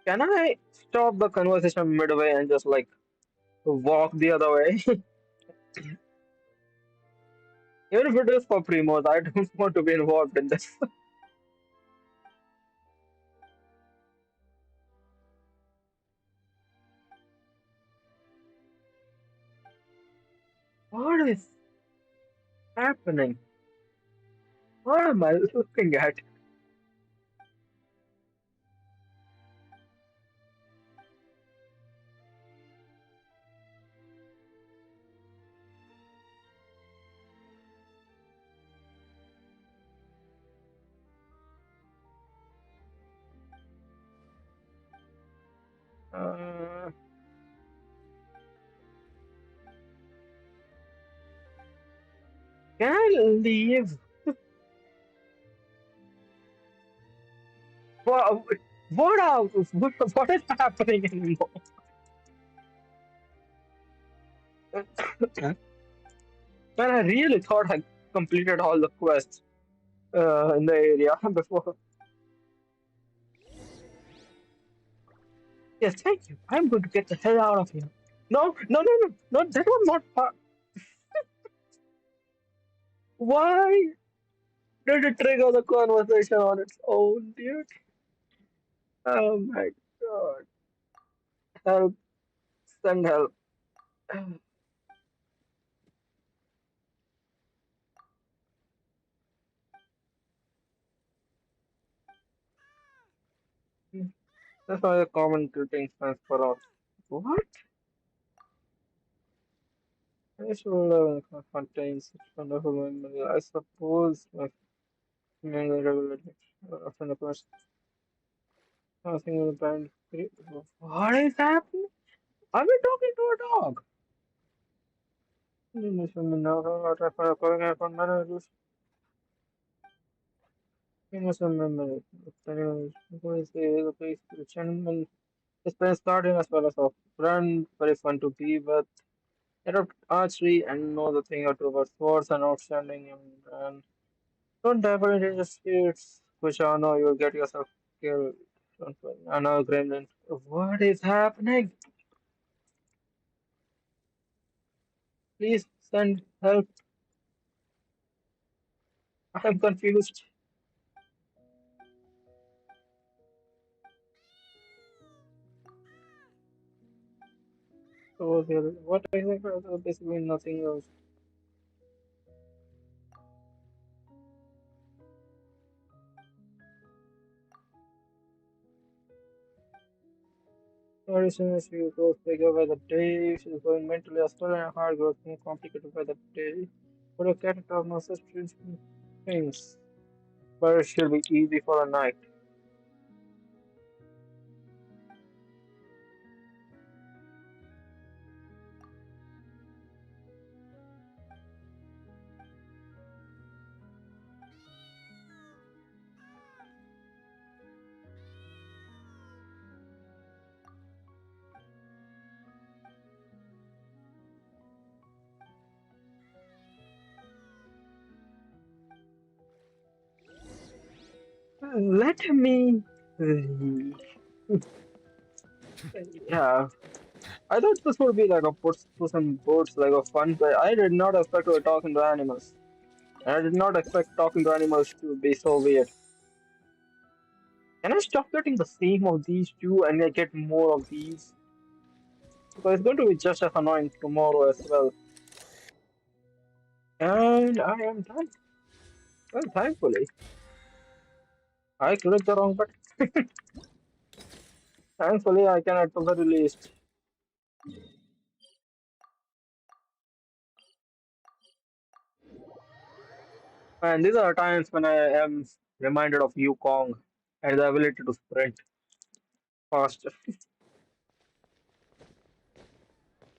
Can I stop the conversation midway and just like walk the other way? Even if it is for primos, I don't want to be involved in this. What is happening? What am I looking at? Uh, can I leave? What, what is happening anymore? Man, I really thought I completed all the quests in the area before. Yes, thank you. I'm going to get the hell out of here. No, no, no, no, no, that was not part. Why did it trigger the conversation on its own, dude? Oh my god. Help, send help. That's why the common greetings transfer out. What? I should contains such wonderful memory. I suppose my memory regulated from the first nothing in the band. What is happening? Are we talking to a dog? Now, I for calling I found managers. Innocent memory. Who is the place to gentleman? His parents starting as well as a friend, very fun to be with. Adopt archery and know the thing or two about sports and outstanding and don't dabble in industries which I know you'll get yourself killed. Don't worry. I know gremlin. What is happening? Please send help. I'm confused. So what I think basically nothing else. Very soon as she goes bigger by the day, she's going mentally as well and hard growth more complicated by the day. But a cat of no such things. But she'll be easy for a night. Let me. Yeah, I thought this would be like a puss in boots, like a fun play. I did not expect to talk to animals. And I did not expect talking to animals to be so weird. Can I stop getting the same of these two and I get more of these? Because it's going to be just as annoying tomorrow as well. And I am done. Well, thankfully. I clicked the wrong button. Thankfully, I can at the very least. And these are times when I am reminded of Yukong and the ability to sprint faster.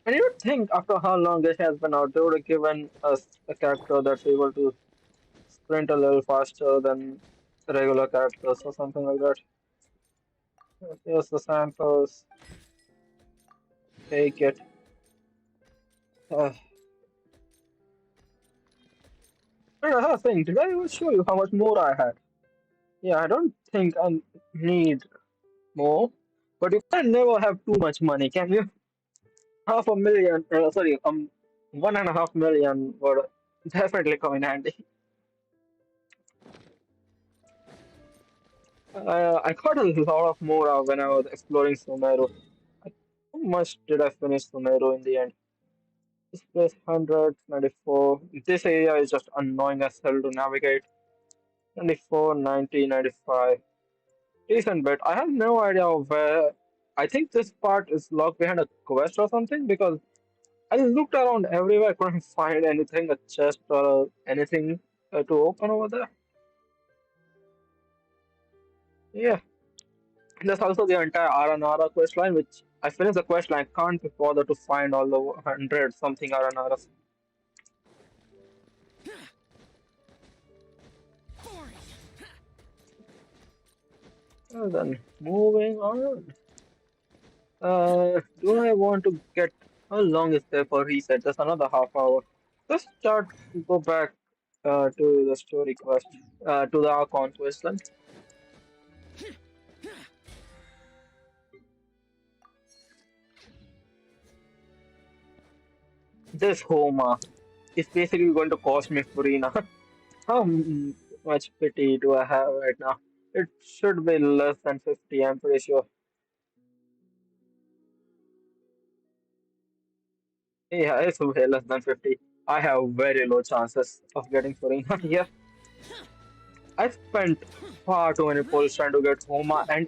And you'd think after how long it has been out, they would have given us a character that's able to sprint a little faster than regular characters or something like that. Here's the samples. Take it. Uh, another thing, did I even show you how much more I had? Yeah, I don't think I need more. But you can never have too much money, can you? Half a million, sorry, 1.5 million would definitely come in handy. I got a lot of more when I was exploring Sumeru. How much did I finish Sumeru in the end? This place 194. This area is just annoying as hell to navigate. 94, 90, 95. Decent bit. I have no idea where. I think this part is locked behind a quest or something because I looked around everywhere, couldn't find anything, a chest or anything to open over there. Yeah. There's also the entire Aranara quest line, which I finished the quest line, can't be bothered to find all the 100 something Aranaras. Well then, moving on. Do I want to get how long is there for reset? Just another half hour. Let's start go back to the story quest, to the Archon quest then. This Homa is basically going to cost me Furina. How much pity do I have right now? It should be less than 50, I'm pretty sure. Yeah, it's way less than 50. I have very low chances of getting Furina here. I spent far too many pulls trying to get Homa, and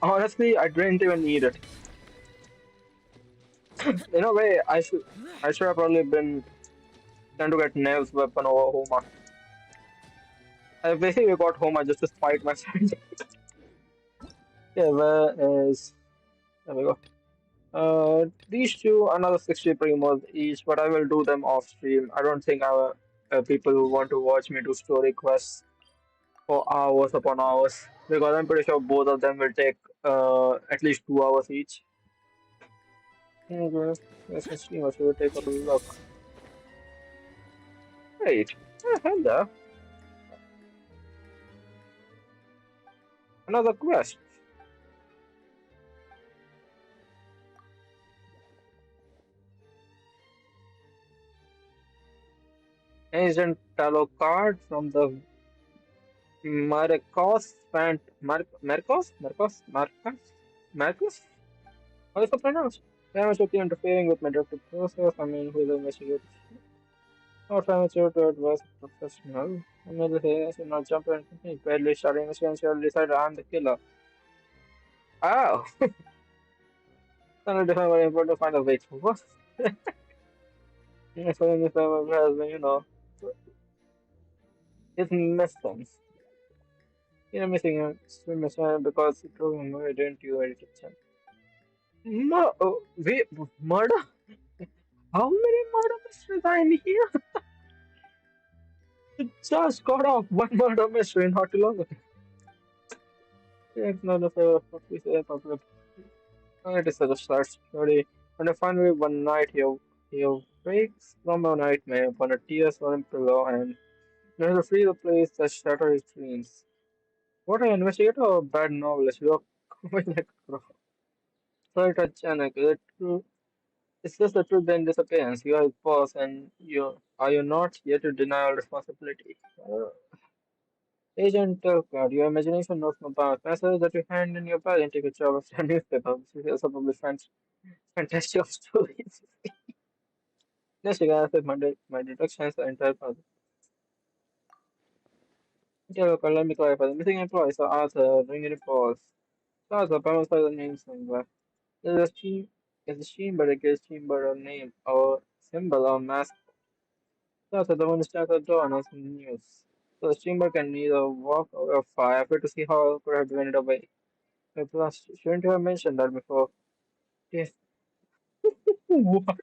honestly, I didn't even need it. In a way, I should have probably been trying to get Nev's weapon over Homa. I basically got Homa just to spite my friend. Okay, where is there we go. These two, another 60 primos each, but I will do them off stream. I don't think people who want to watch me do story quests for hours upon hours because I'm pretty sure both of them will take at least 2 hours each. Okay, let's see what should we take a look. Wait, hello, another quest. Ancient tarot card from the Marcos? How is it pronounced? Damage of interfering with my directive process. I mean, who is investigating? Not amateur to advise a professional. I mean, I should not jump in. He barely starting investigation. Decided I'm the killer. Oh! Suddenly define very important to find a way through. What? So in this has been, it's missing. You're missing a swim mission because it told me why didn't you edit it? Wait, murder? How many murder mysteries are in here? You just got off one murder mystery not too long ago. It's not a favor of we say public. It is such a sad story. And finally one night he wakes from a nightmare upon a tear-swollen pillow and there's to free the place that shatter his dreams. What an investigator or a bad novelist? You are coming like a pro. Sorry to Janek, is it true? It's just the truth then disappearance. You are his boss and you not here to deny all responsibility. Agent God, your imagination knows no bounds. Message that you hand in your bag and take a job of a newspaper. This is probably fantastic stories. Yes, you guys, my deductions are entire puzzle. Okay, look, let me clarify. The missing employees are Arthur, ring reports. Arthur, promise by the name somewhere. There's a team, is a chamber that gives chamber a name or symbol or mask. Arthur, the one who starts the door announcing the news. So the chamber can neither walk or fly. I have to see how it could have driven it away. Plus, shouldn't you have mentioned that before? Yes. What is going on?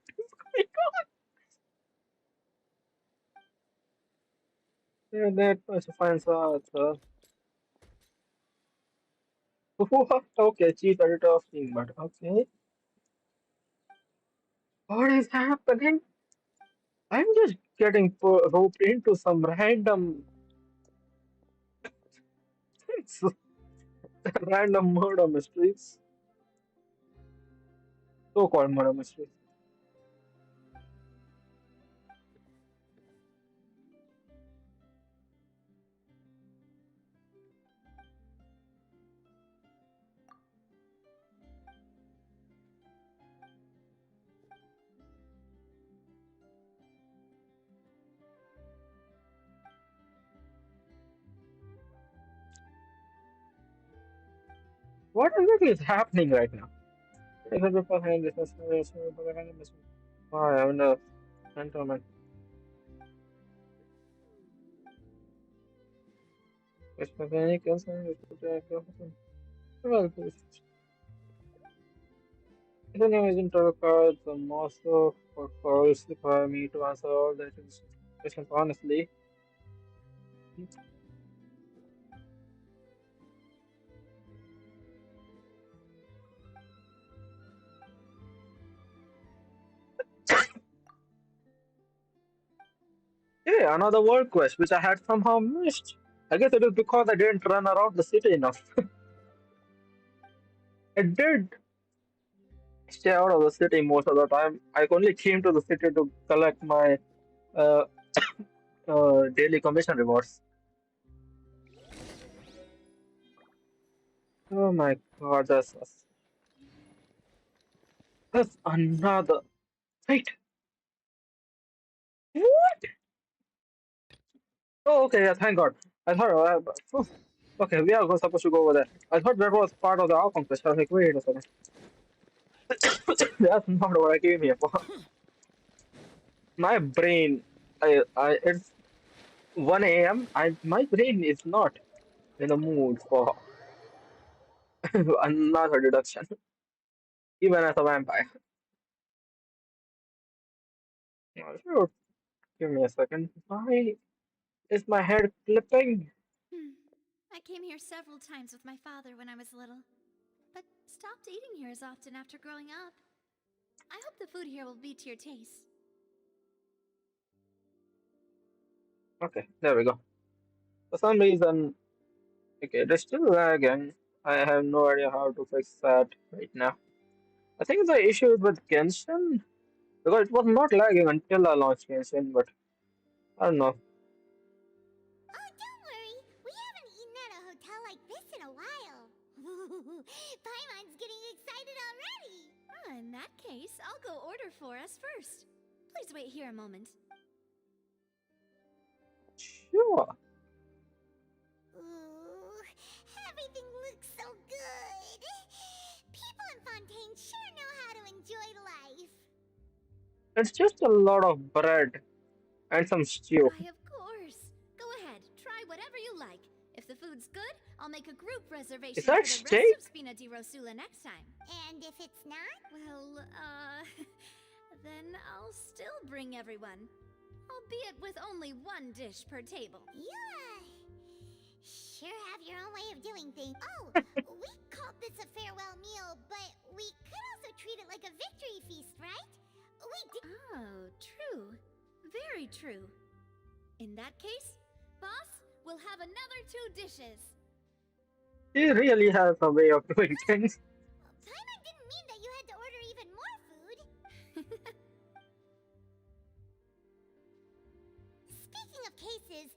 Yeah, that was a fine Arthur. What? Okay, chief editor of Steam, but okay. What is happening? I'm just getting roped into some random, random murder mysteries. So-called murder mysteries. What exactly is happening right now? If I look behind this, why I'm a gentleman. Which mechanic else? Well, if anyone isn't tarot cards, the master for calls require me to answer all the questions honestly. Hey, another world quest which I had somehow missed. I guess it is because I didn't run around the city enough. I did stay out of the city most of the time. I only came to the city to collect my uh, daily commission rewards. Oh my god, that's another. Wait, what? Oh, okay, yeah, thank god. I thought, okay, we are supposed to go over there. I thought that was part of the Archon quest. I was like, wait a second. That's not what I came here for. My brain, it's 1 a.m. My brain is not in the mood for another deduction, even as a vampire. Sure, give me a second. Why is my head clipping? I came here several times with my father when I was little, but stopped eating here as often after growing up. I hope the food here will be to your taste. Okay, there we go. For some reason, okay, it is still lagging. I have no idea how to fix that right now. I think the issue is with Genshin, because it was not lagging until I launched Genshin, but I don't know. Oh, don't worry. We haven't eaten at a hotel like this in a while. Paimon's getting excited already. In that case, I'll go order for us first. Please wait here a moment. Sure. Ooh, everything looks so good. People in Fontaine sure know how to enjoy life. It's just a lot of bread and some stew. Why, of course. Go ahead, try whatever you like. If the food's good, I'll make a group reservation Is that for the steak? rest of Spina di Rosula next time. And if it's not? Well, then I'll still bring everyone. Albeit with only one dish per table. Yeah. Sure have your own way of doing things. Oh, we called this a farewell meal, but we could also treat it like a victory feast, right? We did. Oh, true. Very true. In that case, boss, we'll have another 2 dishes. He really has a way of doing things. Paimon didn't mean that you had to order even more food. Speaking of cases,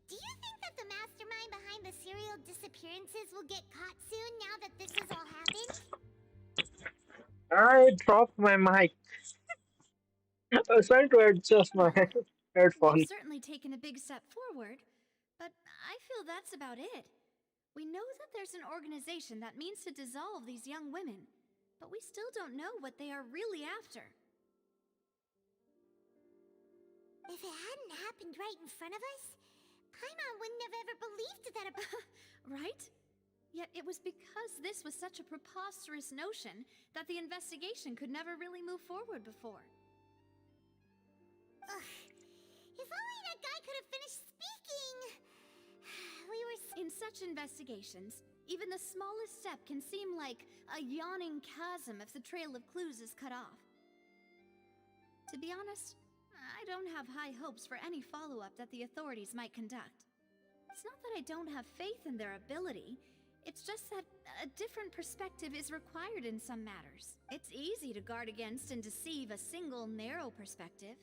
do you think that the mastermind behind the serial disappearances will get caught soon now that this has all happened? I dropped my mic. I was trying to adjust my headphone. We've certainly taken a big step forward, but I feel that's about it. We know that there's an organization that means to dissolve these young women, but we still don't know what they are really after. If it hadn't happened right in front of us, Paimon wouldn't have ever believed that. Right? Yet it was because this was such a preposterous notion that the investigation could never really move forward before. Ugh. If only that guy could have finished speaking. We were in such investigations, even the smallest step can seem like a yawning chasm if the trail of clues is cut off. To be honest, I don't have high hopes for any follow-up that the authorities might conduct. It's not that I don't have faith in their ability, it's just that a different perspective is required in some matters. It's easy to guard against and deceive a single narrow perspective.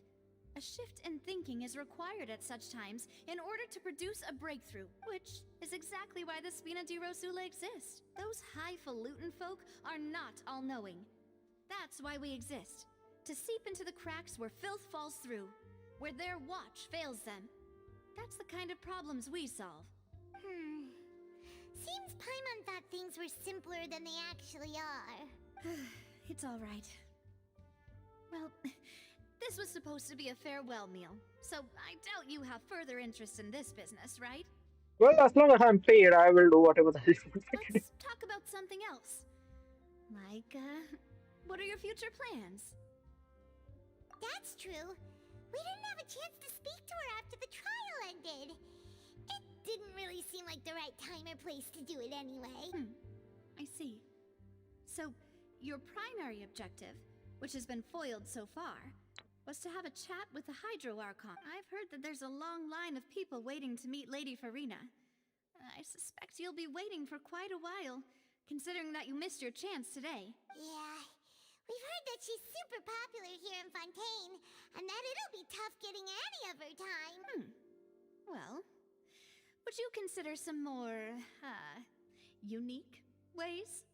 A shift in thinking is required at such times in order to produce a breakthrough, which is exactly why the Spina di Rosula exist. Those highfalutin folk are not all-knowing. That's why we exist. To seep into the cracks where filth falls through, where their watch fails them. That's the kind of problems we solve. Seems Paimon thought things were simpler than they actually are. It's all right. Well, this was supposed to be a farewell meal, so I doubt you have further interest in this business, right? Well, as long as I'm paid, I will do whatever the hell you want me to do. Let's talk about something else. Like, what are your future plans? That's true. We didn't have a chance to speak to her after the trial ended. It didn't really seem like the right time or place to do it anyway. I see. So, your primary objective, which has been foiled so far, was to have a chat with the Hydro Archon. I've heard that there's a long line of people waiting to meet Lady Farina. I suspect you'll be waiting for quite a while, considering that you missed your chance today. Yeah, we've heard that she's super popular here in Fontaine, and that it'll be tough getting any of her time. Well, would you consider some more, unique ways?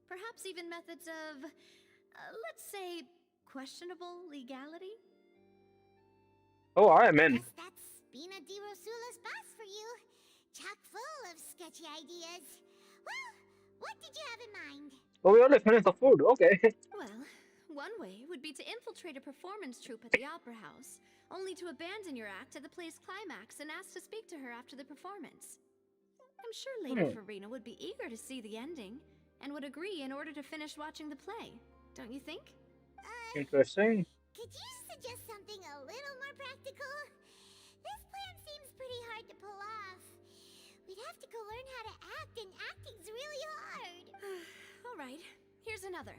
Perhaps even methods of, let's say, questionable legality? Oh, I am in. Guess that's Spina di Rosula's boss for you. Chock full of sketchy ideas. Well, what did you have in mind? Oh, we only finished the food. Okay. Well, one way would be to infiltrate a performance troupe at the Opera House, only to abandon your act at the play's climax and ask to speak to her after the performance. I'm sure Lady Farina would be eager to see the ending, and would agree in order to finish watching the play. Don't you think? Interesting. Could you suggest something a little more practical? This plan seems pretty hard to pull off. We'd have to go learn how to act, and acting's really hard. Alright, here's another.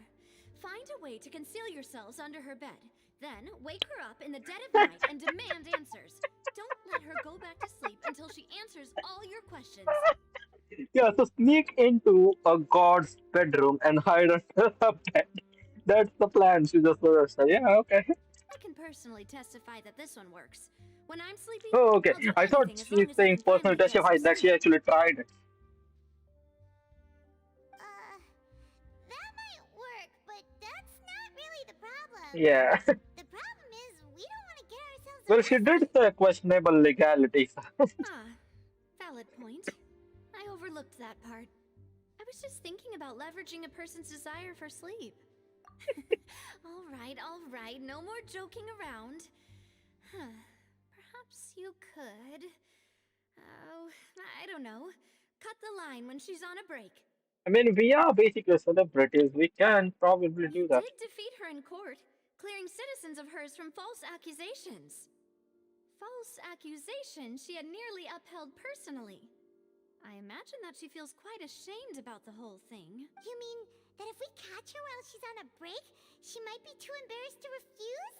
Find a way to conceal yourselves under her bed. Then, wake her up in the dead of night and demand answers. Don't let her go back to sleep until she answers all your questions. Yeah, so sneak into a god's bedroom and hide under the bed. That's the plan. She just said, yeah, okay. I can personally testify that this one works. When I'm sleeping, Oh, okay. I'll do I thought anything as she's long as I saying can personal finally get testify some that she sleep. actually tried it. That might work, but that's not really the problem. Yeah. The problem is we don't want to get ourselves Well, she did say questionable legality. Valid point. I overlooked that part. I was just thinking about leveraging a person's desire for sleep. All right, no more joking around. Perhaps you could... Oh, I don't know. Cut the line when she's on a break. I mean, we are basically celebrities. We can probably do You that. did defeat her in court, clearing citizens of hers from false accusations. False accusations she had nearly upheld personally. I imagine that she feels quite ashamed about the whole thing. You mean that if we catch her while she's on a break, she might be too embarrassed to refuse?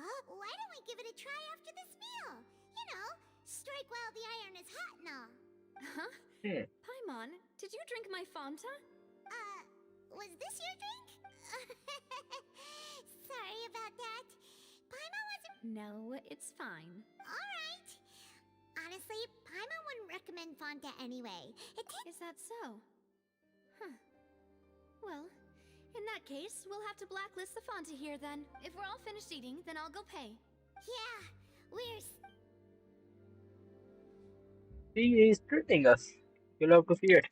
Oh, why don't we give it a try after this meal? You know, strike while the iron is hot and all. Huh? Paimon, did you drink my Fanta? Was this your drink? Sorry about that. Paimon wasn't... No, it's fine. Alright. Honestly, Paimon wouldn't recommend Fanta anyway. Is that so? Huh. Well, in that case, we'll have to blacklist the Fanta here then. If we're all finished eating, then I'll go pay. Yeah, we're... She is treating us. You'll have to see it.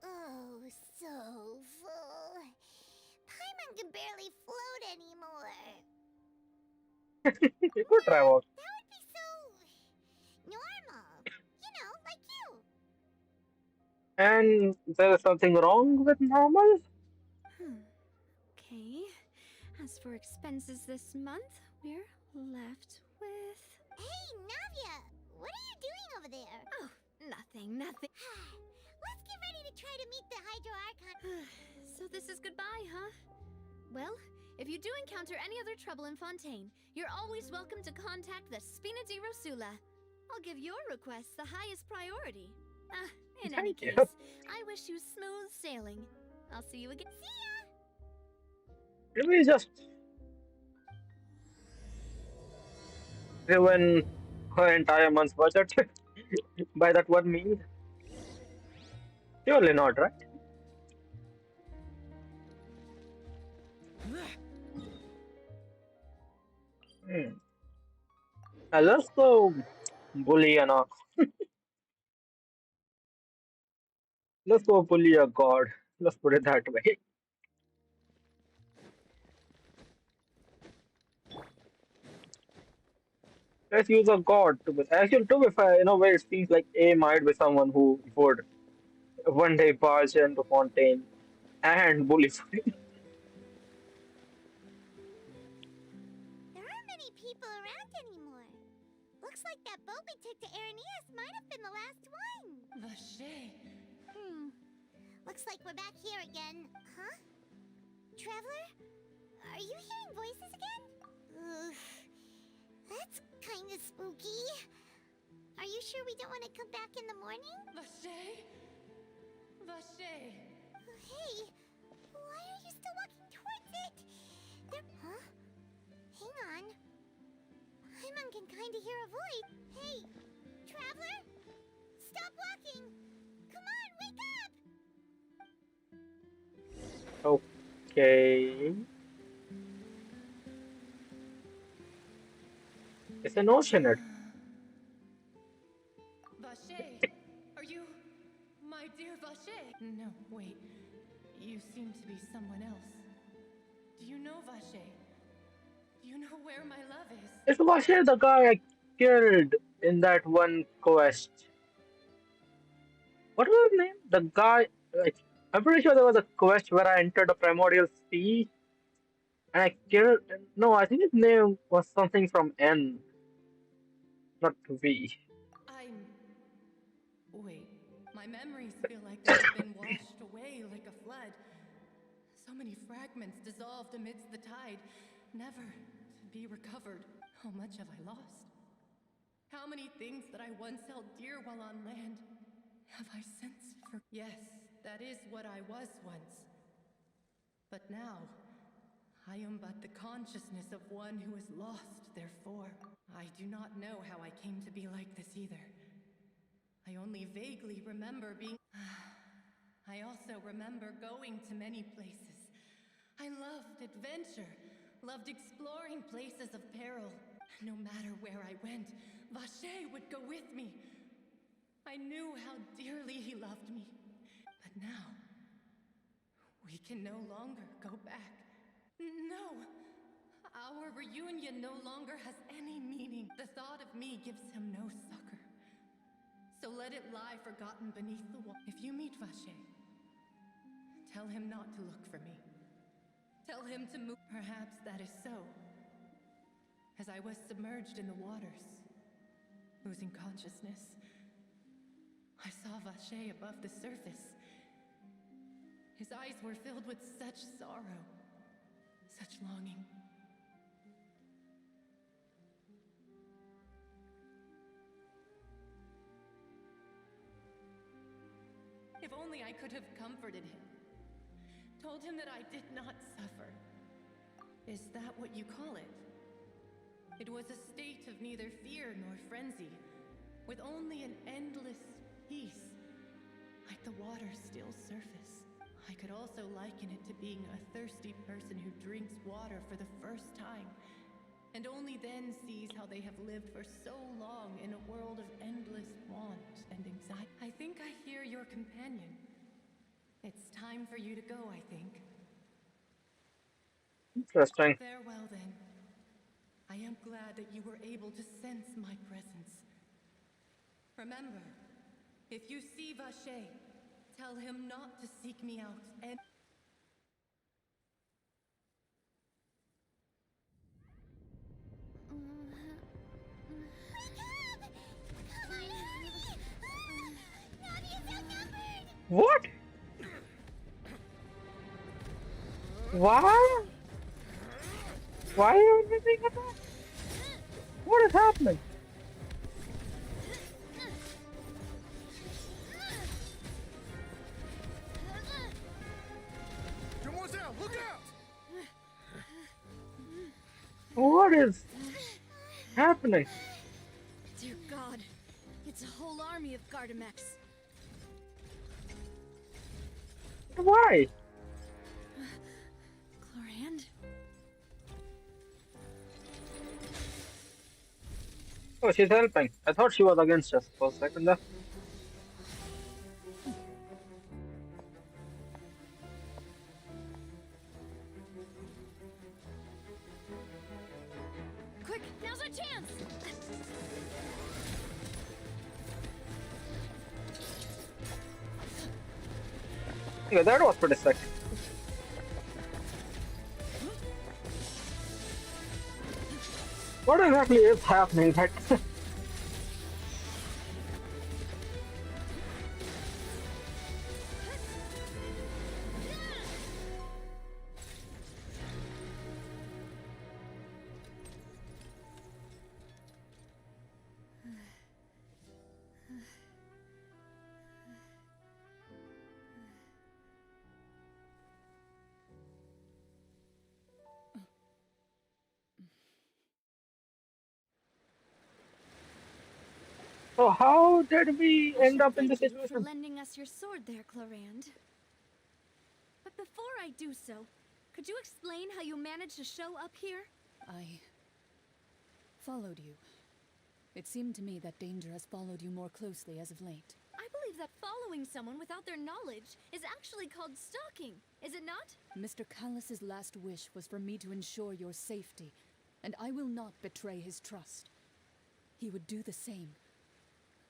Oh, so full. Paimon can barely float anymore. Good try out. That would be so... normal. You know, like you. And there is something wrong with normal? Okay. As for expenses this month, we're left with... Hey, Navia! What are you doing over there? Oh, nothing. Let's get ready to try to meet the Hydro Archon. So this is goodbye, huh? Well, if you do encounter any other trouble in Fontaine, you're always welcome to contact the Spina di Rosula. I'll give your request the highest priority. In any case, I wish you smooth sailing. I'll see you again. See ya! Did we just ruin her entire month's budget by that one meal? Surely not, right? Let's go bully let's go bully a god. Let's put it that way. Let's use a god to be. Actually, to be fair, in a way, it seems like A might be someone who would one day barge into Fontaine and bully. There aren't many people around anymore. Looks Looks like that boat we took to Araneas might have been the last one. Vache. Looks like we're back here again. Huh? Traveler? Are you hearing voices again? Ugh. That's kinda spooky. Are you sure we don't want to come back in the morning? Vache? Vache. Hey, why are you still walking towards it? Huh? Hang on. Paimon can kinda hear a voice. Hey, Traveler? Stop walking! Come on, wake up! Okay. It's an oceanid. Vache, are you my dear Vache? No, wait. You seem to be someone else. Do you know Vache? Do you know where my love is? It's Vasher, the guy I killed in that one quest. What was his name? The guy, like, I'm pretty sure there was a quest where I entered a primordial sea and I killed. No, I think his name was something from N, not V. Wait. My memories feel like they've been washed away like a flood. So many fragments dissolved amidst the tide, never to be recovered. How much have I lost? How many things that I once held dear while on land have I since Yes, that is what I was once. But now, I am but the consciousness of one who is lost, therefore. I do not know how I came to be like this either. I only vaguely remember being... I also remember going to many places. I loved adventure, loved exploring places of peril. No matter where I went, Vache would go with me. I knew how dearly he loved me. But now, we can no longer go back. No! Our reunion no longer has any meaning. The thought of me gives him no succor. So let it lie forgotten beneath the wall. If you meet Vache, tell him not to look for me. Tell him to move. Perhaps that is so. As I was submerged in the waters, losing consciousness, I saw Vache above the surface. His eyes were filled with such sorrow, such longing. If only I could have comforted him. Told him that I did not suffer. Is that what you call it? It was a state of neither fear nor frenzy, with only an endless peace, like the water's still surface. I could also liken it to being a thirsty person who drinks water for the first time, and only then sees how they have lived for so long in a world of endless want and anxiety. I think I hear your companion. It's time for you to go, I think. Interesting. Farewell, then. I am glad that you were able to sense my presence. Remember, if you see Vache, tell him not to seek me out and... What? Why? Why are you doing that? What is happening? Mademoiselle, look out! What is happening? Dear God, it's a whole army of Gardamex. Why? Chlorand? Oh, she's helping. I thought she was against us for a second there. Quick, now's our chance! Yeah, that was pretty sick. What exactly is happening? So how did we I end should up in thank this you for situation? lending us your sword there, Clarand. But before I do so, could you explain how you managed to show up here? I followed you. It seemed to me that danger has followed you more closely as of late. I believe that following someone without their knowledge is actually called stalking, is it not? Mr. Callus's last wish was for me to ensure your safety, and I will not betray his trust. He would do the same,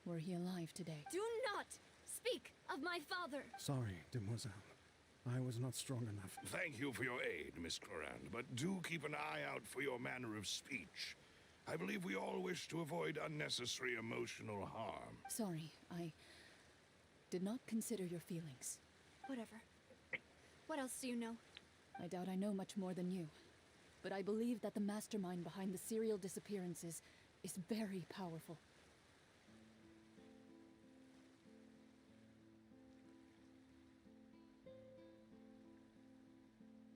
were he alive today. Do not speak of my father! Sorry, demoiselle. I was not strong enough. Thank you for your aid, Miss Corand, but do keep an eye out for your manner of speech. I believe we all wish to avoid unnecessary emotional harm. Sorry, I did not consider your feelings. Whatever. What else do you know? I doubt I know much more than you, but I believe that the mastermind behind the serial disappearances is very powerful.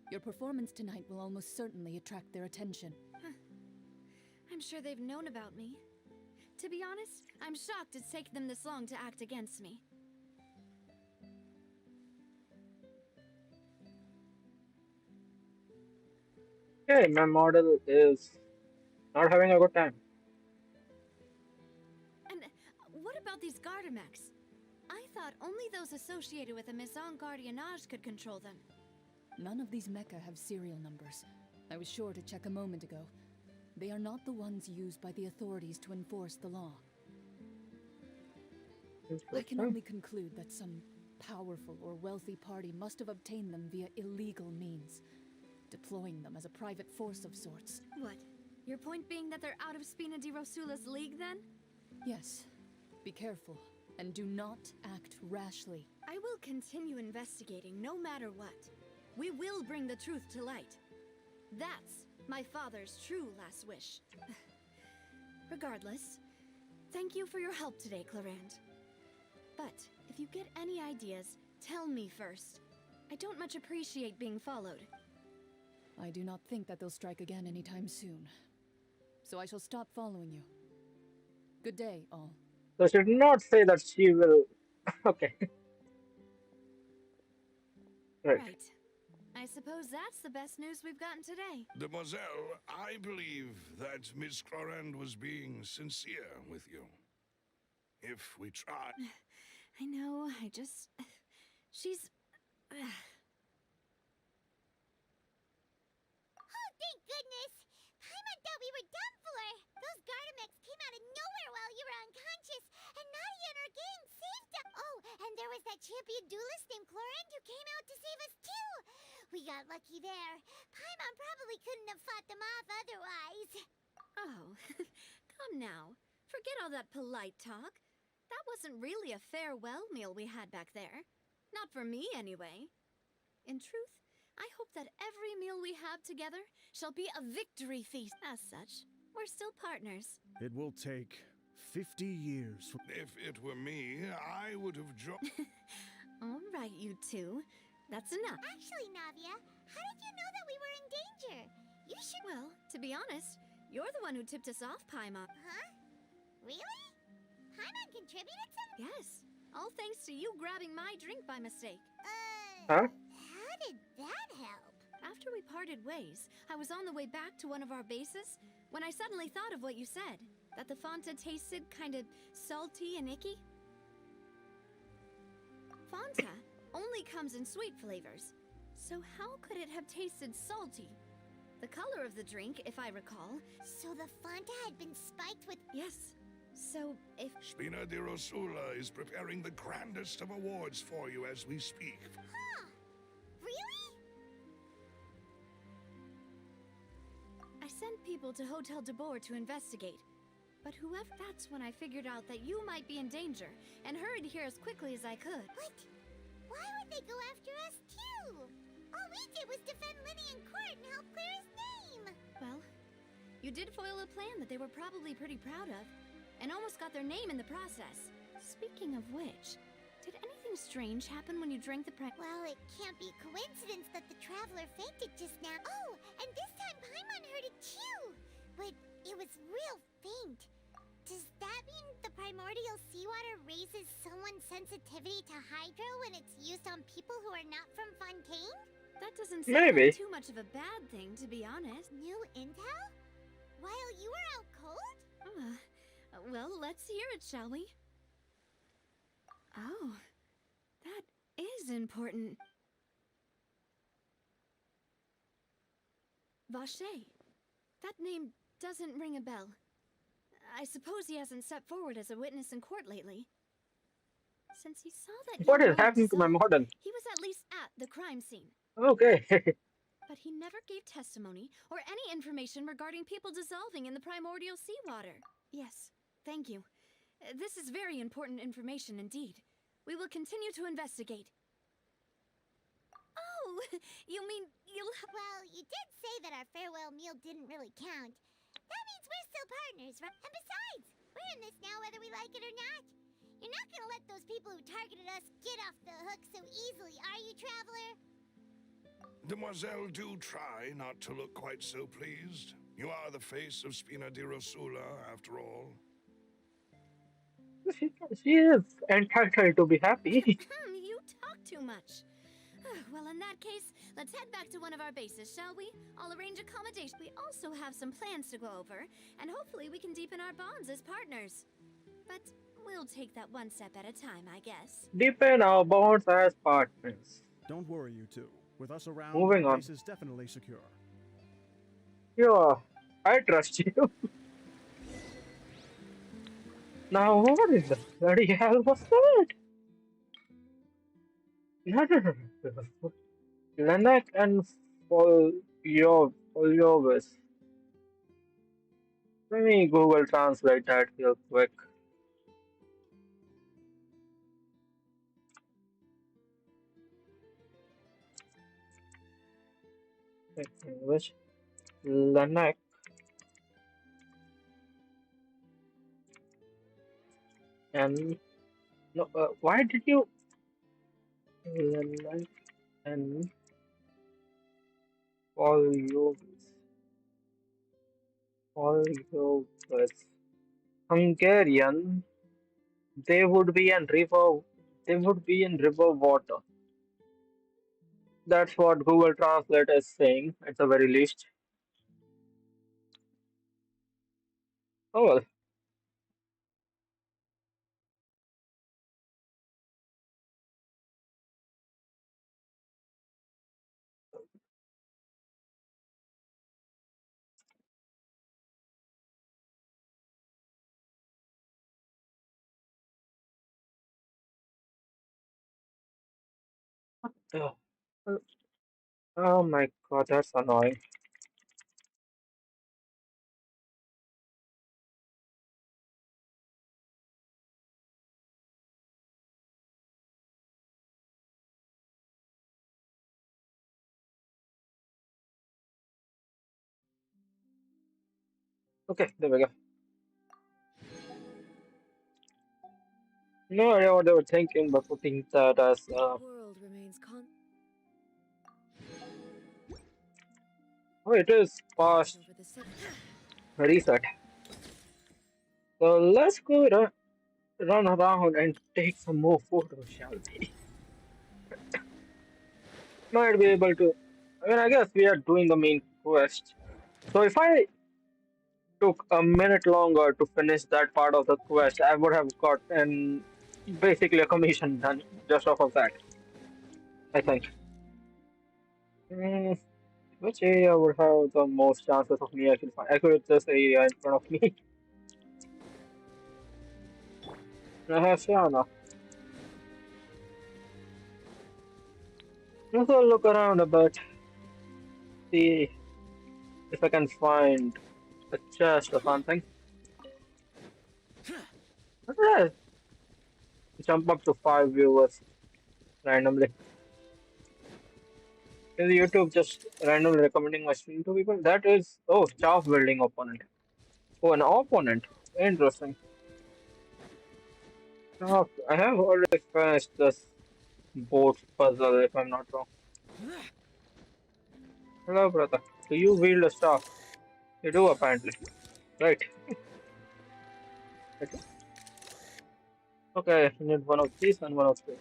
Your performance tonight will almost certainly attract their attention. I'm sure they've known about me. To be honest, I'm shocked it's taken them this long to act against me. Okay, my model is not having a good time. And what about these Gardamex? I thought only those associated with a Maison Gardiennage could control them. None of these mecha have serial numbers. I was sure to check a moment ago. They are not the ones used by the authorities to enforce the law. I can only conclude that some powerful or wealthy party must have obtained them via illegal means, deploying them as a private force of sorts. What? Your point being that they're out of Spina di Rosula's league, then? Yes. Be careful, and do not act rashly. I will continue investigating no matter what. We will bring the truth to light. That's my father's true last wish. Regardless, thank you for your help today, Clarand. But if you get any ideas, tell me first. I don't much appreciate being followed. I do not think that they'll strike again anytime soon. So I shall stop following you. Good day, all. So she did not say that she will. Okay. Right. I suppose that's the best news we've gotten today. Demoiselle, I believe that Miss Corand was being sincere with you. If we try... I know, she's... Oh, thank goodness! Paimon thought we were done for! Those Gardamex came out of nowhere while you were unconscious, and Nadia and her gang saved us! Oh, and there was that champion duelist named Clorand who came out to save us too! We got lucky there. Paimon probably couldn't have fought them off otherwise. Oh, come now. Forget all that polite talk. That wasn't really a farewell meal we had back there. Not for me, anyway. In truth, I hope that every meal we have together shall be a victory feast. As such, we're still partners. It will take 50 years. If it were me, I would have joined... All right, you two. That's enough. Actually, Navia, how did you know that we were in danger? You should... Well, to be honest, you're the one who tipped us off, Paimon. Huh? Really? Paimon contributed some... Yes. All thanks to you grabbing my drink by mistake. Huh? How did that help? After we parted ways, I was on the way back to one of our bases when I suddenly thought of what you said. That the Fanta tasted kind of salty and icky. Fanta only comes in sweet flavors. So how could it have tasted salty? The color of the drink, if I recall... So the Fanta had been spiked with... Yes. So, if... Spina di Rosula is preparing the grandest of awards for you as we speak. Huh? Really? I sent people to Hotel de Boer to investigate. But whoever... That's when I figured out that you might be in danger, and hurried here as quickly as I could. What? Why would they go after us, too? All we did was defend Linny in court and help clear his name! Well, you did foil a plan that they were probably pretty proud of. And almost got their name in the process. Speaking of which, did anything strange happen when you drank the Well, it can't be coincidence that the traveler fainted just now. Oh, and this time Paimon heard it too! But it was real faint. Does that mean the primordial seawater raises someone's sensitivity to hydro when it's used on people who are not from Fontaine? That doesn't sound like Maybe. too much of a bad thing, to be honest. New intel? While you were out cold? Well, let's hear it, shall we? Oh, that is important. Vache. That name doesn't ring a bell. I suppose he hasn't stepped forward as a witness in court lately. Since he saw that What young is woman happening to my dissolved, model? he was at least at the crime scene. Okay. But he never gave testimony or any information regarding people dissolving in the primordial seawater. Yes, thank you. This is very important information indeed. We will continue to investigate. Oh, you mean you'll... Well, you did say that our farewell meal didn't really count. That means we're still partners, right? And besides, we're in this now whether we like it or not. You're not gonna let those people who targeted us get off the hook so easily, are you, Traveler? Demoiselle, do try not to look quite so pleased. You are the face of Spina di Rosula, after all. She is entitled to be happy. You talk too much. Well, in that case, let's head back to one of our bases, shall we? I'll arrange accommodation. We also have some plans to go over, and hopefully we can deepen our bonds as partners. But we'll take that one step at a time, I guess. Deepen our bonds as partners. Don't worry, you two. With us around, Moving our on. base is definitely secure. Yeah, I trust you. Now, what is the bloody hell was that? Lenek and Foliovis. Let me Google Translate that real quick. English. Lenek and no. Why did you Lenek and Foliovis? Foliovis. Hungarian. They would be in river. They would be in river water. That's what Google Translate is saying at the very least. Oh well. Oh, oh my god, that's annoying. Okay, there we go. No idea what they were thinking, but putting that as World remains oh, it is past over the city. reset. So let's go run around and take some more photos, shall we? Might be able to. I mean, I guess we are doing the main quest. So if I took a minute longer to finish that part of the quest, I would have gotten basically a commission done just off of that. I think. Mm, which area would have the most chances of me actually finding? I could this area in front of me. Shana. Let's go look around a bit. See if I can find a chest or something. What did I jump up to 5 viewers randomly? Is YouTube just randomly recommending my stream to people? That is, oh, chaff building opponent. Oh, an opponent. Interesting. Oh, I have already finished this boat puzzle, if I'm not wrong. Hello, brother. Do you wield a staff? You do, apparently. Right. Okay, you need one of these and one of these.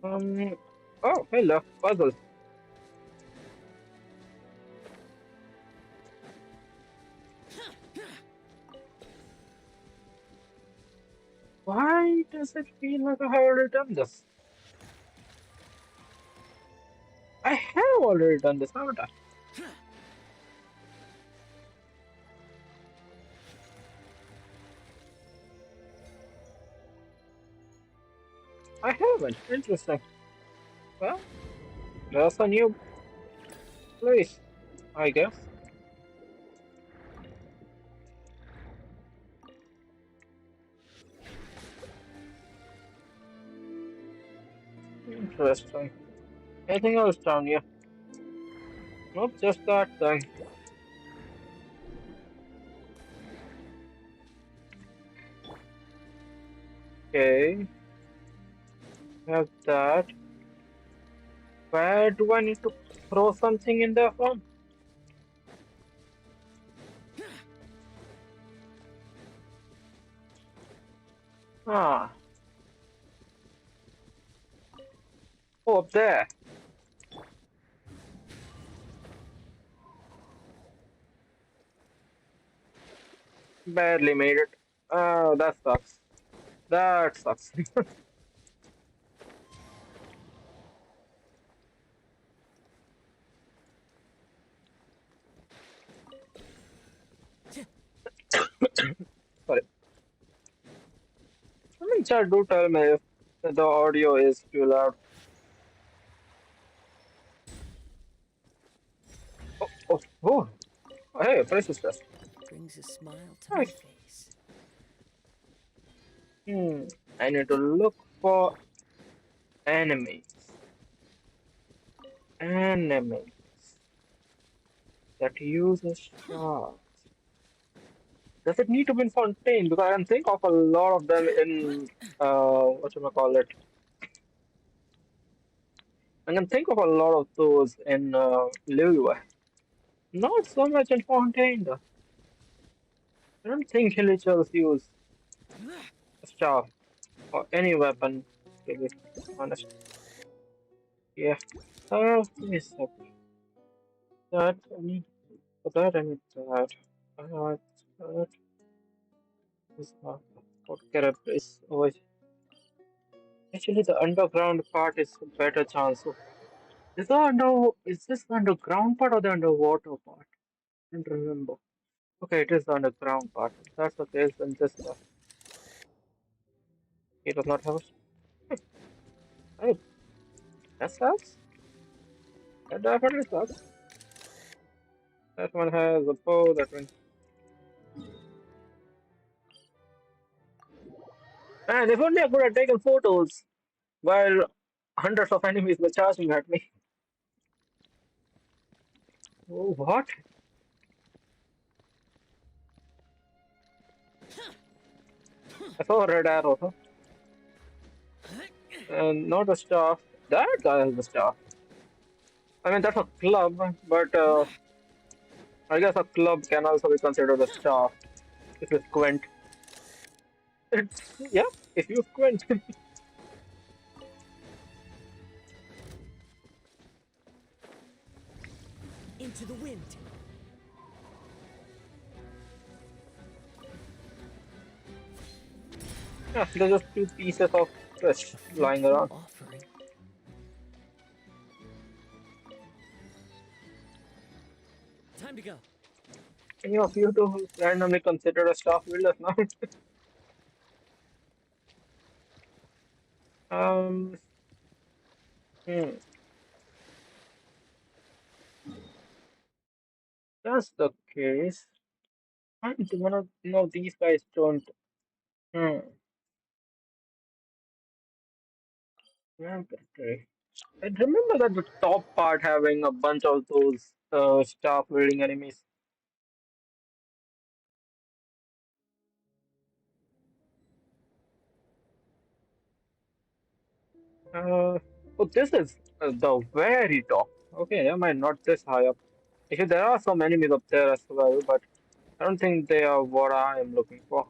Oh, hey, look, puzzle. Why does it feel like I have already done this? I have already done this, haven't I? I haven't. Interesting. Well, there's a new place, I guess. Interesting. Anything else down here? Nope, just that thing. Okay, have that. Where do I need to throw something in there from? Ah, oh, up there. Barely made it. Oh, that sucks. That sucks. Sorry. I mean, chat, do tell me if the audio is too loud. Oh, oh, oh. Hey, princess test. Brings a smile to my Nice. face. I need to look for enemies. Enemies that use a shark. Does it need to be in Fontaine? Because I can think of a lot of them in what you call it. I can think of a lot of those in Lille. Not so much in Fontaine though. I don't think Hilichurls use a staff or any weapon, to be honest. Yeah. Give me a sec. That I need for that I need that. That is not what character is over. Actually, the underground part is a better chance. So, is this the underground part or the underwater part? I don't remember. Okay, it is the underground part. If that's the case, then this he does not have a. Hey, that sucks. That definitely sucks. That one has a bow. That one. And if only I could have taken photos while hundreds of enemies were charging at me. Oh, what? I saw a red arrow, huh? And not a staff. That guy has a staff. I mean, that's a club, but I guess a club can also be considered a staff if you squint. Yeah, if you squint. Into the wind. Yeah, there's just two pieces of fish lying around. Offering. Time to go. Any of you to randomly consider a staff wielder now? um, hmm. That's the case. And one of no, these guys don't. Hmm. Okay. I remember that the top part having a bunch of those staff wielding enemies. Oh, this is the very top. Okay, am I not this high up? Actually, there are some enemies up there as well, but I don't think they are what I am looking for.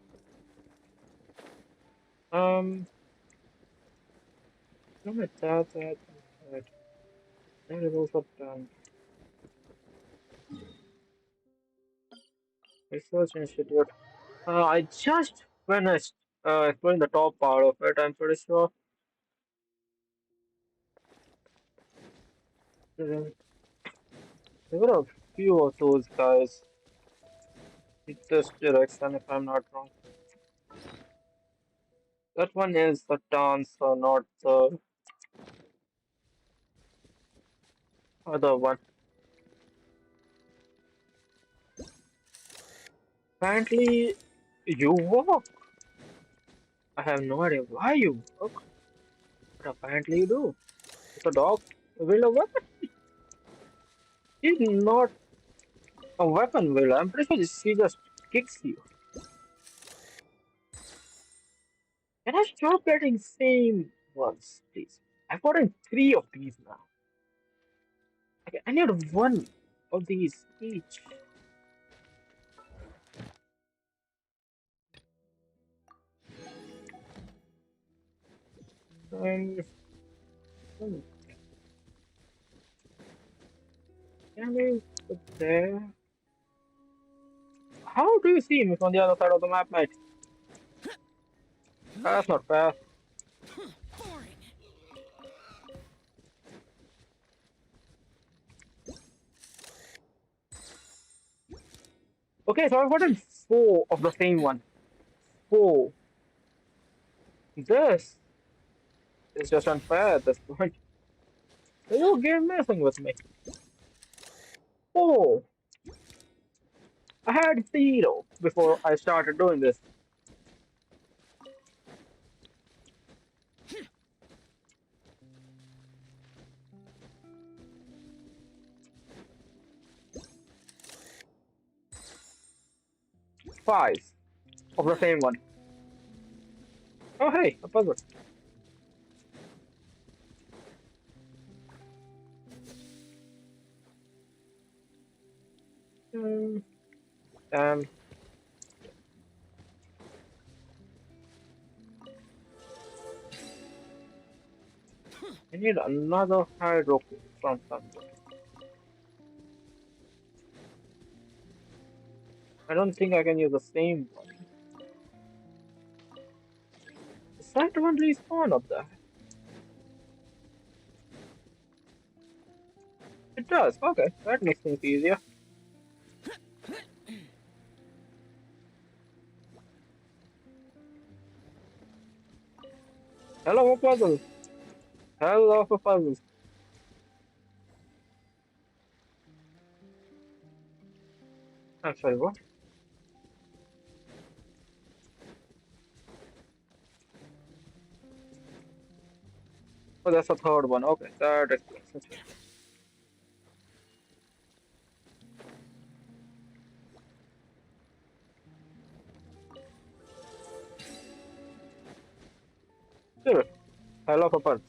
No, that. That is also done. Research Institute. I just finished exploring the top part of it. I'm pretty sure there were a few of those guys in this direction, if I'm not wrong. That one is the dancer, not the other one. Apparently, you walk. I have no idea why you walk, but apparently you do. If a dog will a weapon, she's not a weapon will. I'm pretty sure she just kicks you. Can I stop getting same ones, please? I've gotten three of these now. Okay, I need one of these each. Um, hmm, can we put there? How do you see me from the other side of the map, mate? That's not fair. Okay, so I've gotten four of the same one. Four. This is just unfair at this point. Are you game messing with me? Four. I had zero before I started doing this. Five of the same one. Oh hey, a puzzle. Hmm. Um, I need another hydro from somewhere. I don't think I can use the same one. Does that one respawn up there? It does. Okay, that makes things easier. Hello, a puzzle. Hello, a puzzle. I'm sorry, what? Oh, that's the third one. Okay, that explains it. Sure. Hello, a puzzle.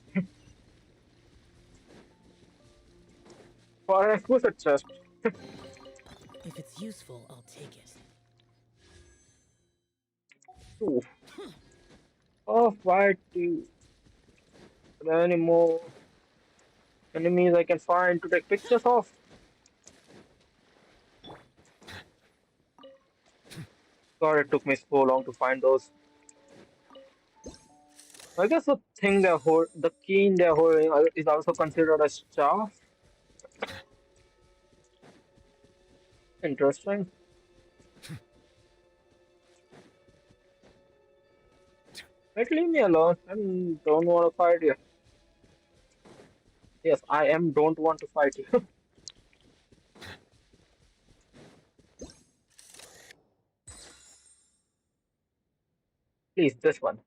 For an exquisite chest. If it's useful, I'll take it. Ooh. Oh, why do are there any more enemies I can find to take pictures of? God, it took me so long to find those. I guess the thing they're the key they're holding is also considered a staff. Interesting. But leave me alone. I don't want to fight you. Yes, I am don't want to fight you. Please, this one.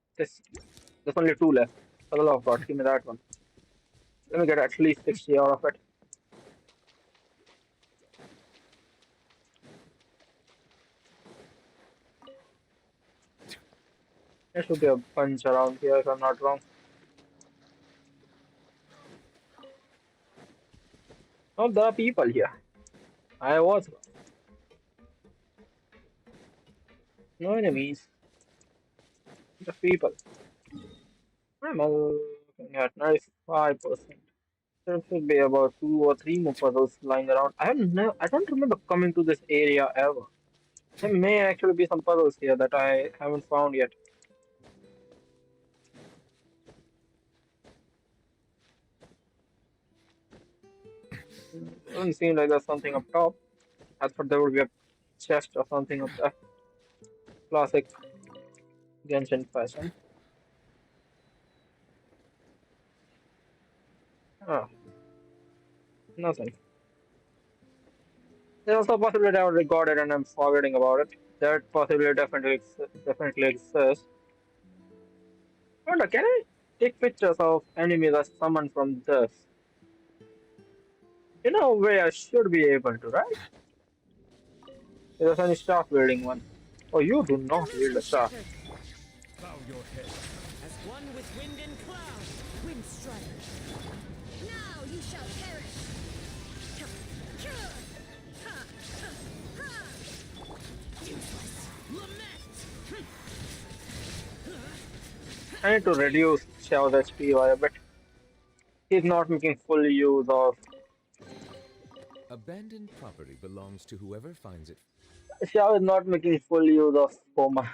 There's only two left. For the love of God, give me that one. Let me get at least 60 out of it. There should be a bunch around here if I'm not wrong. Oh, there are people here. I was wrong. No enemies, just people. I'm looking at 95%. There should be about two or three more puzzles lying around. I don't remember coming to this area ever. There may actually be some puzzles here that I haven't found yet. Doesn't seem like there's something up top. I thought there would be a chest or something up there. Classic Genshin fashion. Ah, nothing. There's also a possibility I would record it and I'm forgetting about it. That possibility definitely exists. Wonder, can I take pictures of enemies as summoned from this? In a way, I should be able to, right? If there's any staff wielding one. Oh, you do not wield a staff. Bow your head. As one with wind and cloud, wind strider. Now you shall perish! Useless. Lament. I need to reduce Xiao's HP by a bit. He's not making full use of. Abandoned property belongs to whoever finds it. Xiao is not making full use of Poma.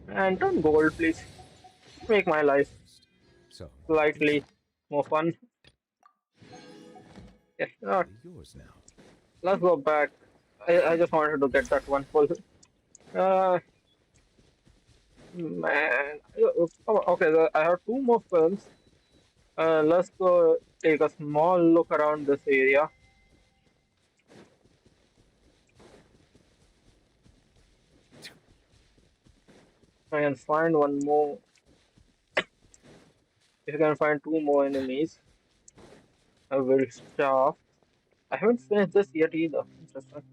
And turn gold, please. Make my life So, slightly more fun. Yes, yours now. let's go back. I just wanted to get that one full. Man. Okay, I have two more films. Let's go take a small look around this area. I can find one more. If you can find two more enemies, I will stop. I haven't finished this yet either. Interesting.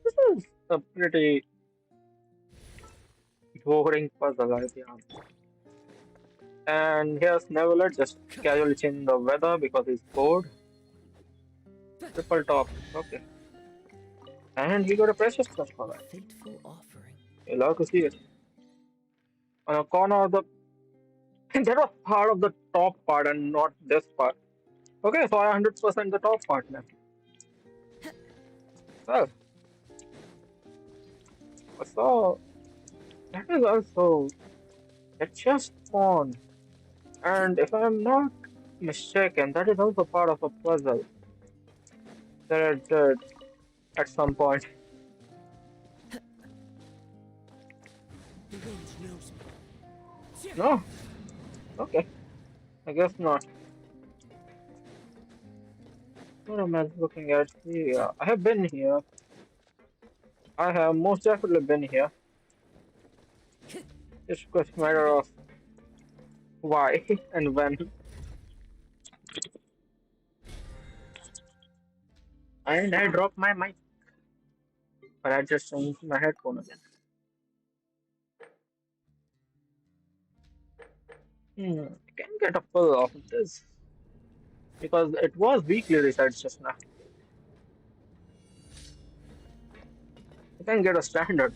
This is a pretty boring puzzle, I think. And here's Nebula just casually changing the weather because he's bored. Triple top. Okay. And he got a precious touch for that. Fateful offering. You'll love to see it. On a corner of the. That was part of the top part and not this part. Okay, so I 100% the top part now. Well. So. That is also a chest spawn. And if I'm not mistaken, that is also part of a puzzle that I did at some point. The wind knows me. No? Okay. I guess not. What am I looking at here? I have been here. I have most definitely been here. It's just a matter of why and when. And I dropped my mic. But I just changed my headphone again. I can get a pull off of this. Because it was weekly research just now. I can get a standard.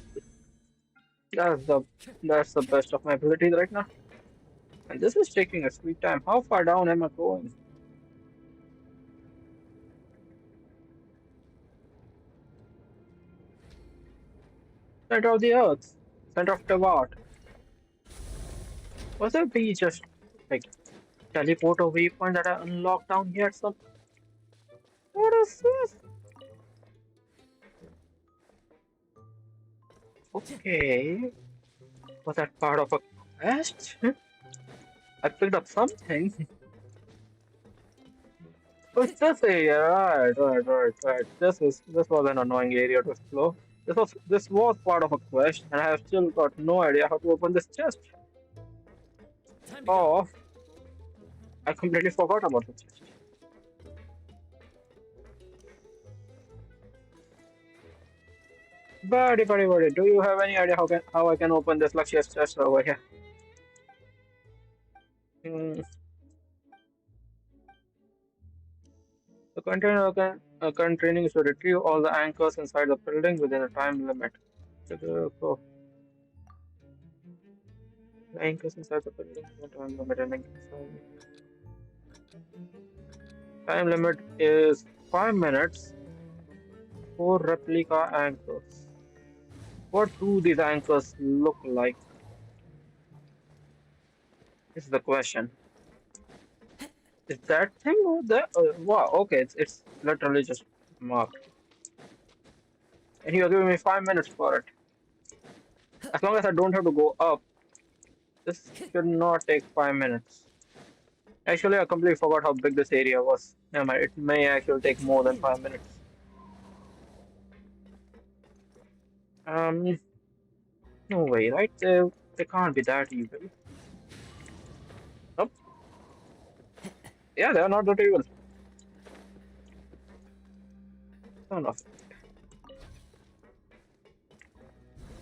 That's the that's the best of my abilities right now. And this is taking a sweet time. How far down am I going? Center of the earth. Center of the what? Was there be just like teleport a waypoint that I unlocked down here? Some what is this? Okay. Was that part of a quest? I picked up something. Oh, it's this area, right. This was an annoying area to explore. This was part of a quest, and I have still got no idea how to open this chest. Oh, I completely forgot about the chest. Buddy, do you have any idea how I can open this luxurious chest over here? Hmm. The container training is to retrieve all the anchors inside the building within a time limit. So, the anchors inside the building within a time limit. Time limit is 5 minutes for replica anchors. What do these anchors look like? Is the question. Is that thing over there? Wow, okay, it's literally just marked. And you're giving me 5 minutes for it. As long as I don't have to go up, this should not take 5 minutes. Actually, I completely forgot how big this area was. Never mind, it may actually take more than 5 minutes. Um, no way, right? They can't be that evil. Nope. Yeah, they are not that evil. Son of.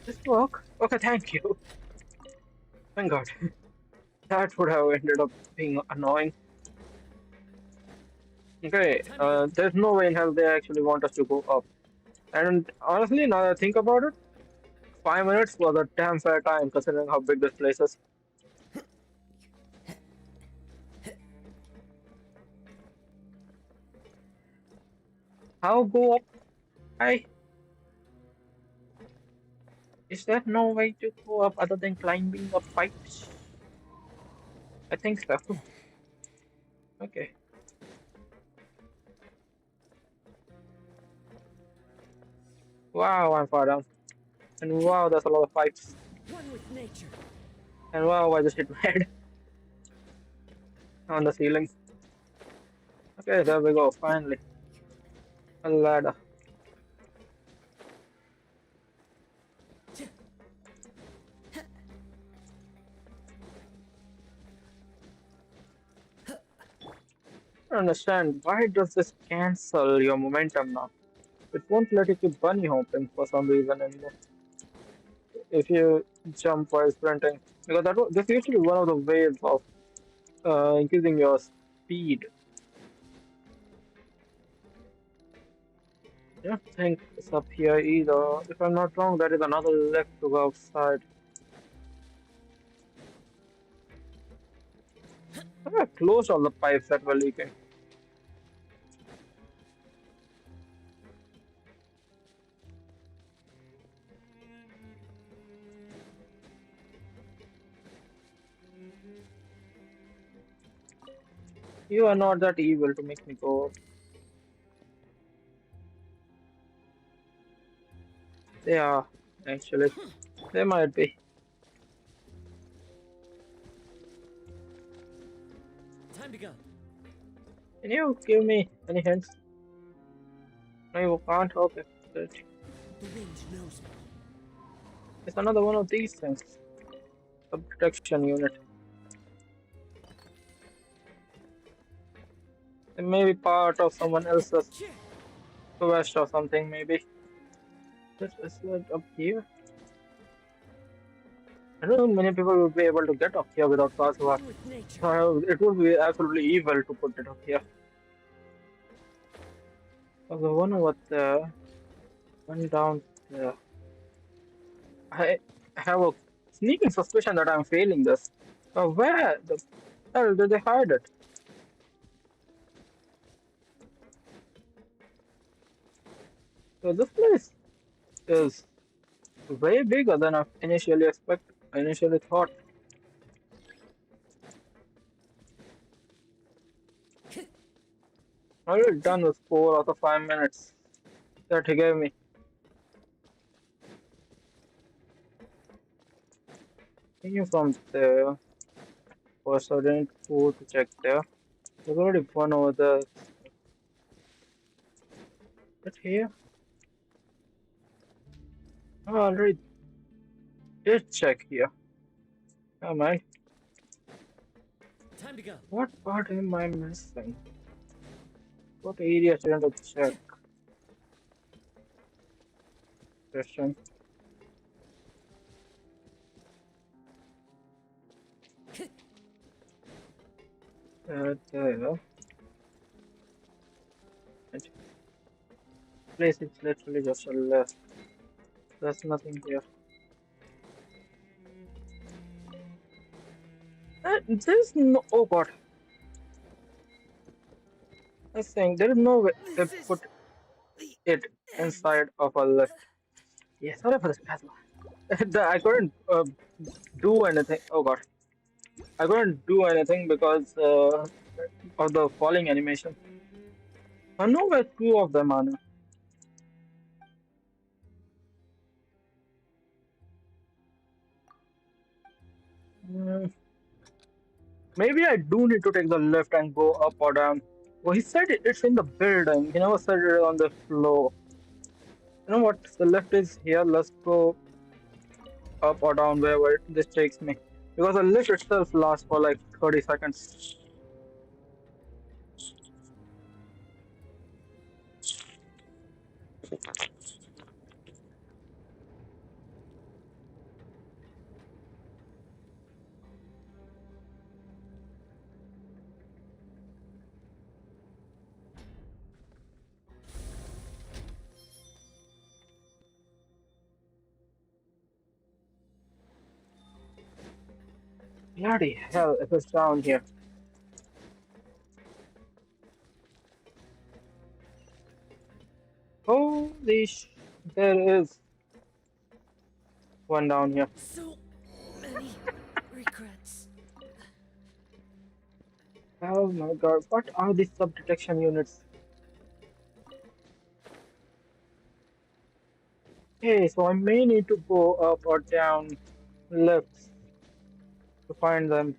This work? Okay, thank you. Thank God. That would have ended up being annoying. Okay, there's no way in hell they actually want us to go up. And honestly, now that I think about it, 5 minutes was a damn fair time considering how big this place is. How go up? Is there no way to go up other than climbing the pipes? I think so. Okay. Wow, I'm far down. And wow, there's a lot of pipes. One with nature. And wow, I just hit my head on the ceiling. Okay, there we go, finally. A ladder. I don't understand, why does this cancel your momentum now? It won't let you keep bunny hopping for some reason anymore. If you jump while sprinting. Because this used to be one of the ways of increasing your speed. I don't think it's up here either. If I'm not wrong, there is another left to go outside. I closed all the pipes that were leaking. You are not that evil to make me go. They are, actually. They might be. Time to go. Can you give me any hints? No, you can't. Okay. Good. The wind knows me. It's another one of these things. A protection unit. It may be part of someone else's quest or something, maybe. Is it up here? I don't think many people will be able to get up here without password. It would be absolutely evil to put it up here. There's the one over there. One down there. I have a sneaking suspicion that I'm failing this. Where the hell did they hide it? So this place is way bigger than I initially thought. Already done with 4 out of 5 minutes that he gave me. Continue from there. First, I didn't go to check there. There's already one over there. Is it here? I already did check here. Oh my. Time to go. What part am I missing? What area didn't I check? Question. There. Right. Place is literally just a left. There's nothing here. There's no. Oh god. I was saying there is no way to put it inside of a lift. Yeah, sorry for this plasma. I couldn't do anything. Oh god. I couldn't do anything because of the falling animation. I know where two of them are now. Hmm, maybe I do need to take the lift and go up or down. Well, he said it's in the building. He never said it on the floor. You know what? The lift is here. Let's go up or down wherever this takes me. Because the lift itself lasts for like 30 seconds. Bloody hell, if it's down here. Holy there is one down here. So many regrets. Oh my god, what are these sub-detection units? Okay, so I may need to go up or down lifts to find them.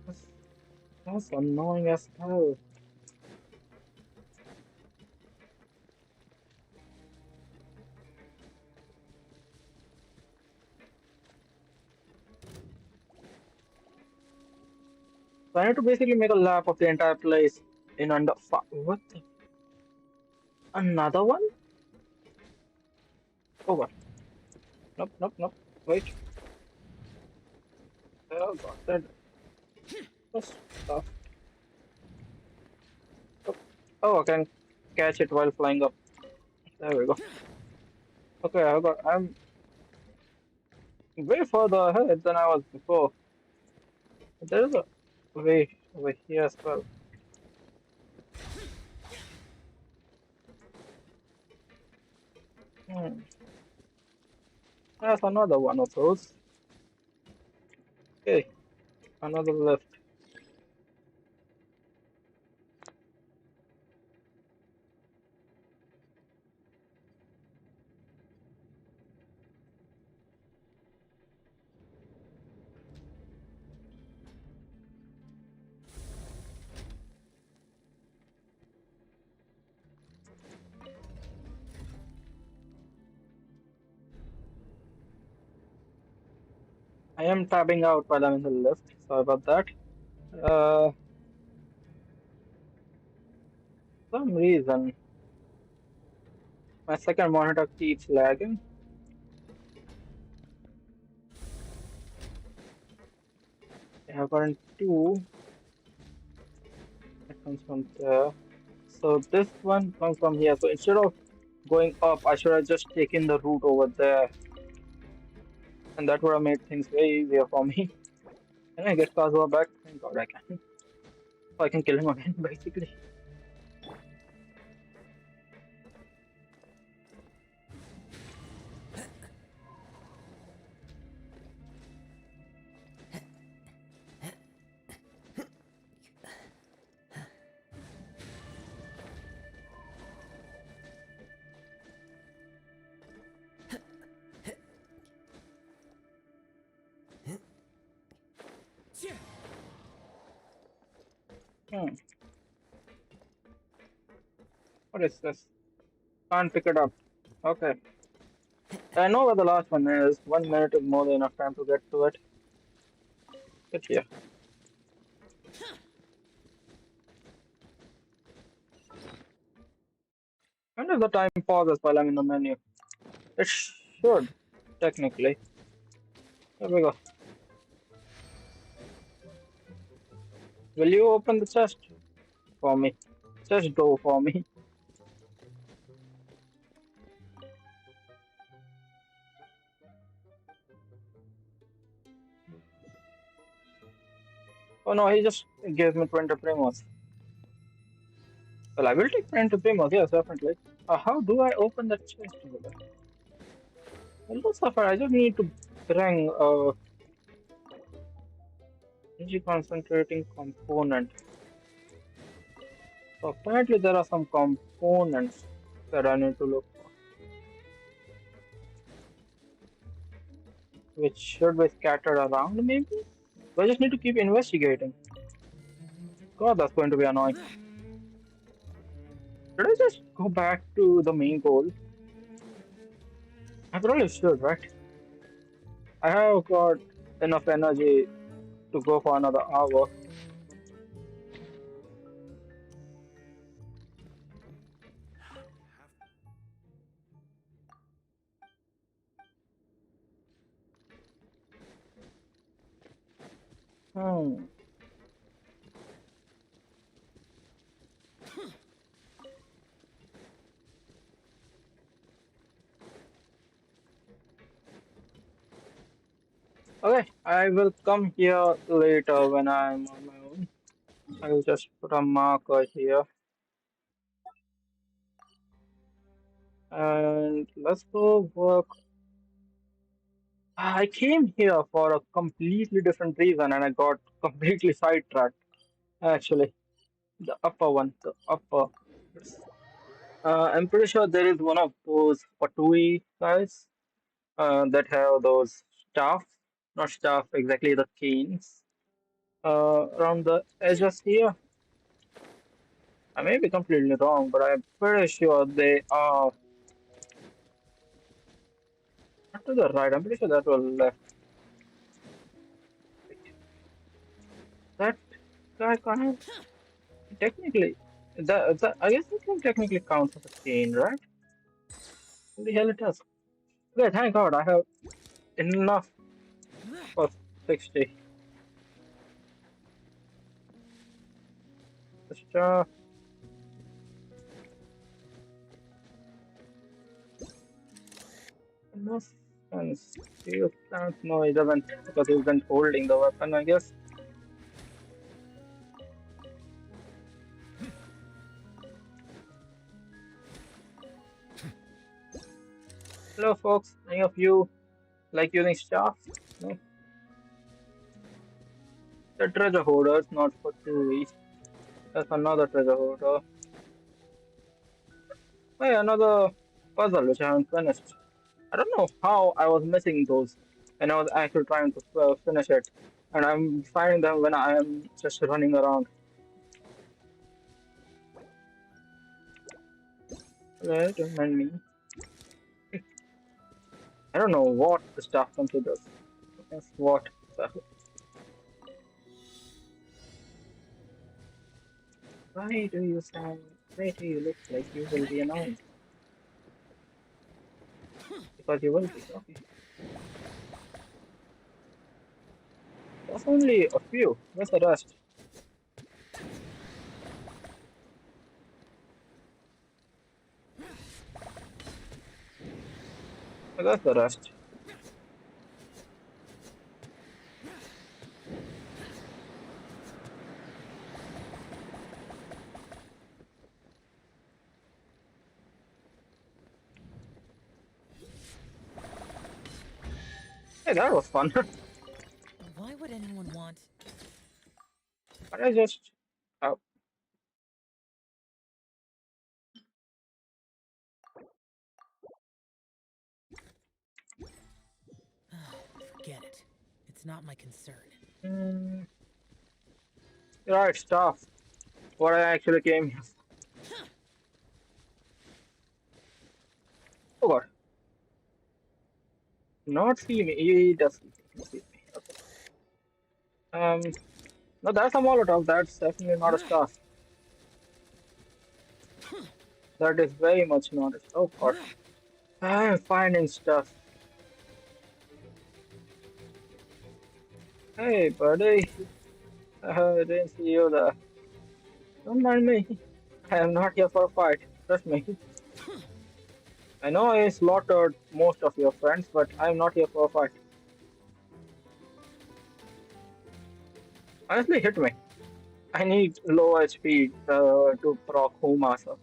That's, that's annoying as hell. So I need to basically make a lap of the entire place in under what the? Another one? Oh god. Nope, nope, nope. Wait. Oh god, that was tough. Oh, oh, I can catch it while flying up. There we go. Okay, I'm way further ahead than I was before. There is a way over here as well. Hmm. That's another one of those. Okay, another lift. I am tabbing out while I'm in the lift. Sorry about that. Uh, some reason my second monitor keeps lagging. I have current two. It comes from there. So this one comes from here. So instead of going up, I should have just taken the route over there. And that would have made things way easier for me. Can I get Kazuha back? Thank god I can. So I can kill him again, basically. Hmm. What is this? Can't pick it up. Okay. I know where the last one is. 1 minute is more than enough time to get to it. Get here. And if the time pauses while I'm in the menu, it should, technically. Here we go. Will you open the chest for me? Chest door for me. Oh no, he just gave me 20 primos. Well, I will take 20 primos, yes, definitely. How do I open the chest over there? Well, no suffer, I just need to bring energy concentrating component. So apparently there are some components that I need to look for, which should be scattered around maybe? So I just need to keep investigating. God, that's going to be annoying. Should I just go back to the main goal? I probably should, right? I have got enough energy to go for another hour. Hmm. Okay, I will come here later when I'm on my own. I will just put a marker here. And let's go work. I came here for a completely different reason and I got completely sidetracked. Actually, the upper one, the upper. I'm pretty sure there is one of those Patui guys that have those staff, not staff, exactly the canes around the edges here. I may be completely wrong, but I'm pretty sure they are not to the right. I'm pretty sure that was left. That guy can't technically. I guess that can technically count as a cane, right? What the hell it does? Okay, thank God I have enough for 60. Just enough and steel plant. No, he doesn't because he's been holding the weapon, I guess. Hello, folks. Any of you like using staff? No. The treasure hoarders, not for 2 weeks. That's another treasure hoarder. Hey, another puzzle which I haven't finished. I don't know how I was missing those and I was actually trying to finish it. And I'm finding them when I am just running around. Okay, don't mind me. I don't know what the staff considers. That's what. Why do you sound? Why do you look like you will be annoying? Because you will be. Okay. That's only a few. Where's the rest? That's the rest. Hey, that was fun. Why would anyone want... But I just... Oh. Forget it. It's not my concern. Right, staff. What I actually came here. Oh god. Not see me. He does see me. Okay. No, that's a Molotov. That's definitely not a staff. That is very much noticed. Oh god. I'm finding stuff. Hey, buddy. I didn't see you there. Don't mind me. I am not here for a fight. Trust me. I know I slaughtered most of your friends, but I am not here for a fight. Honestly, hit me. I need low HP to proc Humasa.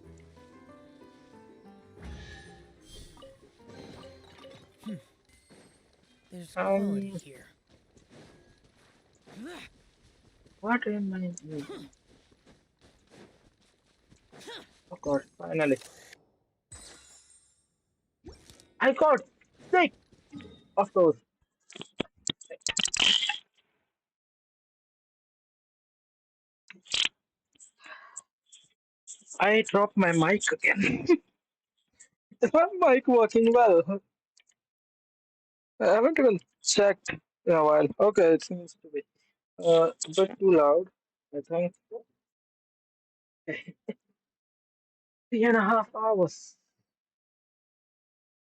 There's quality Um, here. what am I doing? Oh god, finally. I got sick of those. I dropped my mic again. Is my mic working well? I haven't even checked in a while. Okay, it seems to be a bit too loud. I think 3.5 hours.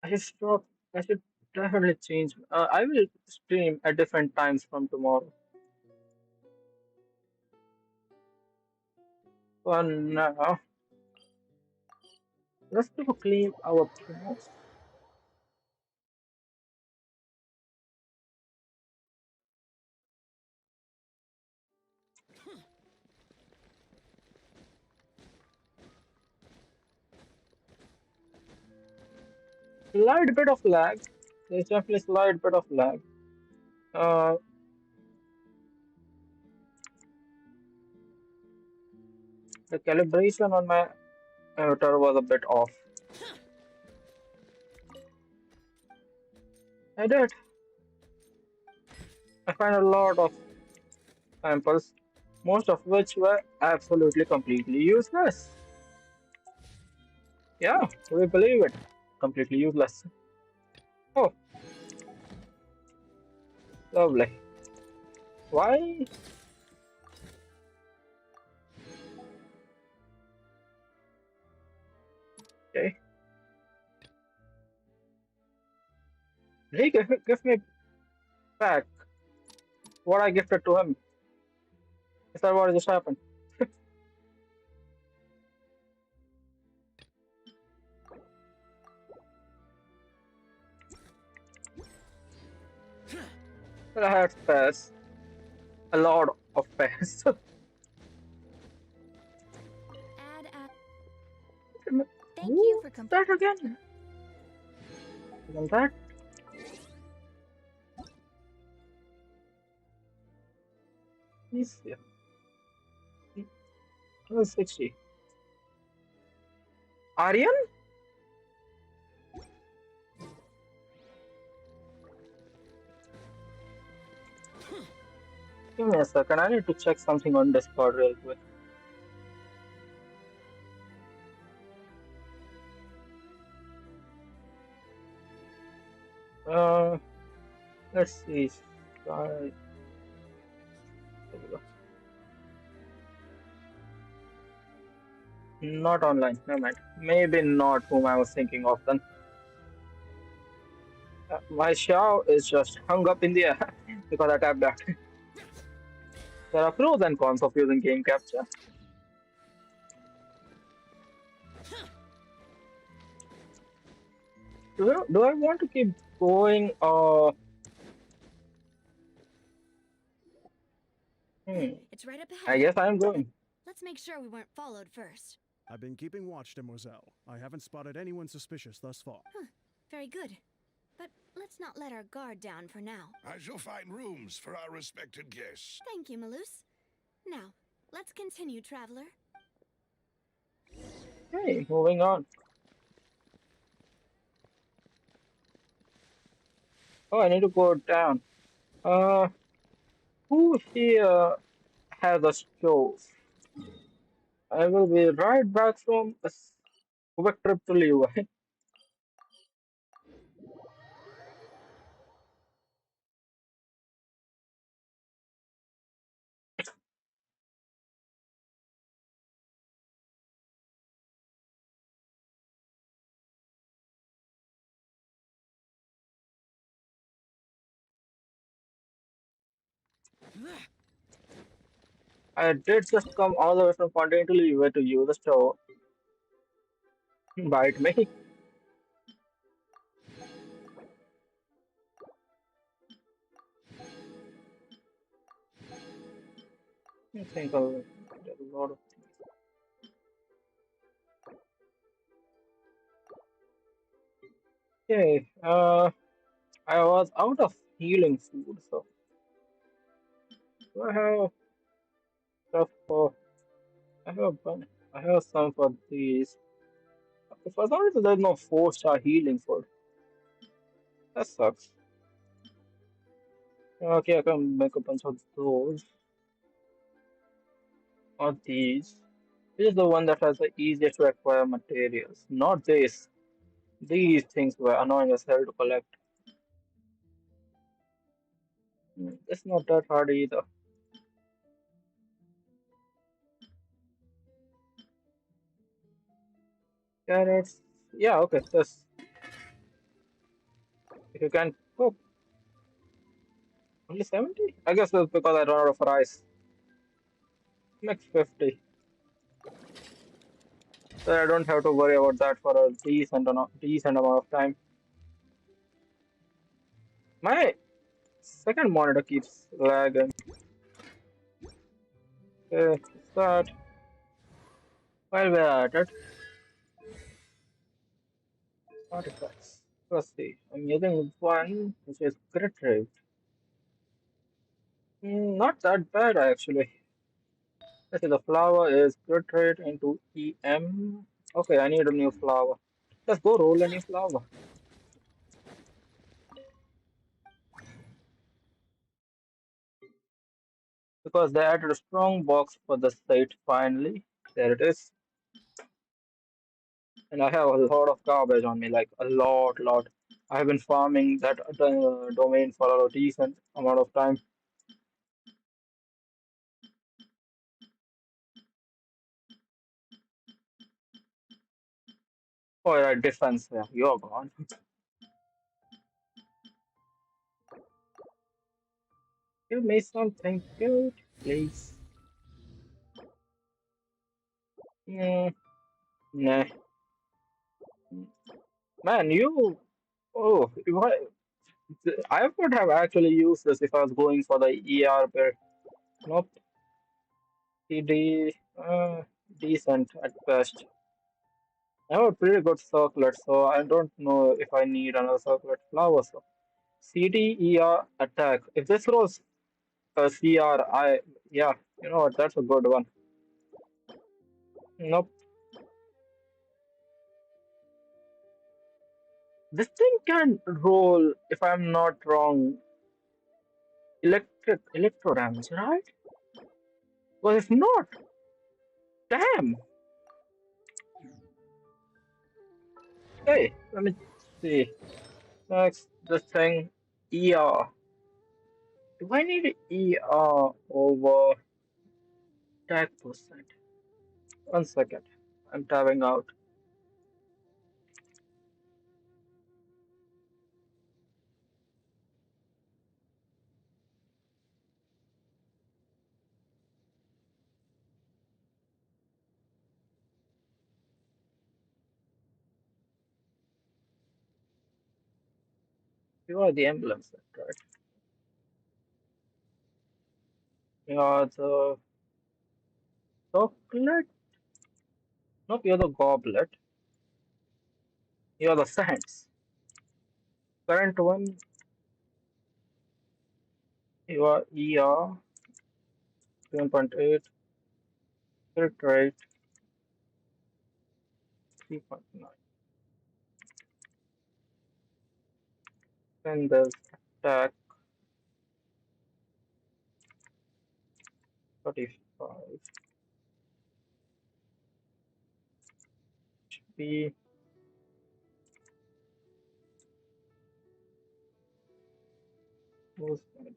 I should stop. I should definitely change. I will stream at different times from tomorrow. For now, let's do clean our promos. Slight bit of lag. There's definitely slight bit of lag. Uh, the calibration on my avatar was a bit off. I did. I find a lot of samples, most of which were absolutely completely useless. Yeah, we believe it. Completely useless. Oh, lovely. Why? Okay. He give me back what I gifted to him. Is that what just happened? Well, I had spares. A lot of spares. Thank you for That again? Isn't that? Yes, yeah. 60. Aryan? Give me a second. I need to check something on Discord real quick. Uh, let's see. There we go. Not online. Never mind. Maybe not whom I was thinking of then. My Xiao is just hung up in the air because I tapped that. There are pros and cons of using game capture. Do I want to keep going or It's right up I ahead. guess I'm going. Let's make sure we weren't followed first. I've been keeping watch, Demoiselle. I haven't spotted anyone suspicious thus far. Huh, very good. But let's not let our guard down for now. I shall find rooms for our respected guests. Thank you, Malus. Now, let's continue, traveler. Okay, moving on. Oh, I need to go down. Uh, who here has a stove? I will be right back from a quick trip to Levi. I did just come all the way from Continental way to use the stove. Bite me. I think I'll get a lot of. Okay, I was out of healing food, so do I have stuff for. I have some for these. For some reason, there's no 4-star healing food. That sucks. Okay, I can make a bunch of those. Or these. This is the one that has the easiest to acquire materials. Not this. These things were annoying as hell to collect. It's not that hard either. Carrots. Yeah, okay. This. If you can cook. Only 70? I guess that's because I run out of rice. Make 50. So I don't have to worry about that for a decent amount of time. My second monitor keeps lagging. Okay, that. While we're at it, artifacts. Let's see. I'm using one which is crit rate. Not that bad actually. Let's see, the flower is crit rate into EM. Okay, I need a new flower. Let's go roll a new flower. Because they added a strong box for the site finally. There it is. And I have a lot of garbage on me, like a lot. I have been farming that domain for a decent amount of time. Oh yeah, defense. Yeah, you're gone. Give me something good, please. Mm, nah. Man, you. Oh, I would have actually used this if I was going for the ER build. Nope. CD. Decent at best. I have a pretty good circlet, so I don't know if I need another circlet flower. So CDER attack. If this rolls a CR, yeah, you know what? That's a good one. Nope. This thing can roll, if I'm not wrong, electro damage, right? Well, if not, damn. Hey, let me see. Next, this thing, ER. Do I need ER over attack percent? 1 second. I'm tabbing out. You are the emblem set, right? You are the chocolate? Nope, you're the goblet. You're the sands. Current one, you are ER 7.8, hit rate 3.9. Then there's attack 35, HP who's gonna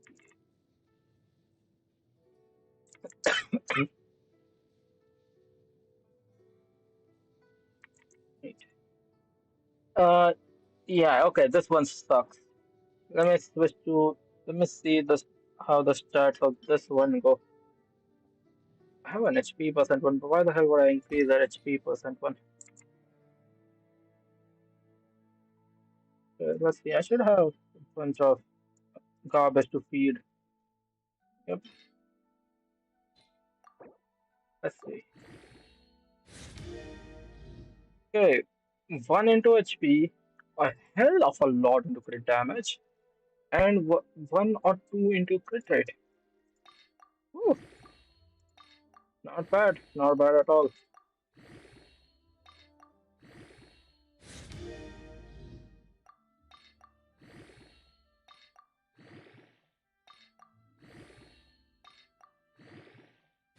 be 8. Yeah, okay, this one sucks. Let me switch to, let me see this. how the stats of this one go. I have an HP percent one, but why the hell would I increase that HP percent one? Let's see, I should have a bunch of garbage to feed. Yep, let's see. Okay, 1 into HP, a hell of a lot into crit damage, and 1 or 2 into crit rate. Ooh, not bad at all.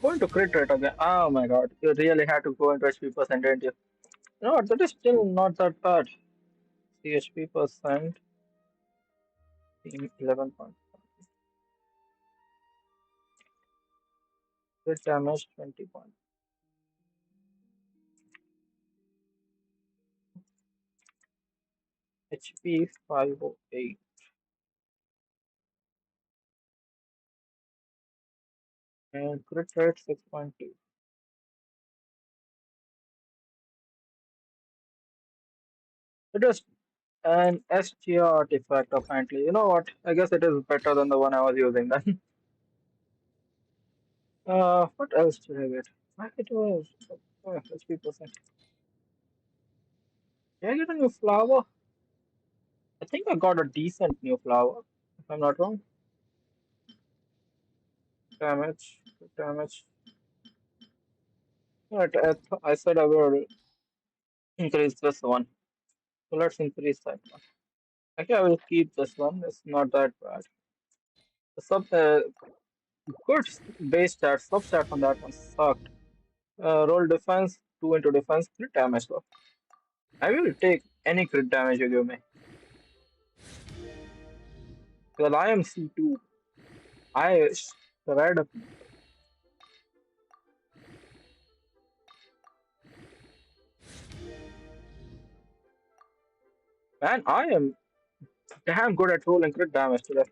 Going to crit rate again. Oh my god, you really had to go into HP percent, didn't you? No, that is still not that bad. See, HP percent, 11 points. Crit damage, 20 points. HP 508. And crit rate 6.2. It is an STR artifact apparently. You know what? I guess it is better than the one I was using then. What else did I get? It was HP percent. Did I get a new flower? I think I got a decent new flower, if I'm not wrong. Damage, damage. Right, I said I will increase this one. So let's increase that one. Okay, I will keep this one. It's not that bad. The good base stat, sub stat on that one sucked. Roll defense, 2 into defense, crit damage though. I will take any crit damage you give me. Because I am C2. I read up. Man, I am damn good at rolling crit damage today.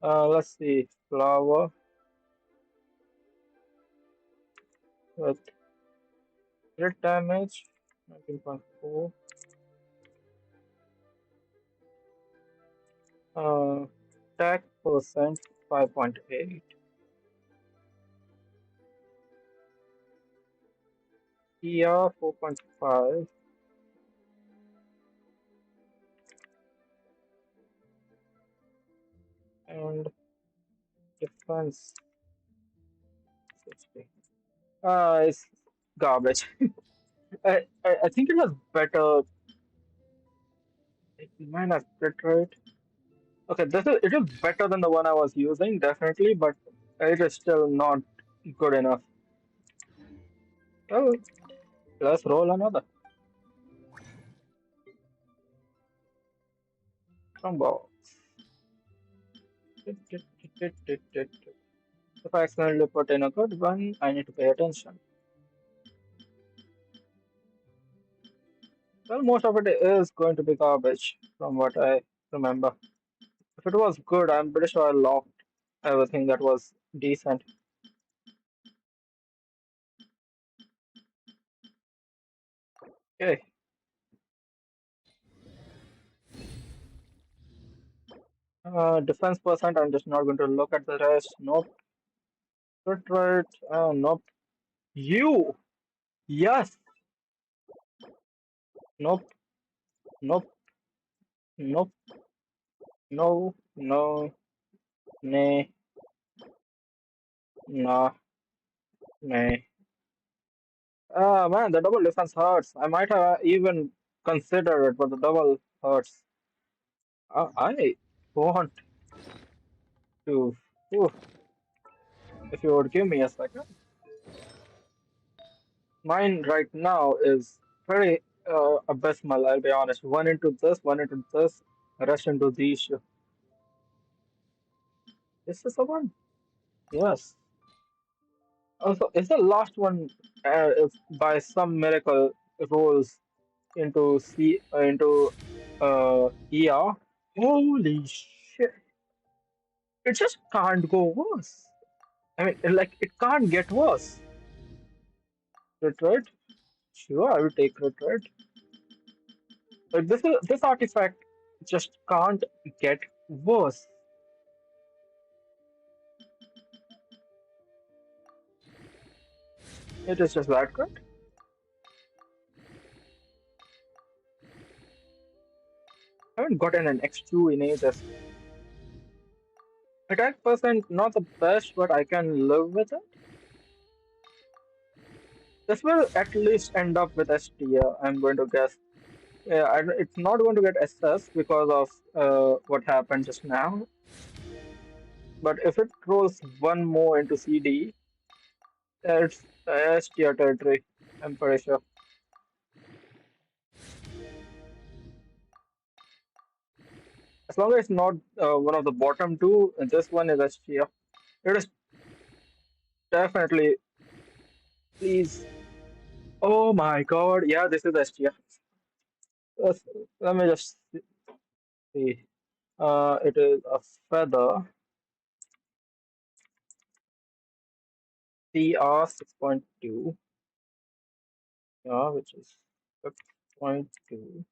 Let's see. Flower with crit damage 19.4. Attack percent 5.8. ER 4.5. And defense 60. It's garbage. I think it was better. Mine has crit rate. Okay, it is better than the one I was using, definitely, but it is still not good enough. Oh, let's roll another. Combo. If I accidentally put in a good one, I need to pay attention. Well, most of it is going to be garbage, from what I remember. If it was good, I'm pretty sure I locked everything that was decent. Okay. Defense percent, I'm just not going to look at the rest. Nope. Crit rate, nope. You! Yes! Nope. Nope. Nope. No. No. Nay. Nah. Nay. Ah, man, the double defense hurts. I might have even considered it, but the double hurts. I want to. Ooh, if you would give me a second. Mine right now is very abysmal, I'll be honest. One into this, rest into these. This is the one? Yes. Also, is the last one, if by some miracle, rolls into ER? Holy shit! It just can't go worse. I mean, like, it can't get worse. Retreat? Sure, I will take retreat. But this artifact just can't get worse. It is just that good. I haven't gotten an X2 in ages. Attack percent not the best, but I can live with it. This will at least end up with S tier, I'm going to guess. Yeah, it's not going to get SS because of what happened just now. But if it rolls one more into CD, it's S tier territory, I'm pretty sure. As long as it's not one of the bottom two, this one is S tier. It is definitely, please. Oh my god, yeah, this is S tier. Let's- Let me just see. It is a feather. CR 6.2. Yeah, which is 6.2.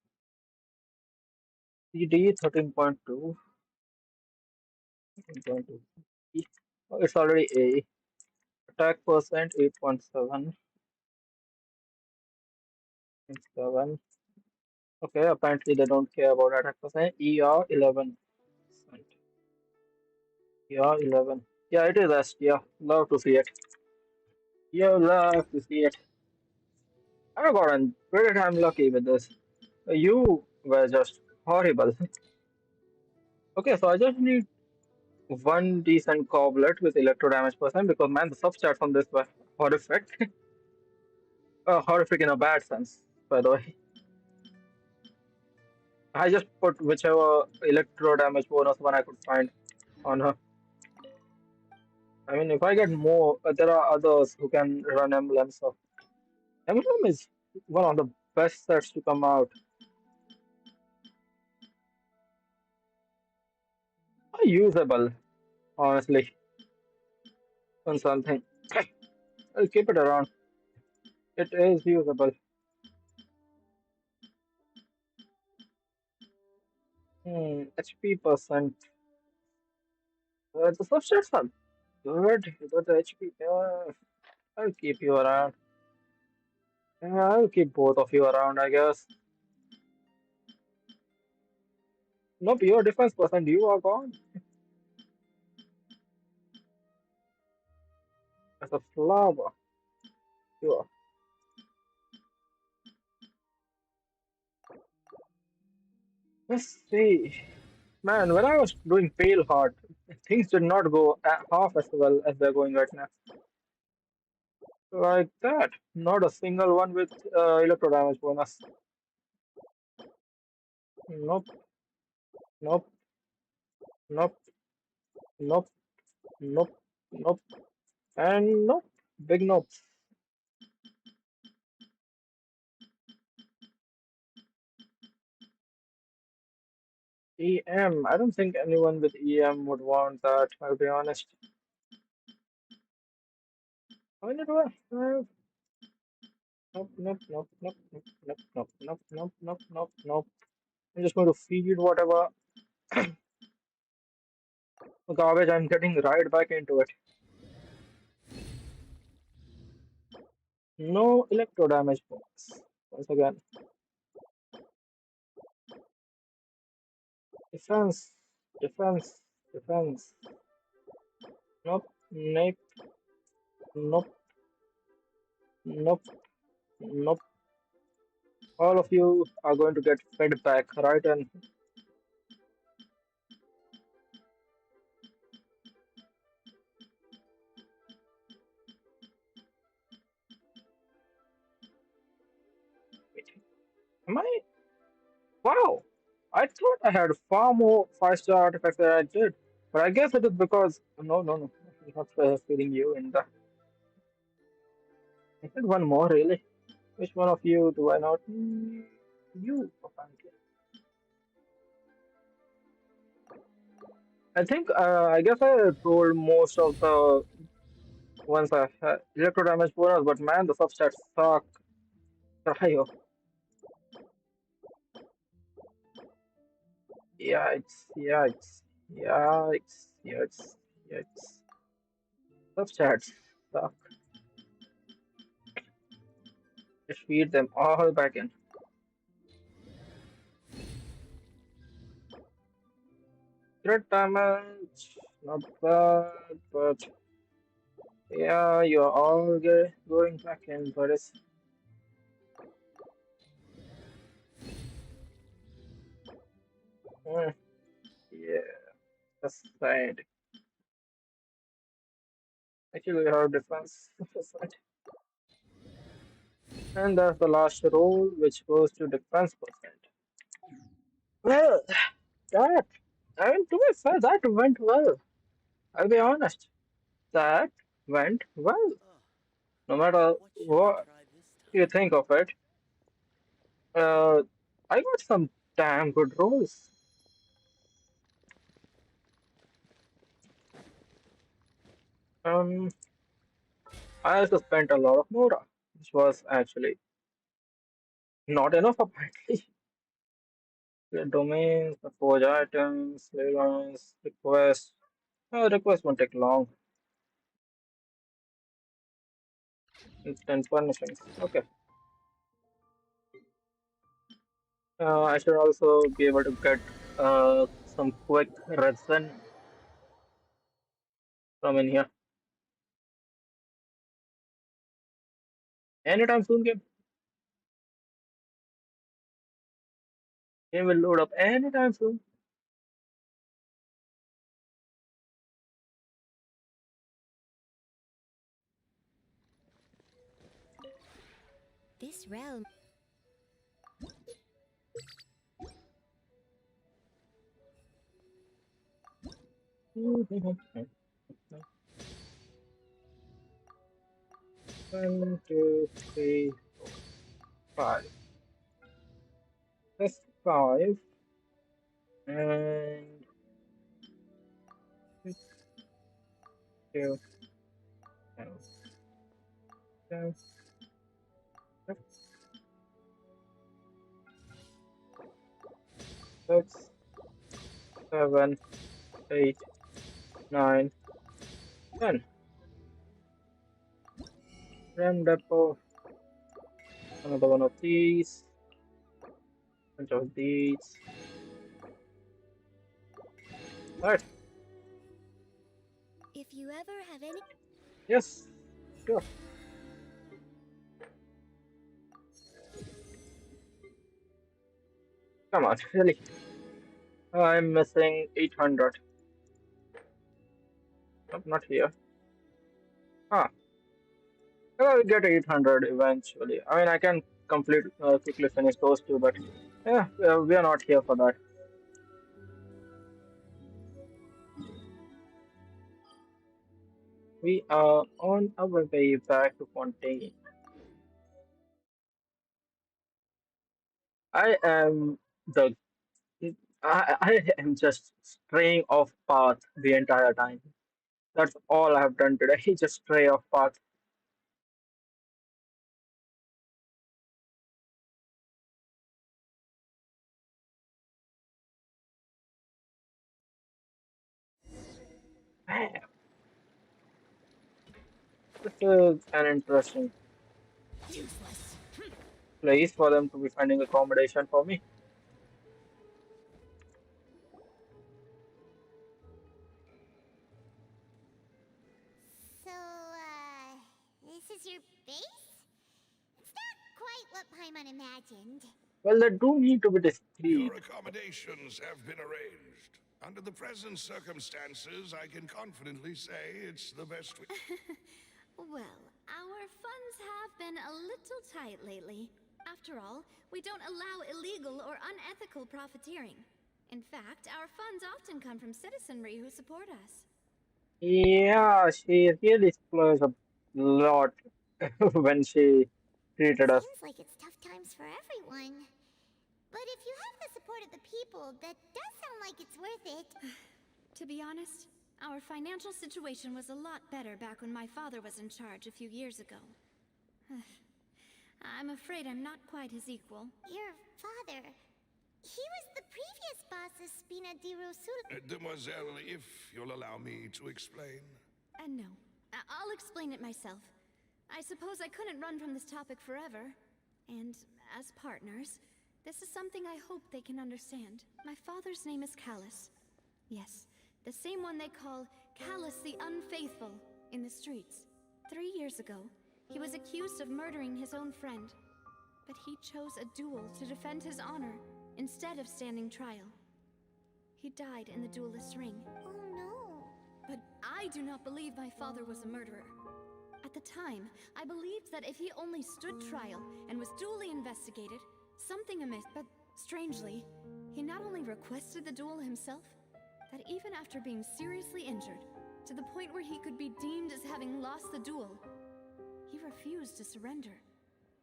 CD 13.2. 13.2. Oh, it's already A. Attack percent 8.7. 7. Okay, apparently they don't care about attack percent. ER 11. ER 11. Yeah, it is S. Yeah, love to see it. Yeah, love to see it. I got gotten pretty damn lucky with this. You were just horrible. Okay, so I just need one decent goblet with electro damage percent because man, the substats on this were horrific. Horrific in a bad sense, by the way. I just put whichever electro damage bonus one I could find on her. I mean, if I get more, there are others who can run emblems. So emblem is one of the best sets to come out. Usable, honestly, on something. I'll keep it around. It is usable. HP percent. The substats are good, but the HP. I'll keep you around. Yeah, I'll keep both of you around, I guess. Nope, your defense percent, you are gone. As a flower. You are. Let's see. Man, when I was doing Pale Heart, things did not go half as well as they're going right now. Like that. Not a single one with electro damage bonus. Nope. Nope. Nope. Nope. Nope. Nope. And nope. Big nope. EM. I don't think anyone with EM would want that, I'll be honest. How many do I have? Nope, nope, nope, nope, nope, nope, nope, nope, nope, nope, nope, nope. I'm just going to feed whatever garbage I'm getting right back into it. No electro damage bonus. Once again. Defense, defense, defense. Nope, nope, nope, nope, nope. All of you are going to get fed back, right? And am I? Wow! I thought I had far more 5-star artifacts than I did. But I guess it is because. No, no, no. I'm not feeding you in the. I said one more, really. Which one of you do I not? You, apparently. I think I guess I told most of the ones I had electro damage bonus, but man, the substats suck. Cryo. Yikes, yikes, yikes, yikes, yikes. Substats suck. Just feed them all back in. Crit damage, not bad, but yeah, you're all going back in, but it's mm, yeah, that's sad. Actually, we have defense percent, and that's the last roll, which goes to defense percent. Well, that I mean, to be fair, that went well. I'll be honest, that went well. No matter what you think of it, uh, I got some damn good rolls. Um, I also spent a lot of Mora, which was actually not enough apparently. The domains, the forge items, lines, requests. Request won't take long. Instant furnishings. Okay. I should also be able to get some quick resin from in here. Anytime soon, game. Game will load up anytime soon. This realm. One, two, three, four, five. That's five. And six, two, seven, seven, six, seven, 8, 9, 10. RAM depot. Another one of these. Bunch of these. Alright. If you ever have any. Yes. Sure. Come on, really. I'm missing 800. Nope, not here. Ah, I'll get 800 eventually. I mean, I can quickly finish those two, but yeah, we are not here for that. We are on our way back to Fontaine. I am the I am just straying off path the entire time. That's all I have done today. Just stray off path. Man, this is an interesting Useless. place for them to be finding accommodation for me. So, this is your base? It's not quite what Paimon imagined. Well, they do need to be discreet. Your accommodations have been arranged. Under the present circumstances, I can confidently say it's the best we... Well, our funds have been a little tight lately. After all, we don't allow illegal or unethical profiteering. In fact, our funds often come from citizenry who support us. Yeah, she really splurged a lot when she treated us. Seems like it's tough times for everyone. But if you have the support of the people, that does sound like it's worth it. To be honest, our financial situation was a lot better back when my father was in charge a few years ago. I'm afraid I'm not quite his equal. Your father... He was the previous boss of Spina di Rosul... Demoiselle, if you'll allow me to explain. No. I'll explain it myself. I suppose I couldn't run from this topic forever. And as partners, this is something I hope they can understand. My father's name is Callus. Yes, the same one they call Callus the Unfaithful in the streets. 3 years ago, he was accused of murdering his own friend. But he chose a duel to defend his honor instead of standing trial. He died in the duelist's ring. Oh no. But I do not believe my father was a murderer. At the time, I believed that if he only stood trial and was duly investigated, something amiss, but strangely, he not only requested the duel himself, that even after being seriously injured, to the point where he could be deemed as having lost the duel, he refused to surrender,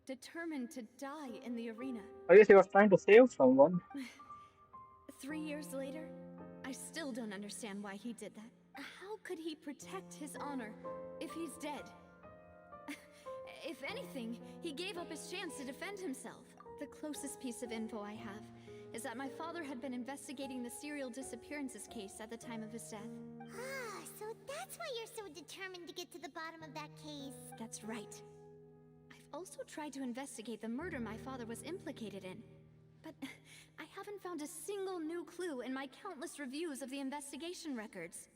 determined to die in the arena. I guess he was trying to save someone. 3 years later, I still don't understand why he did that. How could he protect his honor if he's dead? If anything, he gave up his chance to defend himself. The closest piece of info I have is that my father had been investigating the serial disappearances case at the time of his death. Ah, so that's why you're so determined to get to the bottom of that case. That's right. I've also tried to investigate the murder my father was implicated in, but I haven't found a single new clue in my countless reviews of the investigation records.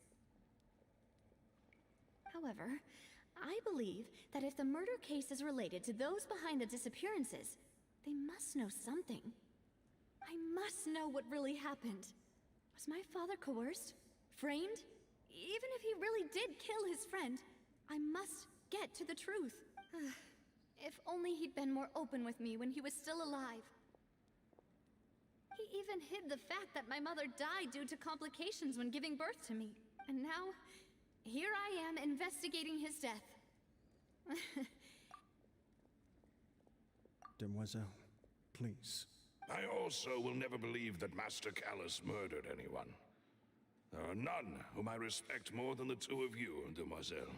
However, I believe that if the murder case is related to those behind the disappearances, they must know something. I must know what really happened. Was my father coerced? Framed? Even if he really did kill his friend, I must get to the truth. If only he'd been more open with me when he was still alive. He even hid the fact that my mother died due to complications when giving birth to me. And now, here I am investigating his death. Demoiselle, please. I also will never believe that Master Callus murdered anyone. There are none whom I respect more than the two of you, Demoiselle.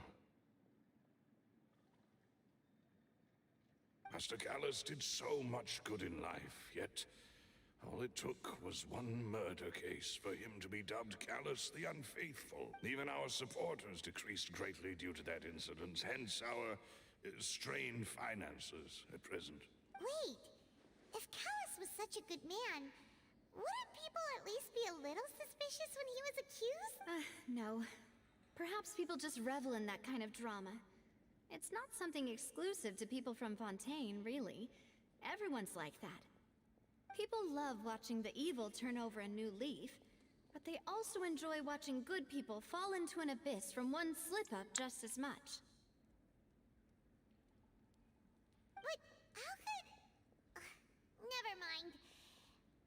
Master Callus did so much good in life, yet all it took was one murder case for him to be dubbed Callus the Unfaithful. Even our supporters decreased greatly due to that incident, hence our strained finances at present. Wait, if Callus was such a good man, wouldn't people at least be a little suspicious when he was accused? No. Perhaps people just revel in that kind of drama. It's not something exclusive to people from Fontaine, really. Everyone's like that. People love watching the evil turn over a new leaf, but they also enjoy watching good people fall into an abyss from one slip-up just as much. But how could... never mind.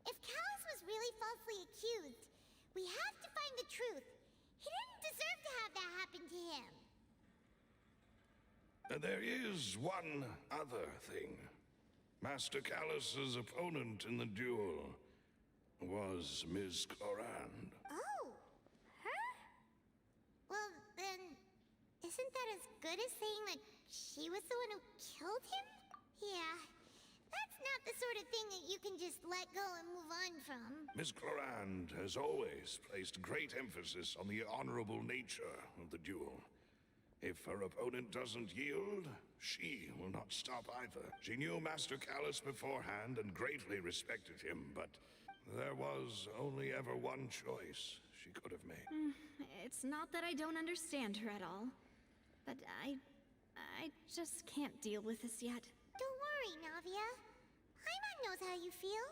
If Callus was really falsely accused, we have to find the truth. He didn't deserve to have that happen to him. There is one other thing. Master Callus's opponent in the duel was Ms. Clorand. Oh, her? Well, then, isn't that as good as saying that she was the one who killed him? Yeah, that's not the sort of thing that you can just let go and move on from. Ms. Clorand has always placed great emphasis on the honorable nature of the duel. If her opponent doesn't yield, she will not stop either. She knew Master Callus beforehand and greatly respected him, but there was only ever one choice she could have made. It's not that I don't understand her at all, but I just can't deal with this yet. Don't worry, Navia. Paimon knows how you feel.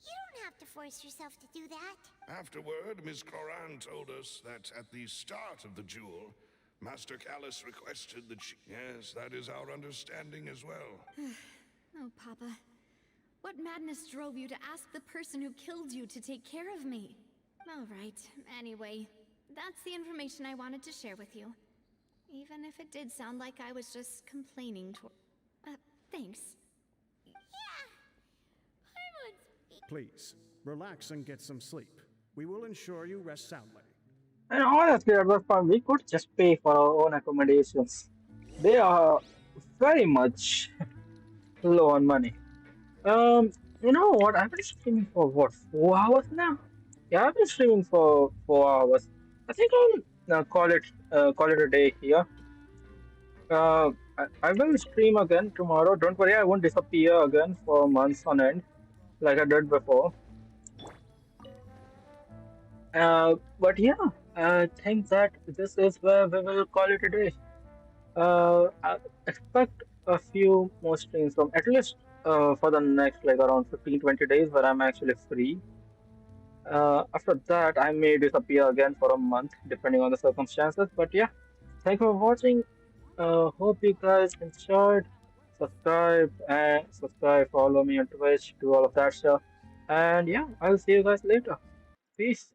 You don't have to force yourself to do that. Afterward, Ms. Clorand told us that at the start of the duel, Master Callus requested that she... Yes, that is our understanding as well. Oh, Papa. What madness drove you to ask the person who killed you to take care of me? All right, anyway, that's the information I wanted to share with you. Even if it did sound like I was just complaining thanks. Yeah. Please, relax and get some sleep. We will ensure you rest soundly. And honestly, at this point, we could just pay for our own accommodations. They are very much low on money. You know what? I've been streaming for what, 4 hours now? Yeah, I've been streaming for 4 hours. I think I'll call it a day here. I will stream again tomorrow. Don't worry, I won't disappear again for months on end like I did before. But yeah, I think that this is where we will call it a day. I expect a few more streams from at least for the next like around 15-20 days where I'm actually free. After that, I may disappear again for a month depending on the circumstances. But yeah, thank you for watching. Hope you guys enjoyed. Subscribe, follow me on Twitch, do all of that stuff. And yeah, I'll see you guys later. Peace.